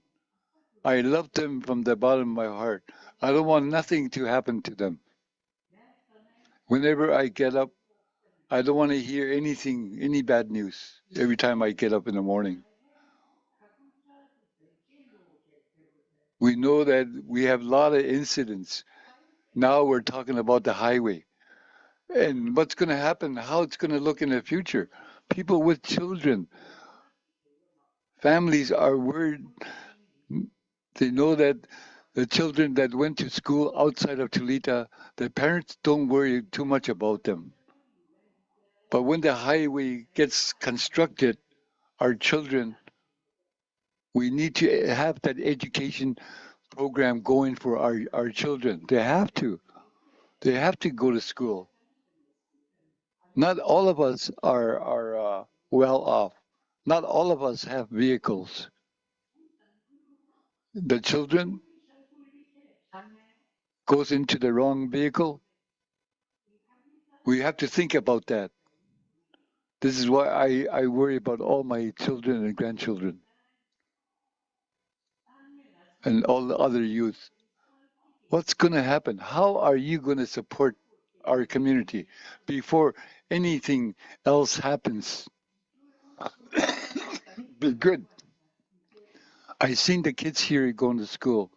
I love them from the bottom of my heart. I don't want nothing to happen to them. Whenever I get up, I don't want to hear anything, any bad news every time I get up in the morning. We know that we have a lot of incidents. Now we're talking about the highway and what's going to happen, how it's going to look in the future. People with children, families are worried. They know that the children that went to school outside of Tulita, the parents don't worry too much about them. But when the highway gets constructed, our children, we need to have that education program going for our children. They have to. They have to go to school. Not all of us are well off. Not all of us have vehicles. The children goes into the wrong vehicle. We have to think about that. This is why I worry about all my children and grandchildren and all the other youth. What's going to happen? How are you going to support our community before anything else happens? Be good. I seen the kids here going to school.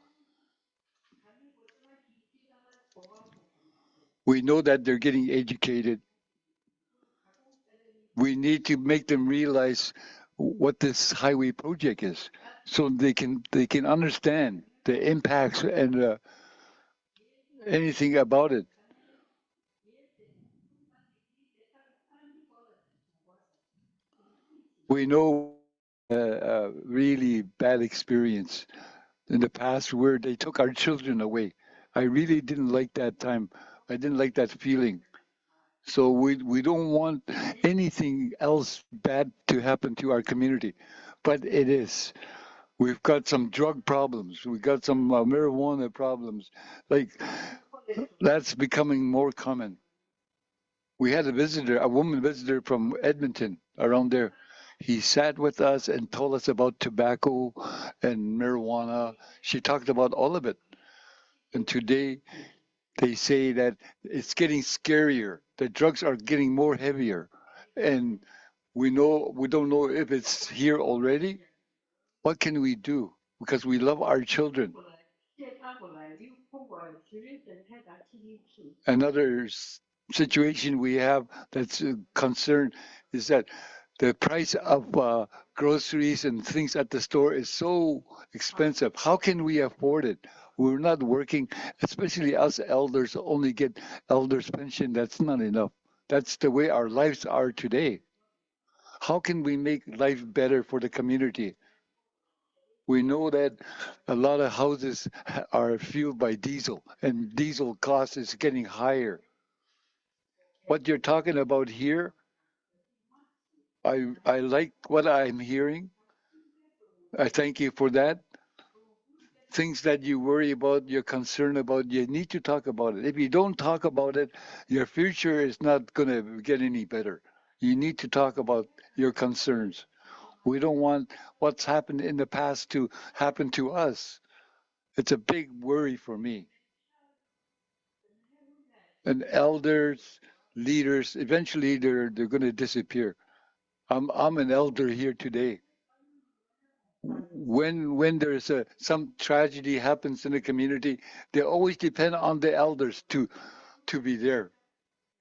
We know that they're getting educated. We need to make them realize what this highway project is, so they can understand the impacts and anything about it. We know a really bad experience in the past where they took our children away. I really didn't like that time. I didn't like that feeling. So we don't want anything else bad to happen to our community, but it is. We've got some drug problems. We've got some marijuana problems. Like that's becoming more common. We had a woman visitor from Edmonton around there. He sat with us and told us about tobacco and marijuana. She talked about all of it. And today they say that it's getting scarier. The drugs are getting more heavier. And we don't know if it's here already. What can we do? Because we love our children. Another situation we have that's a concern is that the price of groceries and things at the store is so expensive. How can we afford it? We're not working, especially us elders only get elders pension. That's not enough. That's the way our lives are today. How can we make life better for the community? We know that a lot of houses are fueled by diesel, and diesel cost is getting higher. What you're talking about here, I like what I'm hearing. I thank you for that. Things that you worry about, you're concerned about, you need to talk about it. If you don't talk about it, your future is not going to get any better. You need to talk about your concerns. We don't want what's happened in the past to happen to us. It's a big worry for me. And elders, leaders, eventually they're going to disappear. I'm an elder here today. When there's some tragedy happens in the community, they always depend on the elders to be there.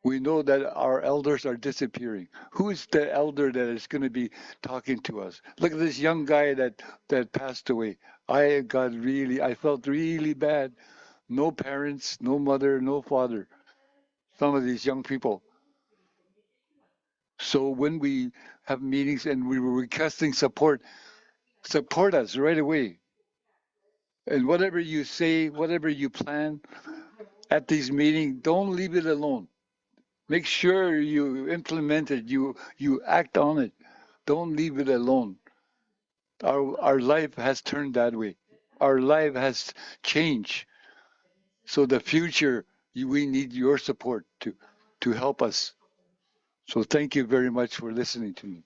We know that our elders are disappearing. Who is the elder that is going to be talking to us? Look at this young guy that passed away. I felt really bad. No parents, no mother, no father. Some of these young people. So when we have meetings and we were requesting support us right away. And whatever you say, whatever you plan at these meetings, don't leave it alone. Make sure you implement it, you act on it. Don't leave it alone. Our life has turned that way. Our life has changed. So the future, we need your support to help us. So thank you very much for listening to me.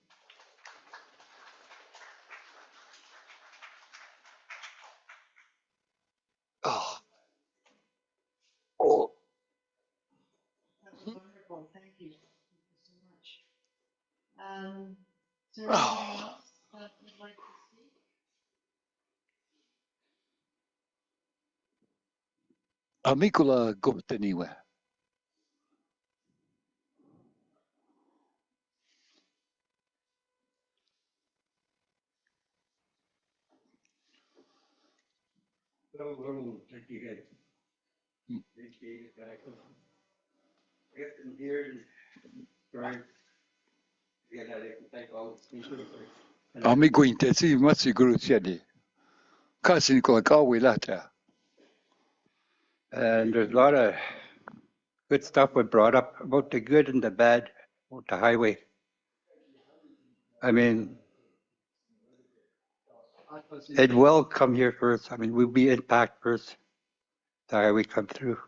Oh. Oh. That's wonderful. Thank you. Thank you so much. Is there anything else that would like to speak? Amikula gopteniwe. Amigo intesi masiguru siadi. Kasin ko kawilata. And there's a lot of good stuff was brought up about the good and the bad about the highway. I mean, it will come here first. I mean, we'll be impacted first, the highway come through.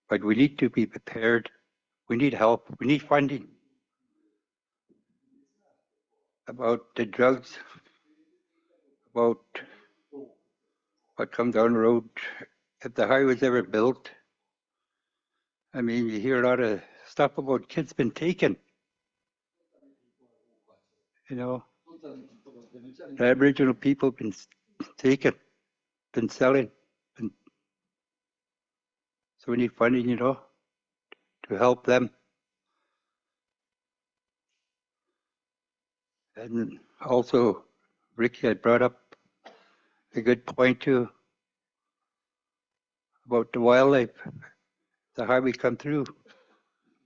But we need to be prepared. We need help. We need funding. About the drugs, about what comes down the road. If the highway's ever built, I mean, you hear a lot of stuff about kids been taken. You know, the Aboriginal people been taken, been selling. So we need funding, you know, to help them. And also, Ricky had brought up a good point too about the wildlife, the highway come through.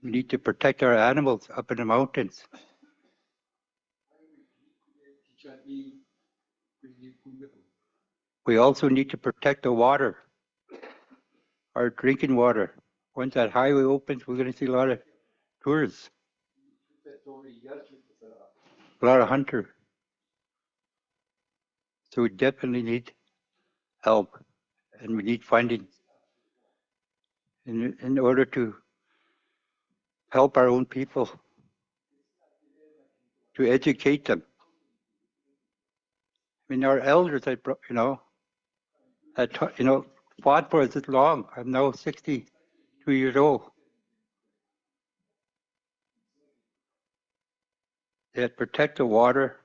We need to protect our animals up in the mountains. We also need to protect the water, our drinking water. Once that highway opens, we're going to see a lot of tourists, a lot of hunters. So we definitely need help, and we need funding in order to help our own people, to educate them. I mean, our elders, you know, fought for us this long. I'm now 62 years old. They had protected water,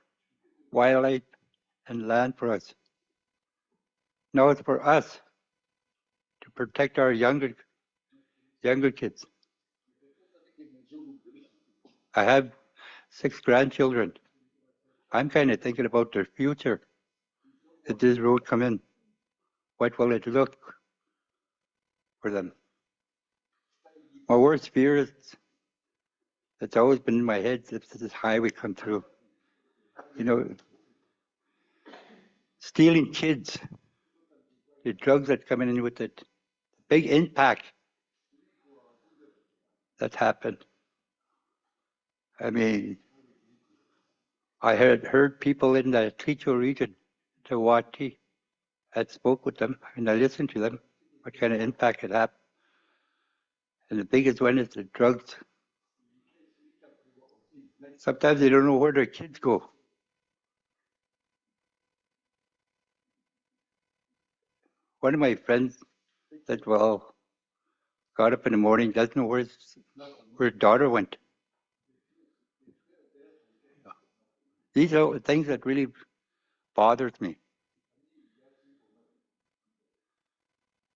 wildlife, and land for us. Now it's for us to protect our younger kids. I have 6 grandchildren. I'm kind of thinking about their future. If this road come in, what will it look for them? My worst fear is It's always been in my head if this highway come through. You know, stealing kids, the drugs that coming in with it, big impact that happened. I mean, I had heard people in the Tulít'a region, Tulít'a, I spoke with them and I listened to them, what kind of impact it had. And the biggest one is the drugs. Sometimes they don't know where their kids go. One of my friends said, well, got up in the morning, doesn't know where his daughter went. These are things that really bothers me.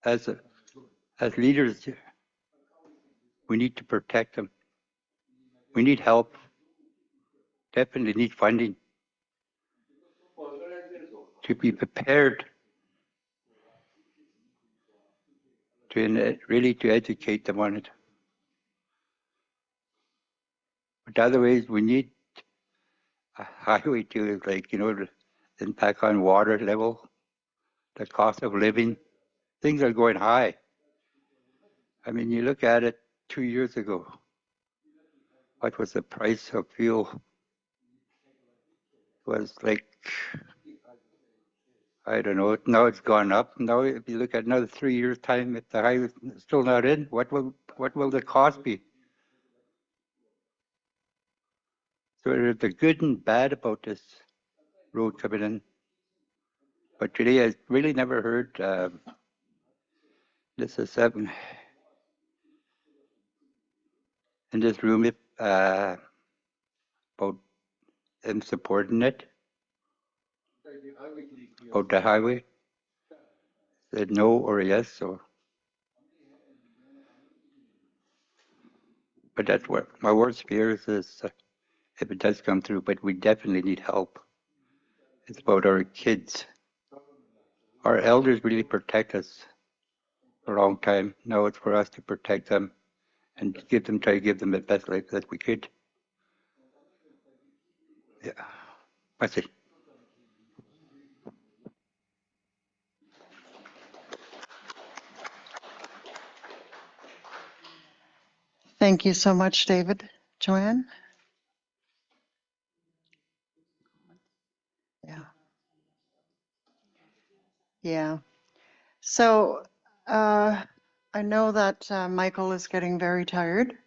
As leaders, we need to protect them. We need help. Definitely need funding to be prepared to really to educate them on it. But otherwise, we need a highway to, like, you know, the impact on water level, the cost of living. Things are going high. I mean, you look at it 2 years ago, what was the price of fuel? It was like, I don't know, now it's gone up. Now if you look at another 3 years' time, if the highway is still not in, what will the cost be? So there's the good and bad about this road coming in. But today I really never heard this is in this room about them supporting it, about the highway. Said no or yes. So, but that's what my worst fear is if it does come through. But we definitely need help. It's about our kids. Our elders really protect us for a long time. Now it's for us to protect them and try to give them the best life that we could. Yeah, that's it. Thank you so much, David. Joanne? Yeah. Yeah. So I know that Michael is getting very tired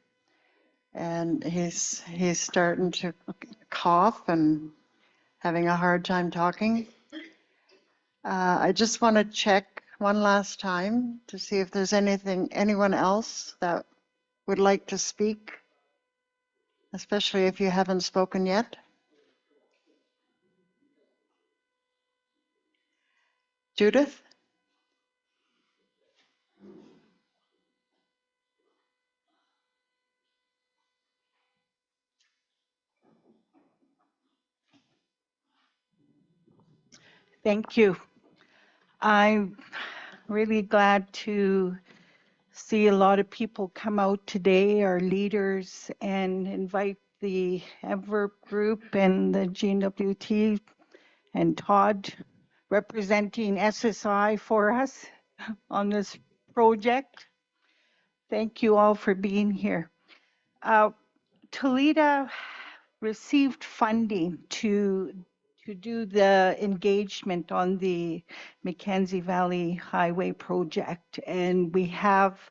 and he's starting to cough and having a hard time talking. I just want to check one last time to see if there's anyone else that would like to speak, especially if you haven't spoken yet. Judith? Thank you. I'm really glad to see a lot of people come out today, our leaders, and invite the Enverp Group and the GNWT and Todd representing SSI for us on this project. Thank you all for being here. Tulít'a received funding to do the engagement on the Mackenzie Valley Highway project. And we have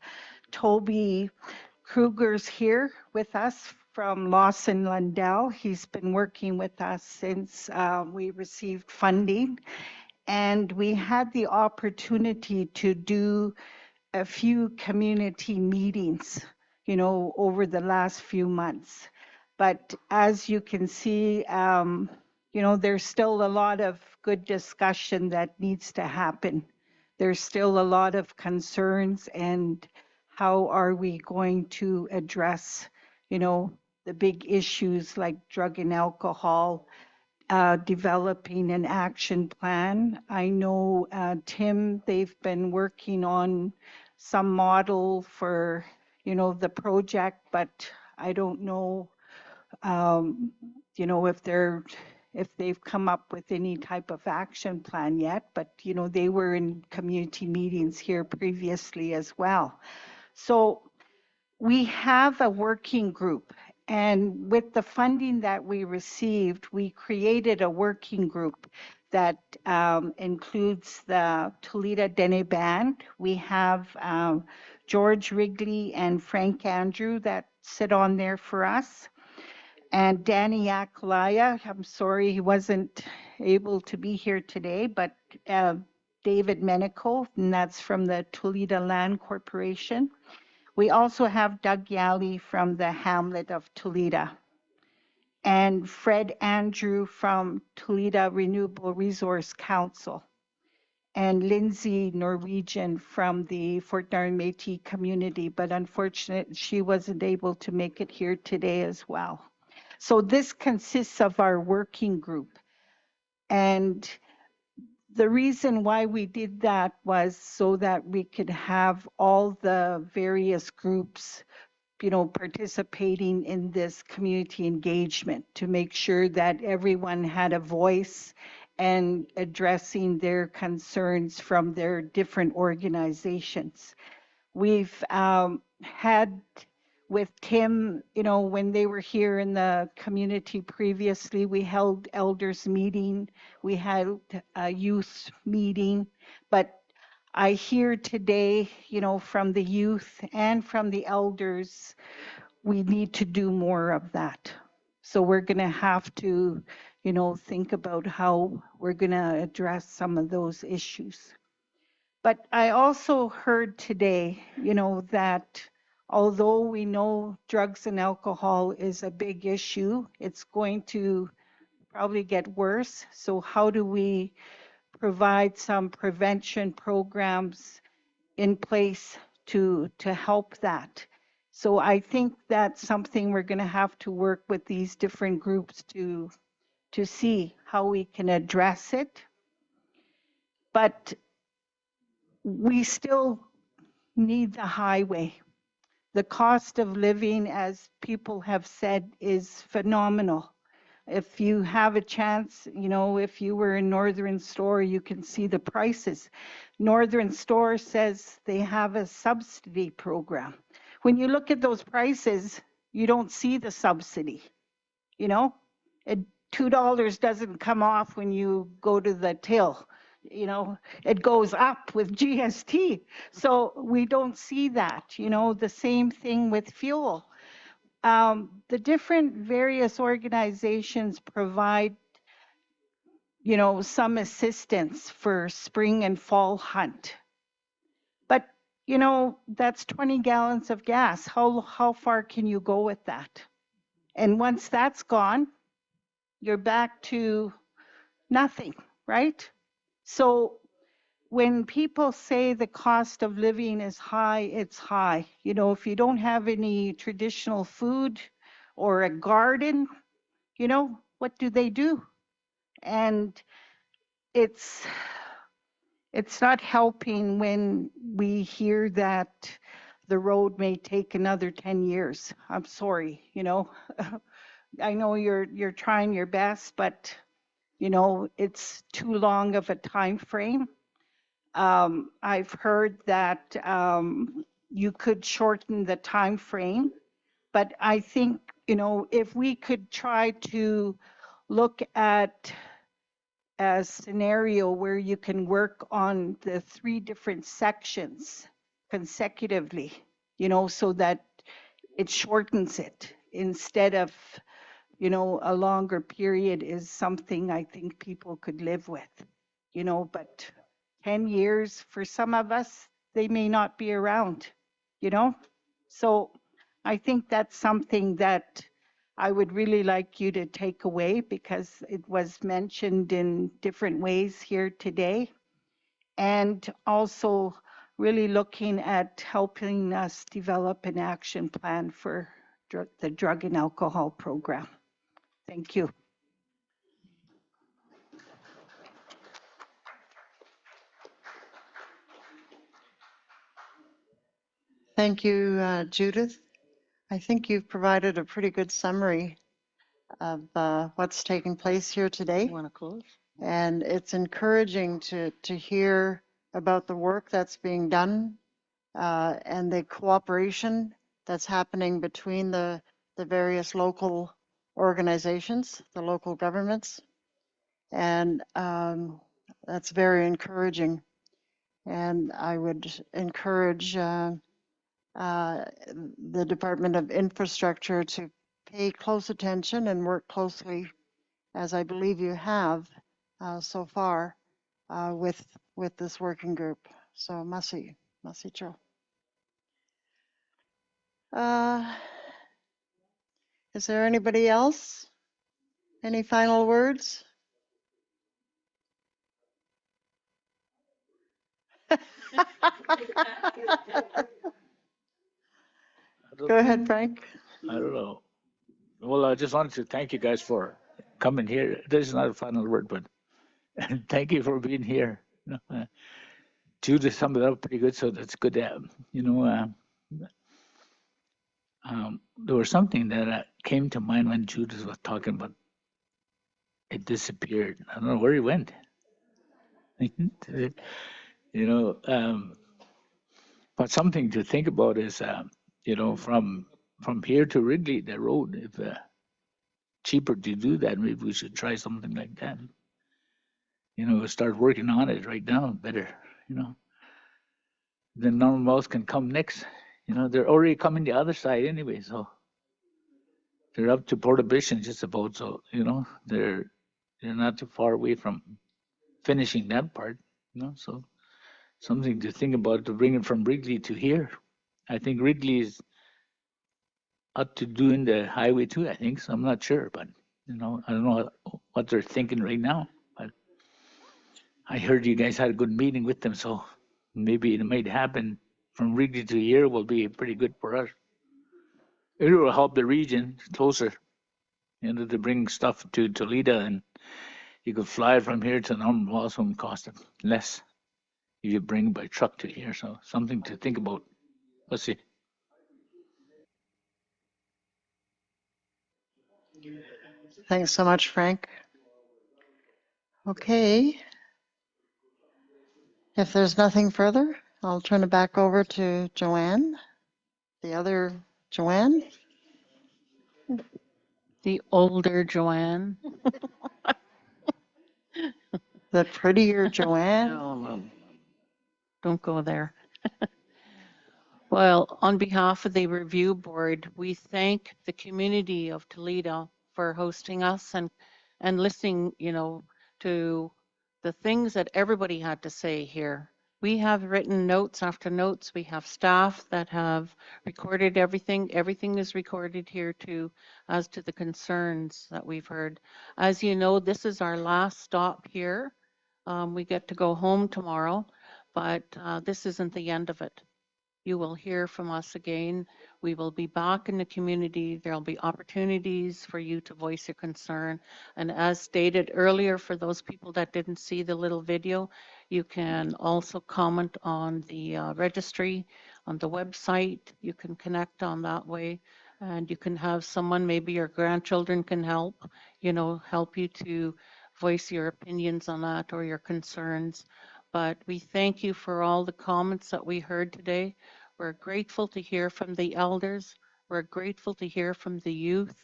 Toby Kruger's here with us from Lawson Lundell. He's been working with us since we received funding. And we had the opportunity to do a few community meetings, you know, over the last few months. But as you can see, you know, there's still a lot of good discussion that needs to happen. There's still a lot of concerns, and how are we going to address, you know, the big issues like drug and alcohol, developing an action plan. I know, Tim, they've been working on some model for, you know, the project, but I don't know um, if they've come up with any type of action plan yet, but they were in community meetings here previously as well. So we have a working group, and with the funding that we received, we created a working group that includes the Tulít'a Dene Band. We have George Wrigley and Frank Andrew that sit on there for us. And Danny Akalaya, I'm sorry he wasn't able to be here today, but David Menico, and that's from the Tulít'a Land Corporation. We also have Doug Yalley from the hamlet of Tulít'a, and Fred Andrew from Tulít'a Renewable Resource Council, and Lindsay Norwegian from the Fort Darn Métis community, but unfortunately she wasn't able to make it here today as well. So this consists of our working group. And the reason why we did that was so that we could have all the various groups participating in this community engagement to make sure that everyone had a voice and addressing their concerns from their different organizations. We've had with Tim, when they were here in the community previously, we held elders meeting, we had a youth meeting, but I hear today, from the youth and from the elders, we need to do more of that. So we're going to have to, think about how we're going to address some of those issues. But I also heard today, that although we know drugs and alcohol is a big issue, it's going to probably get worse. So how do we provide some prevention programs in place to help that? So I think that's something we're going to have to work with these different groups to see how we can address it. But we still need the highway. The cost of living, as people have said, is phenomenal. If you have a chance, if you were in Northern Store, you can see the prices. Northern Store says they have a subsidy program. When you look at those prices, you don't see the subsidy. $2 doesn't come off when you go to the till. It goes up with GST. So we don't see that. The same thing with fuel. The different various organizations provide, some assistance for spring and fall hunt. But, that's 20 gallons of gas. How far can you go with that? And once that's gone, you're back to nothing, right? So when people say the cost of living is high, it's high. If you don't have any traditional food or a garden, what do? And it's not helping when we hear that the road may take another 10 years. I'm sorry, I know you're trying your best, but it's too long of a time frame. I've heard that you could shorten the time frame, but I think, if we could try to look at a scenario where you can work on the 3 different sections consecutively, so that it shortens it instead of, a longer period is something I think people could live with, but 10 years for some of us, they may not be around, So I think that's something that I would really like you to take away because it was mentioned in different ways here today. And also really looking at helping us develop an action plan for the drug and alcohol program. Thank you. Thank you, Judith. I think you've provided a pretty good summary of what's taking place here today. You want to close? And it's encouraging to hear about the work that's being done and the cooperation that's happening between the various local organizations, the local governments. And that's very encouraging. And I would encourage the Department of Infrastructure to pay close attention and work closely, as I believe you have so far, with this working group. So masi cho. Is there anybody else? Any final words? Go ahead, Frank. I don't know. Well, I just wanted to thank you guys for coming here. This is not a final word, but thank you for being here. Judith summed it up pretty good, so that's good. There was something that came to mind when Judith was talking about it disappeared. I don't know where he went. But something to think about is, from here to Ridley, the road, if cheaper to do that, maybe we should try something like that. Start working on it right now better, Then Norman Wells can come next. They're already coming the other side anyway, so they're up to Prohibition just about, so, they're not too far away from finishing that part, so something to think about to bring it from Wrigley to here. I think Wrigley is up to doing the highway too, I think, so I'm not sure, but, I don't know what they're thinking right now, but I heard you guys had a good meeting with them, so maybe it might happen from Wrigley to here will be pretty good for us. It will help the region closer, to bring stuff to Tulít'a, and you could fly it from here to Norman Wells, won't cost it less if you bring by truck to here. So something to think about. Let's see. Thanks so much, Frank. Okay. If there's nothing further, I'll turn it back over to Joanne. The other Joanne? The older Joanne. The prettier Joanne? No, don't go there. Well, on behalf of the review board, we thank the community of Tulít'a for hosting us and listening, to the things that everybody had to say here. We have written notes after notes. We have staff that have recorded everything. Everything is recorded here too, as to the concerns that we've heard. As you know, this is our last stop here. We get to go home tomorrow, but this isn't the end of it. You will hear from us again. We will be back in the community. There'll be opportunities for you to voice your concern. And as stated earlier, for those people that didn't see the little video, you can also comment on the registry, on the website. You can connect on that way. And you can have someone, maybe your grandchildren can help you to voice your opinions on that or your concerns. But we thank you for all the comments that we heard today. We're grateful to hear from the elders. We're grateful to hear from the youth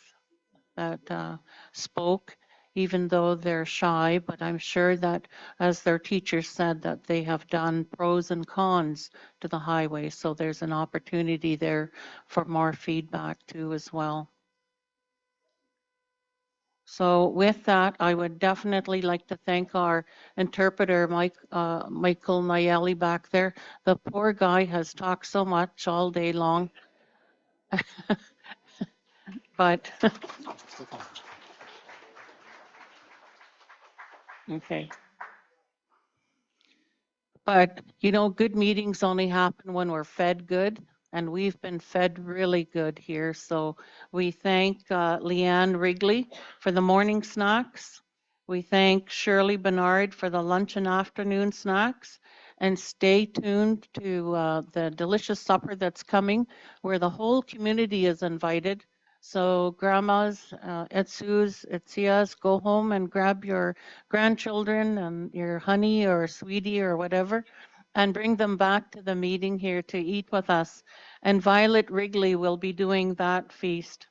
that spoke, even though they're shy. But I'm sure that, as their teachers said, that they have done pros and cons to the highway. So there's an opportunity there for more feedback too as well. So with that, I would definitely like to thank our interpreter, Michael Nayeli back there. The poor guy has talked so much all day long. But, okay. But, good meetings only happen when we're fed good, and we've been fed really good here. So we thank Leanne Wrigley for the morning snacks. We thank Shirley Bernard for the lunch and afternoon snacks. And stay tuned to the delicious supper that's coming, where the whole community is invited. So grandmas, etsus, etsias, go home and grab your grandchildren and your honey or sweetie or whatever and bring them back to the meeting here to eat with us. And Violet Wrigley will be doing that feast.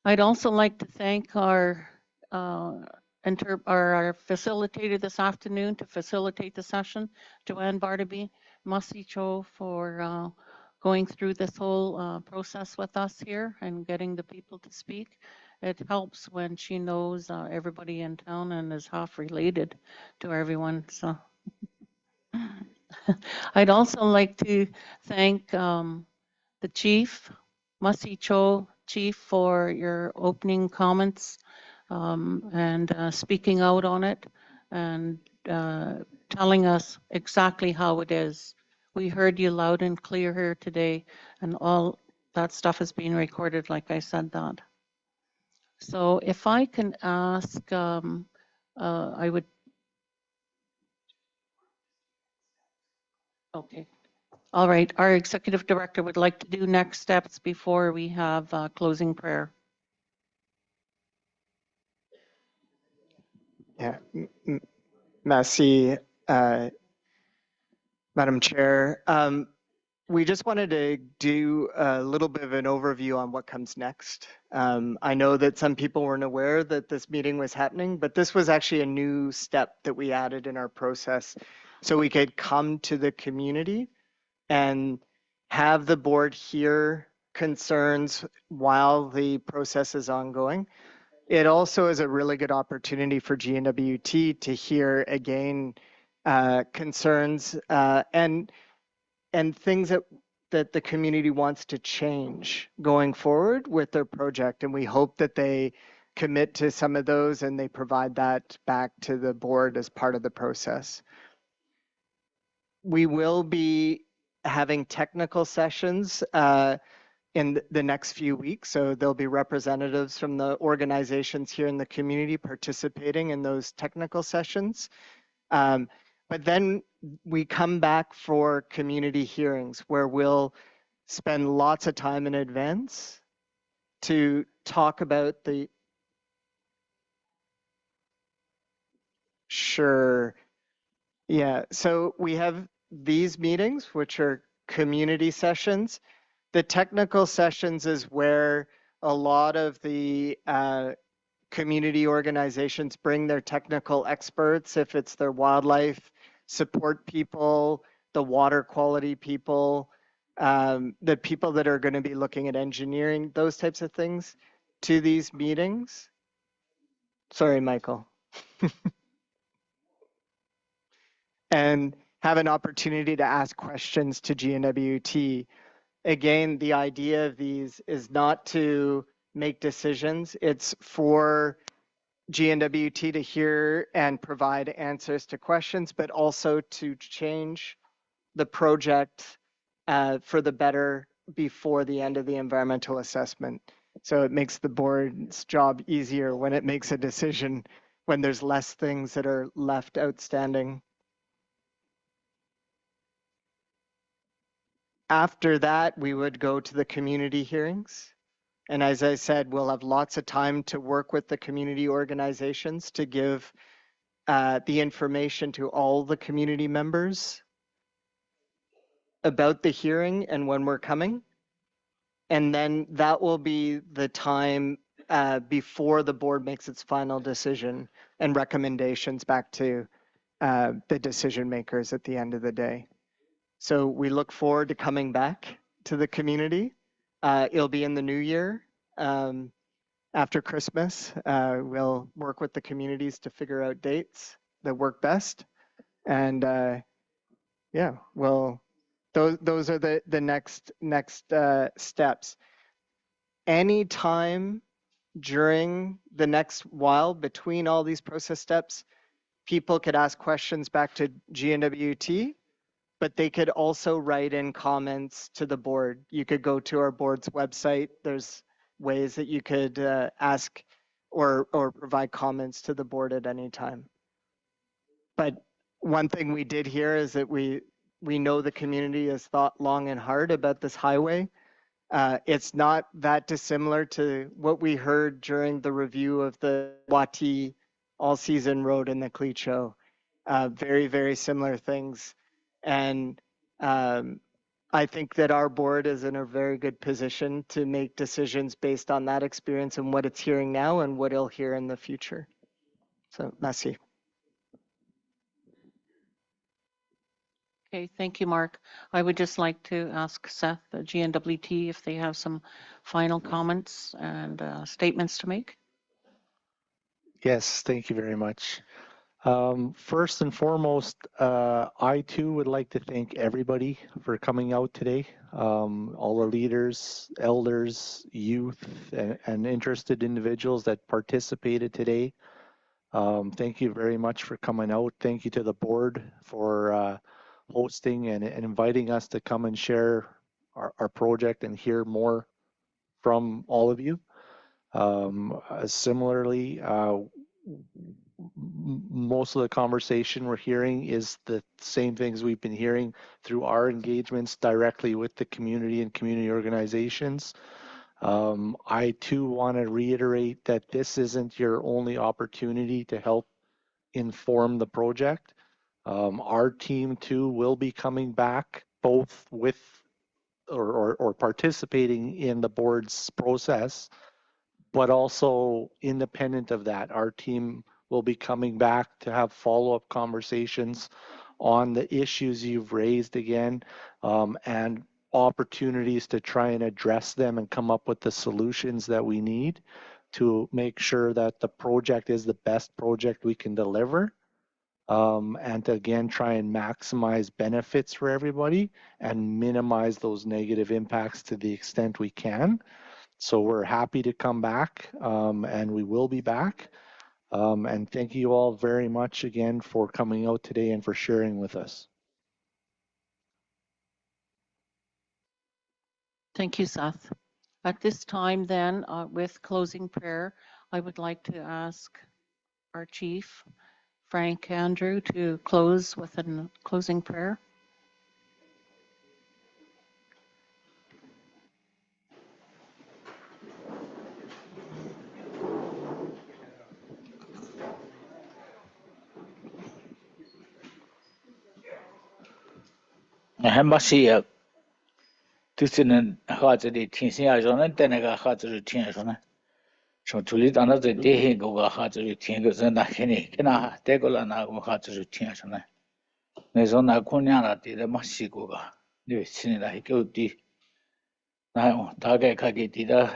I'd also like to thank our our facilitator this afternoon to facilitate the session, Joanne Bartaby, Masi Cho, for going through this whole process with us here and getting the people to speak. It helps when she knows everybody in town and is half related to everyone. So I'd also like to thank the chief, Masi Cho, chief, for your opening comments and speaking out on it and telling us exactly how it is. We heard you loud and clear here today, and all that stuff is being recorded, like I said that. So if I can ask, I would. Okay. All right. Our executive director would like to do next steps before we have closing prayer. Yeah, merci, Madam Chair. We just wanted to do a little bit of an overview on what comes next. I know that some people weren't aware that this meeting was happening, but this was actually a new step that we added in our process so we could come to the community and have the board hear concerns while the process is ongoing. It also is a really good opportunity for GNWT to hear again concerns and things that the community wants to change going forward with their project. And we hope that they commit to some of those and they provide that back to the board as part of the process. We will be having technical sessions in the next few weeks. So there'll be representatives from the organizations here in the community participating in those technical sessions. But then we come back for community hearings where we'll spend lots of time in advance to talk about the. Sure. Yeah. So we have these meetings, which are community sessions. The technical sessions is where a lot of the community organizations bring their technical experts, if it's their wildlife support people, the water quality people, the people that are going to be looking at engineering, those types of things to these meetings. Sorry, Michael. And have an opportunity to ask questions to GNWT. Again, the idea of these is not to make decisions. It's for GNWT to hear and provide answers to questions, but also to change the project for the better before the end of the environmental assessment. So it makes the board's job easier when it makes a decision, when there's less things that are left outstanding. After that, we would go to the community hearings. And as I said, we'll have lots of time to work with the community organizations to give the information to all the community members about the hearing and when we're coming. And then that will be the time before the board makes its final decision and recommendations back to the decision makers at the end of the day. So we look forward to coming back to the community. It'll be in the new year. After Christmas, we'll work with the communities to figure out dates that work best. And yeah, well, those are the next steps. Any time during the next while between all these process steps, people could ask questions back to GNWT, but they could also write in comments to the board. You could go to our board's website. There's ways that you could ask or provide comments to the board at any time. But one thing we did here is that we know the community has thought long and hard about this highway. It's not that dissimilar to what we heard during the review of the Wati all-season road in the Cleat. Very, very similar things. And I think that our board is in a very good position to make decisions based on that experience and what it's hearing now and what it'll hear in the future. So, merci. Okay, thank you, Mark. I would just like to ask Seth, the GNWT, if they have some final comments and statements to make. Yes, thank you very much. First and foremost, I too would like to thank everybody for coming out today. All the leaders, elders, youth, and interested individuals that participated today. Thank you very much for coming out. Thank you to the board for hosting and inviting us to come and share our project and hear more from all of you. Similarly, most of the conversation we're hearing is the same things we've been hearing through our engagements directly with the community and community organizations. I too want to reiterate that this isn't your only opportunity to help inform the project. Our team too will be coming back both with or participating in the board's process, but also independent of that. Our team will be coming back to have follow-up conversations on the issues you've raised again, and opportunities to try and address them and come up with the solutions that we need to make sure that the project is the best project we can deliver, and to again try and maximize benefits for everybody and minimize those negative impacts to the extent we can. So we're happy to come back, and we will be back. And thank you all very much again for coming out today and for sharing with us. Thank you, Seth. At this time then, with closing prayer, I would like to ask our chief, Frank Andrew, to close with a closing prayer. Hembasia. Tusinan Hajadi Tinsia Jonan, Tenaga Hajari Tinsona. So Tulít'a the day go Hajari Tingas and Heni, Kena, Tegolana go Hajari Tinsona. Nezona Kunyana did a Masigoga. You see that he go deep. Now, Taga Kagitida,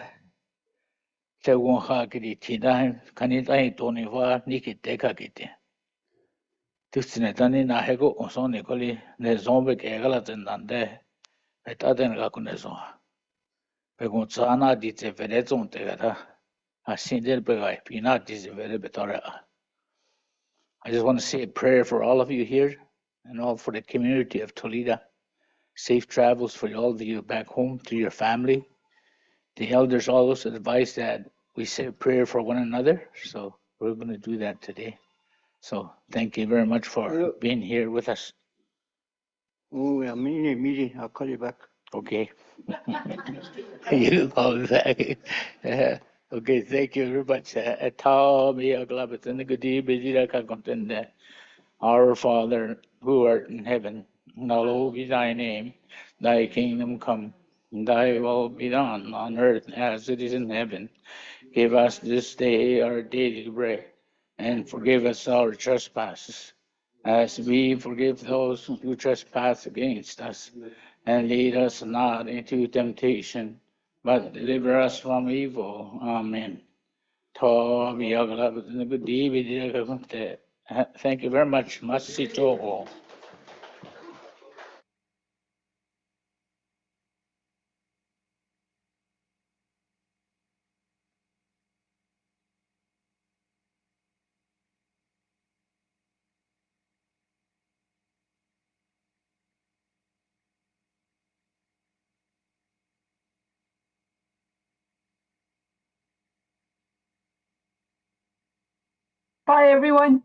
Tegon Hagidi Tina, Kanita Toniva, Niki Dekagiti. Tusinetani Nahego, Sonicoli, Nezombic Egalat and Dande, at Adengakunezo. Pegunzana dice Venezon Tegata, a single begai, Pina dice Vere Betora. I just want to say a prayer for all of you here and all for the community of Tulít'a. Safe travels for all of you back home to your family. The elders always advise that we say a prayer for one another, so we're going to do that today. So thank you very much for being here with us. Oh, yeah, meeting. I'll call you back. Okay. You call me back. Okay, thank you very much. Our Father, who art in heaven, hallowed be thy name. Thy kingdom come, thy will be done on earth as it is in heaven. Give us this day our daily bread, and forgive us our trespasses, as we forgive those who trespass against us. And lead us not into temptation, but deliver us from evil. Amen. Thank you very much. Masito. Bye, everyone.